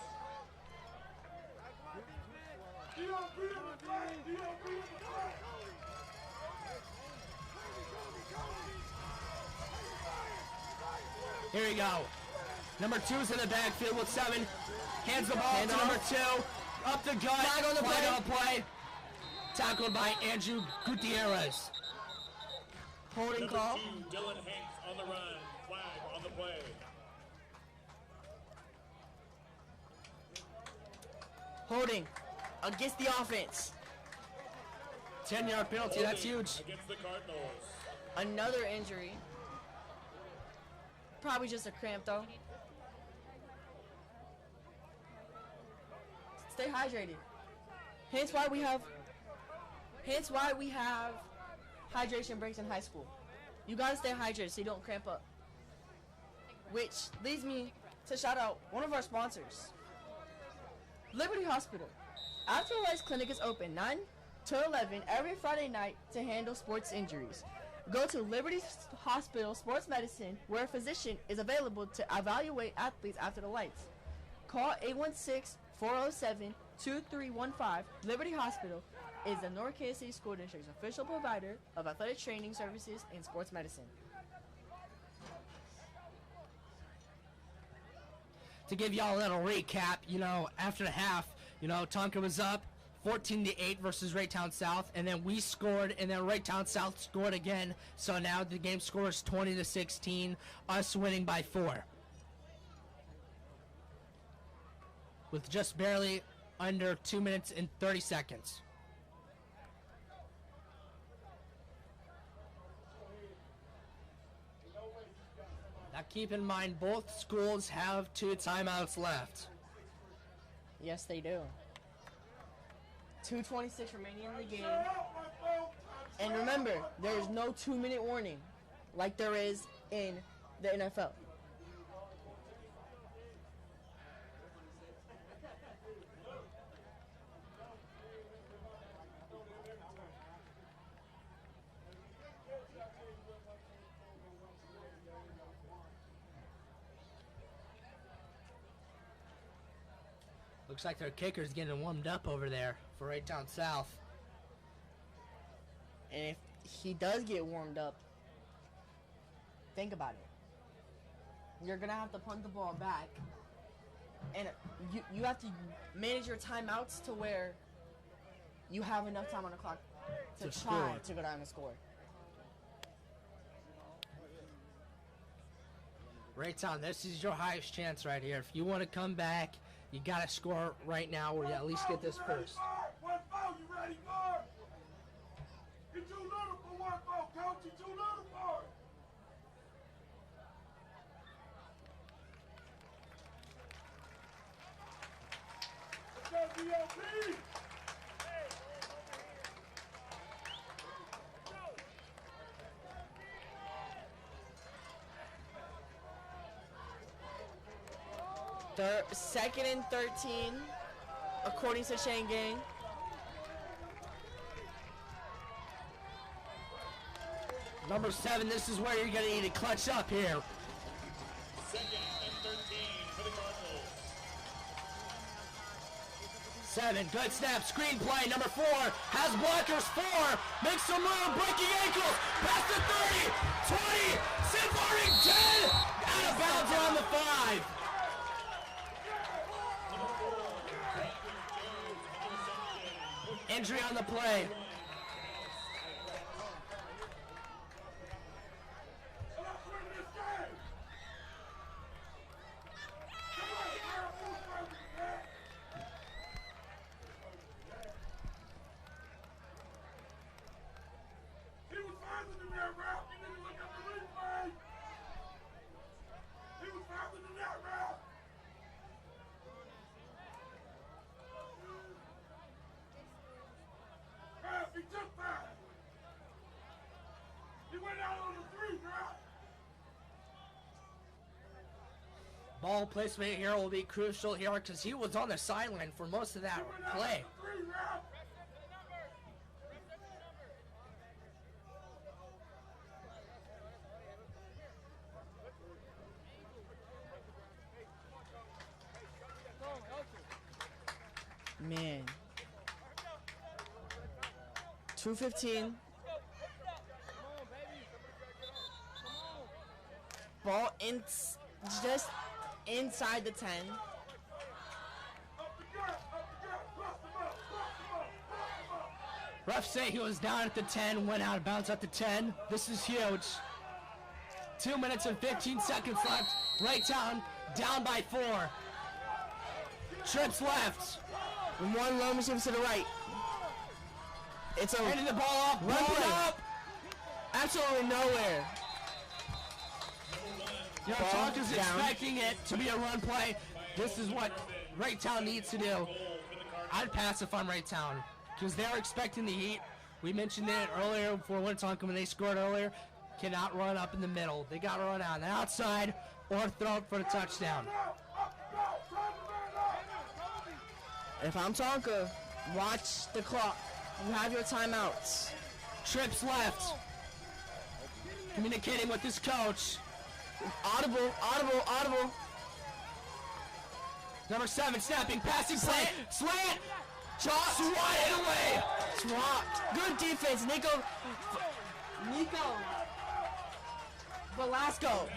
Here we go. Number 2's in the backfield with 7. Hands the ball to number 2. Up the gut. Flag on the play. Tackled by Andrew Gutierrez. Holding Number call. 2, Dylan Hanks on the run. Flag on the play. Holding against the offense. 10-yard penalty, that's huge. Against the Cardinals. Another injury. Probably just a cramp though. Stay hydrated. Hence why we have hydration breaks in high school. You gotta stay hydrated so you don't cramp up. Which leads me to shout out one of our sponsors, Liberty Hospital. After Lights Clinic is open 9 to 11 every Friday night to handle sports injuries. Go to Liberty Hospital Sports Medicine, where a physician is available to evaluate athletes after the lights. Call 816-407-2315. Liberty Hospital is the North Kansas City School District's official provider of athletic training services and sports medicine. To give y'all a little recap, you know, after the half, you know, Tonka was up 14-8 versus Raytown South, and then we scored, and then Raytown South scored again. So now the game score is 20-16, us winning by 4. With just barely under 2 minutes and 30 seconds. Now keep in mind, both schools have 2 timeouts left. Yes, they do. 2:26 remaining in the game. And remember, there is no 2-minute warning like there is in the NFL. Looks like their kicker's getting warmed up over there for Raytown South. And if he does get warmed up, think about it. You're going to have to punt the ball back. And you have to manage your timeouts to where you have enough time on the clock to try to go down and score. Raytown, this is your highest chance right here. If you want to come back, you got to score right now or you at least get this first. One foul, you ready for? You're too little for one foul, coach. You're too little for it. Let's go, DOP. Second and 13, according to Shane Gang. Number 7, this is where you're going to need to clutch up here. Second and 13 for the Cardinals. 7, good snap, screen play. Number 4 has blockers. 4 makes some room, breaking ankles. Past the 30, 20, Sinfaring 10, out of bounds around the 5. Injury on the play. He was faster than that route. You need to look at the replay. He was faster than that route. He took that. He went out on the 3 route. Ball placement here will be crucial here because he was on the sideline for most of that play. Man. 2:15. Ball just inside the 10. Refs say he was down at the 10, went out of bounds at the 10. This is huge. 2 minutes and 15 seconds left. Raytown down by 4. Trips left. And one low receiver to the right. It's a handing the ball off. Run up. Absolutely nowhere. Winnetonka's expecting it to be a run play. This is what Raytown needs to do. I'd pass if I'm Raytown because they're expecting the heat. We mentioned it earlier for Winnetonka when they scored earlier. Cannot run up in the middle. They got to run on the outside or throw it for the touchdown. If I'm Tonka, watch the clock. You have your timeouts. Trips left. Communicating with his coach. Audible. Number 7 snapping, passing play. Slant. Chopped. Swatted away. Swapped. Good defense, Nico Velasco.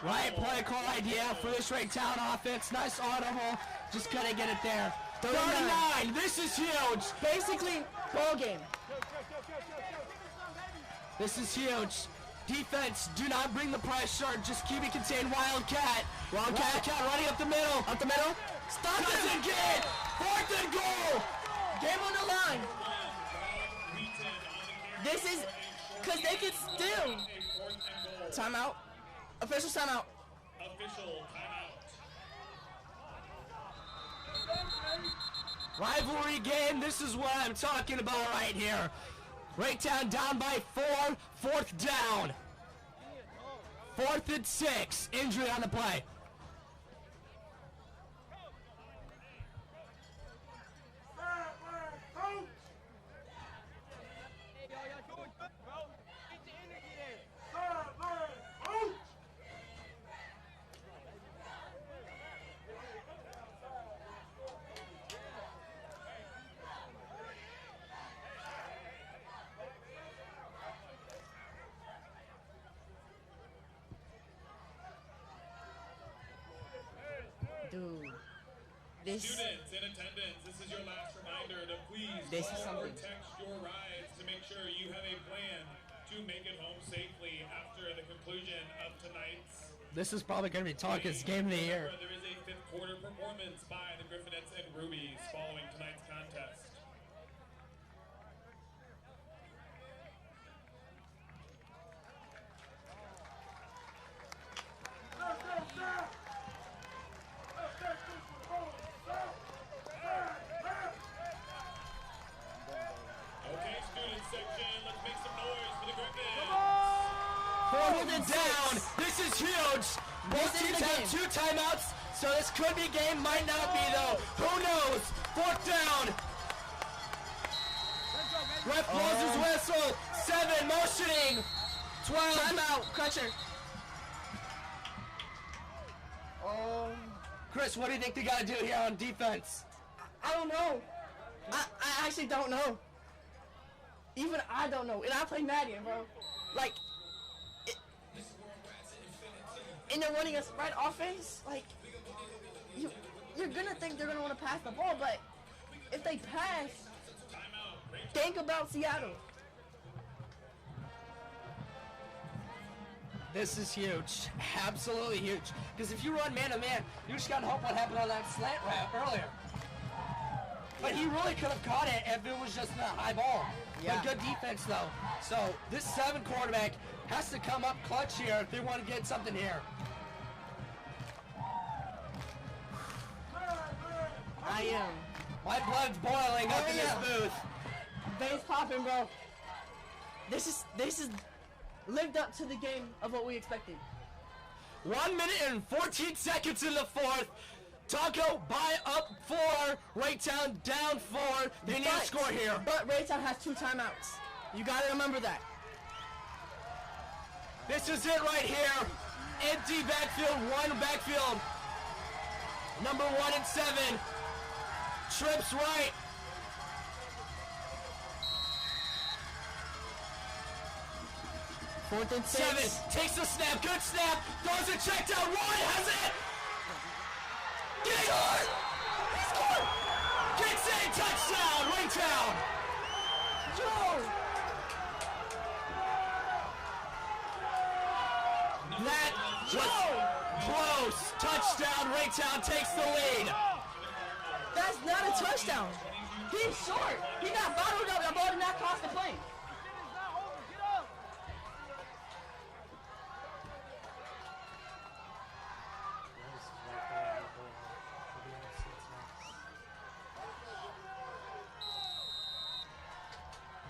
Right play call idea for this Raytown offense. Nice audible. Just couldn't get it there. 39. This is huge. Basically, ball game. This is huge. Defense, do not bring the pressure. Just keep it contained. Wildcat running up the middle. Stop it. Doesn't get it. 4th and goal. Game on the line. This is because they can still. Timeout. Official timeout. Rivalry game. This is what I'm talking about right here. Raytown down by 4. 4th down. 4th and 6. Injury on the play. Dude. This. Students in attendance, this is your last reminder to please This is call or something. text your rides to make sure you have a plan to make it home safely after the conclusion of tonight's. This is probably going to be Tonka's game of the year. There is a fifth quarter performance by the Griffins and Rubies following tonight's contest. Okay, student section, let's make some noise for the Griffins. Fourth and down. This is huge. Both teams have 2 timeouts, so this could be game. Might not be though. Who knows? Fourth down. Ref blows his whistle. 7 motioning. 12. Timeout, Crutcher. Chris, what do you think they got to do here on defense? I don't know. I actually don't know. Even I don't know. And I play Madden, bro. Like, and they're running a spread offense. Like, you're gonna think they're gonna want to pass the ball, but if they pass, think about Seattle. This is huge. Absolutely huge. Because if you run man-to-man, you just got to hope what happened on that slant route earlier. But he really could have caught it if it was just a high ball. Yeah. But good defense, though. So this 7 quarterback has to come up clutch here if they want to get something here. My blood's boiling up in this booth. Veins popping, bro. This is lived up to the game of what we expected. 1 minute and 14 seconds in the fourth. Tonka by up 4. Raytown down 4. They need to score here. But Raytown has 2 timeouts. You gotta remember that. This is it right here. Empty backfield, 1 backfield. Number 1 and 7. Trips right. Fourth and 6. 7 takes the snap. Good snap. Throws a check down. 1 has it. He scored. He scored. Kicks in. Touchdown. Raytown. That was close. Touchdown. Raytown takes the lead. That's not a touchdown. He's short. He got bottled up. The ball did not cross the plane.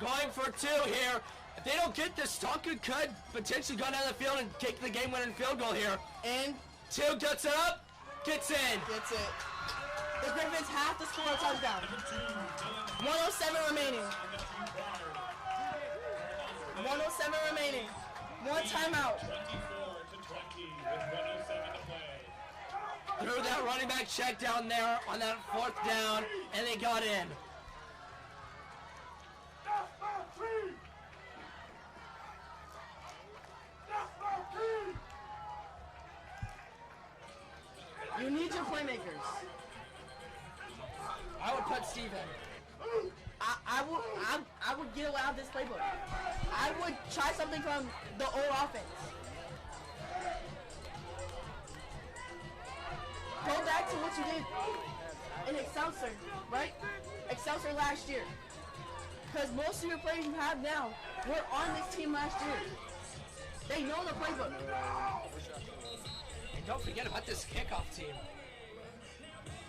Going for 2 here. If they don't get this, Tonka could potentially go down the field and kick the game-winning field goal here. And 2 gets it up, gets in. Gets it. The Griffins have to score a touchdown. 107 remaining. 107 remaining. 1 timeout. 24-20 with 107 to play. Threw that running back check down there on that 4th down, and they got in. You need your playmakers. I would put Steven. I would get out of this playbook. I would try something from the old offense. Go back to what you did in Excelsior, right? Excelsior last year. Because most of your players you have now were on this team last year. They know the playbook. And don't forget about this kickoff team.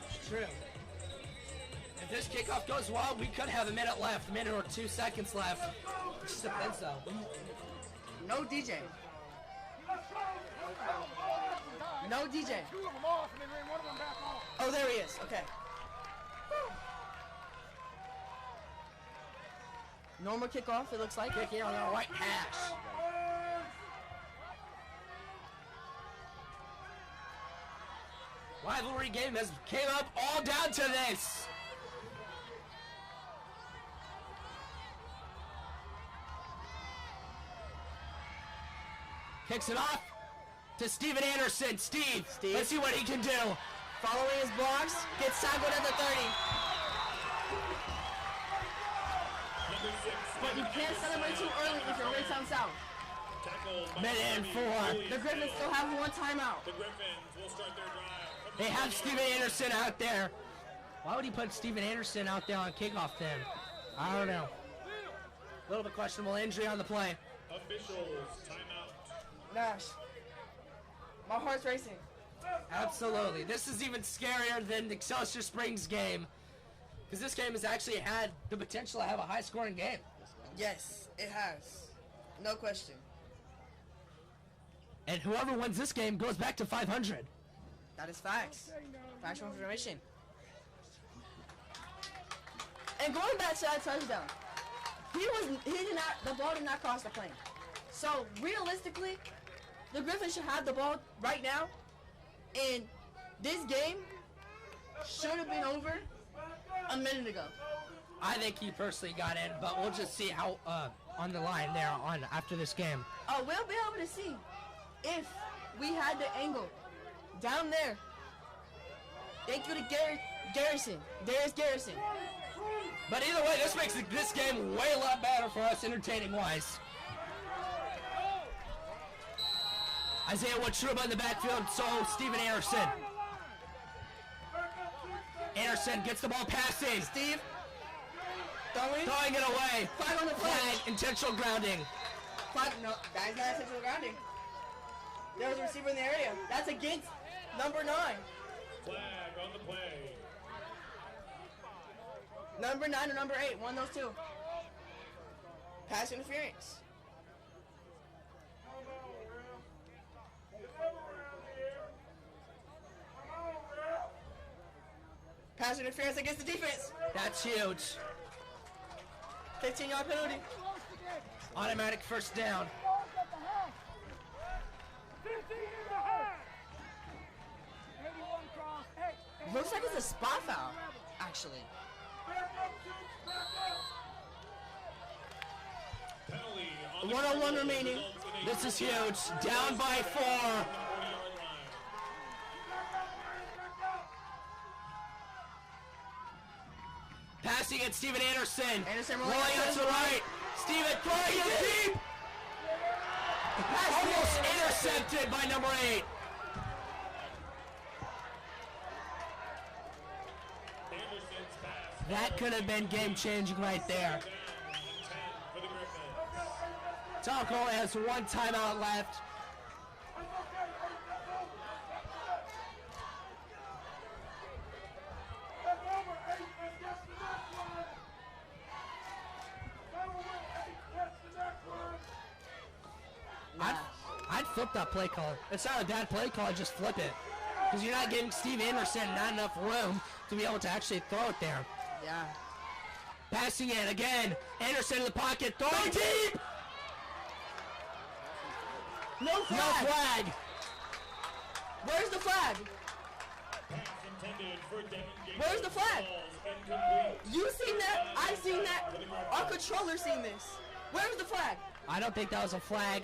It's true. If this kickoff goes well, we could have a minute left, minute or 2 seconds left. It just depends though. No DJ. No DJ. Oh, there he is. Okay. Normal kickoff, it looks like. Kicking on the right hash. Rivalry game has came up all down to this. Kicks it off to Steven Anderson. Steve, let's see what he can do. Following his blocks, gets tackled at the 30. But you can't celebrate too early if you're Raytown South. Minute and 4. The Griffins still have 1 timeout. The Griffins will start their drive. They have Steven Anderson out there. Why would he put Steven Anderson out there on kickoff then? I don't know. A little bit questionable injury on the play. Officials, timeout. Nash, my heart's racing. Absolutely. This is even scarier than the Excelsior Springs game, because this game has actually had the potential to have a high-scoring game. Yes, it has. No question. And whoever wins this game goes back to 500. That is facts. Factual information. And going back to that touchdown, the ball did not cross the plane. So realistically, the Griffins should have the ball right now, and this game should have been over a minute ago. I think he personally got in, but we'll just see how on the line there on after this game. Oh, we'll be able to see if we had the angle down there. Thank you to Garrison, Darius Garrison. But either way, this makes this game way a lot better for us entertaining-wise. Isaiah Watruba in the backfield, so Steven Anderson. Anderson gets the ball passing. Steve, throwing it away. Flag on the play. Flag, intentional grounding. Flag, no, that is not intentional grounding. There was a receiver in the area. That's against number 9. Flag on the play. Number 9 or number 8, one of those two. Pass interference. Pass interference against the defense. That's huge. 15-yard penalty. Automatic first down. Looks like it's a spot foul, actually. Penalty on 1-on-1 remaining. This is huge. Down by 4. Passing at Steven Anderson. Anderson rolling out to the right. Steven throwing it deep. Almost intercepted by number 8. Anderson's pass. That could have been game-changing right there. 10 for the Griffins. Talk only has 1 timeout left. I'd flip that play call. It's not a bad play call, just flip it. Because you're not giving Steve Anderson not enough room to be able to actually throw it there. Yeah. Passing it again. Anderson in the pocket, throwing deep! No flag! No flag! Where's the flag? Pass intended for Devin Gates. Where's the flag? Balls incomplete. You seen that? I seen that. Our controller seen this. Where's the flag? I don't think that was a flag.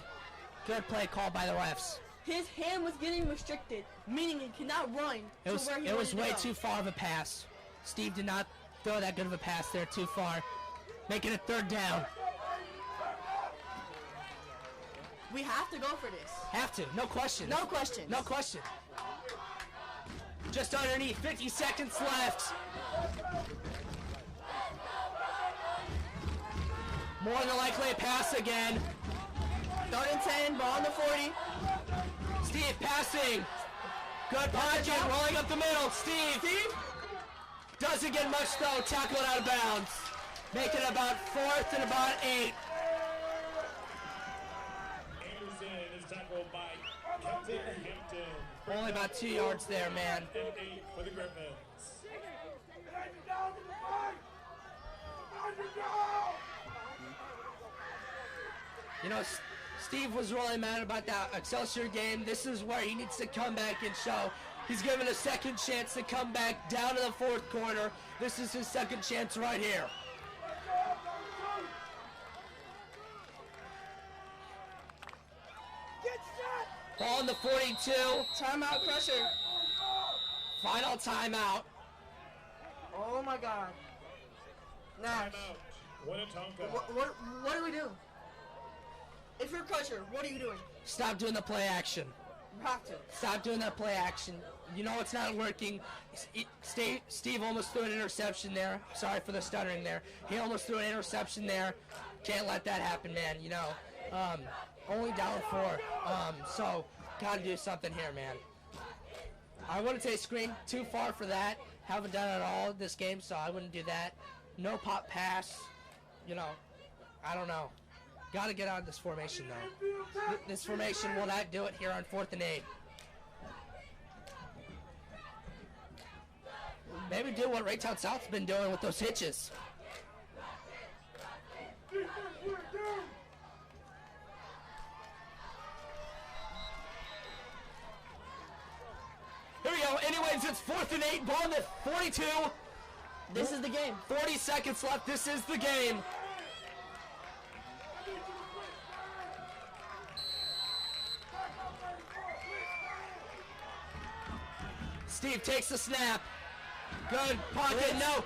Good play called by the refs. His hand was getting restricted, meaning he cannot run It was to where he it was wanted to way go. too far of a pass. Steve did not throw that good of a pass there too far. Making it 3rd down. We have to go for this. Have to, no question. No questions. No question. Just underneath, 50 seconds left. More than likely a pass again. 3rd and 10, ball on the 40. Steve passing. Good pocket, rolling up the middle. Steve doesn't get much though. Tackled out of bounds. Making it about 4th and about 8. Anderson is tackled by Captain Hampton. Only about 2 yards there, man. And 8 for the Griffins. You know, Steve was really mad about that Excelsior game. This is where he needs to come back and show. He's given a second chance to come back down to the 4th quarter. This is his second chance right here. Ball in the 42. Timeout, Crusher. Final timeout. Oh my God. Nash. Timeout. Winnetonka. What do we do? If you're a coacher, what are you doing? Stop doing the play action. You have to. Stop doing that play action. You know it's not working. Steve almost threw an interception there. Sorry for the stuttering there. He almost threw an interception there. Can't let that happen, man. You know, only down 4. So gotta do something here, man. I wouldn't say screen too far for that. Haven't done it at all this game, so I wouldn't do that. No pop pass. You know, I don't know. Got to get out of this formation, though. This formation will not do it here on 4th and 8. Maybe do what Raytown South's been doing with those hitches. Here we go. Anyways, it's 4th and 8. Ball in the 42. This is the game. 40 seconds left. This is the game. Steve takes the snap. Good pocket. No.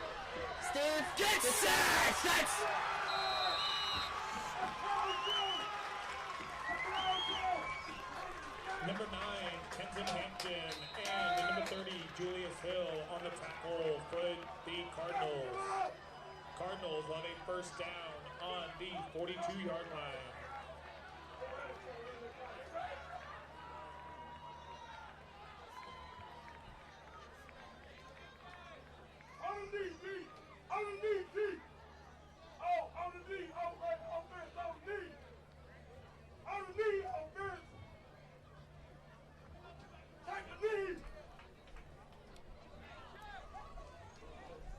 Steve gets sacked. That's. Number 9, Kenton Hampton, and number 30, Julius Hill on the tackle for the Cardinals. Cardinals on a first down on the 42-yard line.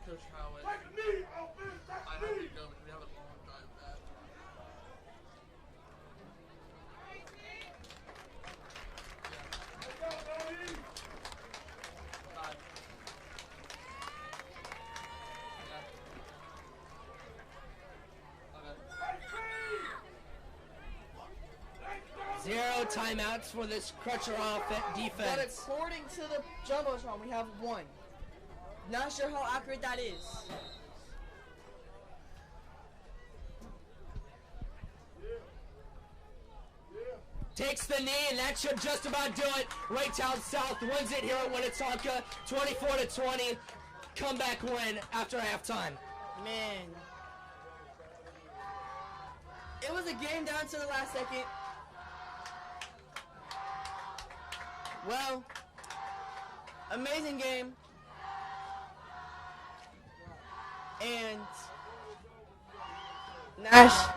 Coach Howard. I have to go. We have a long drive back. Zero timeouts for this Crutcher defense. But according to the Jumbotron, we have 1. Not sure how accurate that is. Takes the knee, and that should just about do it. Raytown South wins it here at Winnetonka, 24-20. Comeback win after halftime. Man. It was a game down to the last second. Well, amazing game. And Nash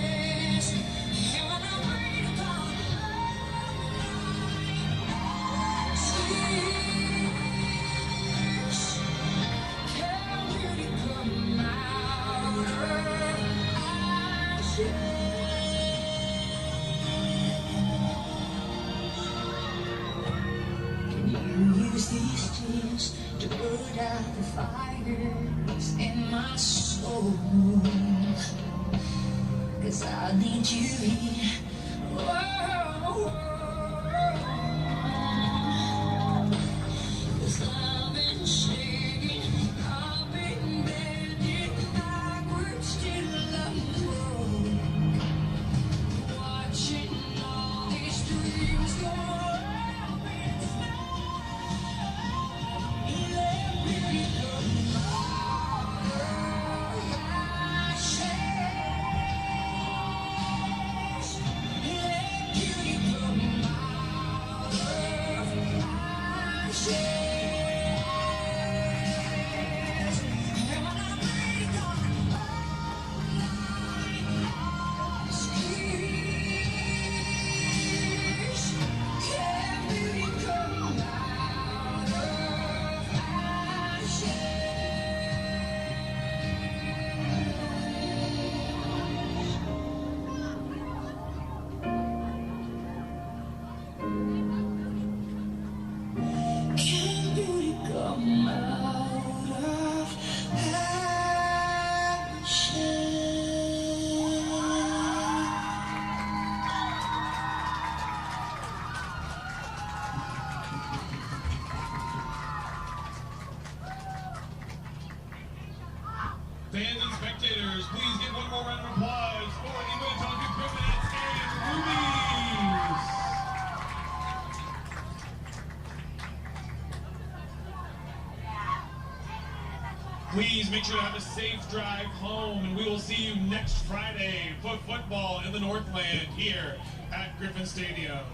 day. Use these tears to put out the fires in my soul, 'cause I need you here. Whoa. 'Cause I've been shaking, I've been bending backwards till I'm broke, watching all these dreams go up in smoke. Fans and spectators, please give one more round of applause for the Winnetonka Griffin Athletics Rubies. Please make sure to have a safe drive home, and we will see you next Friday for football in the Northland here at Griffin Stadium.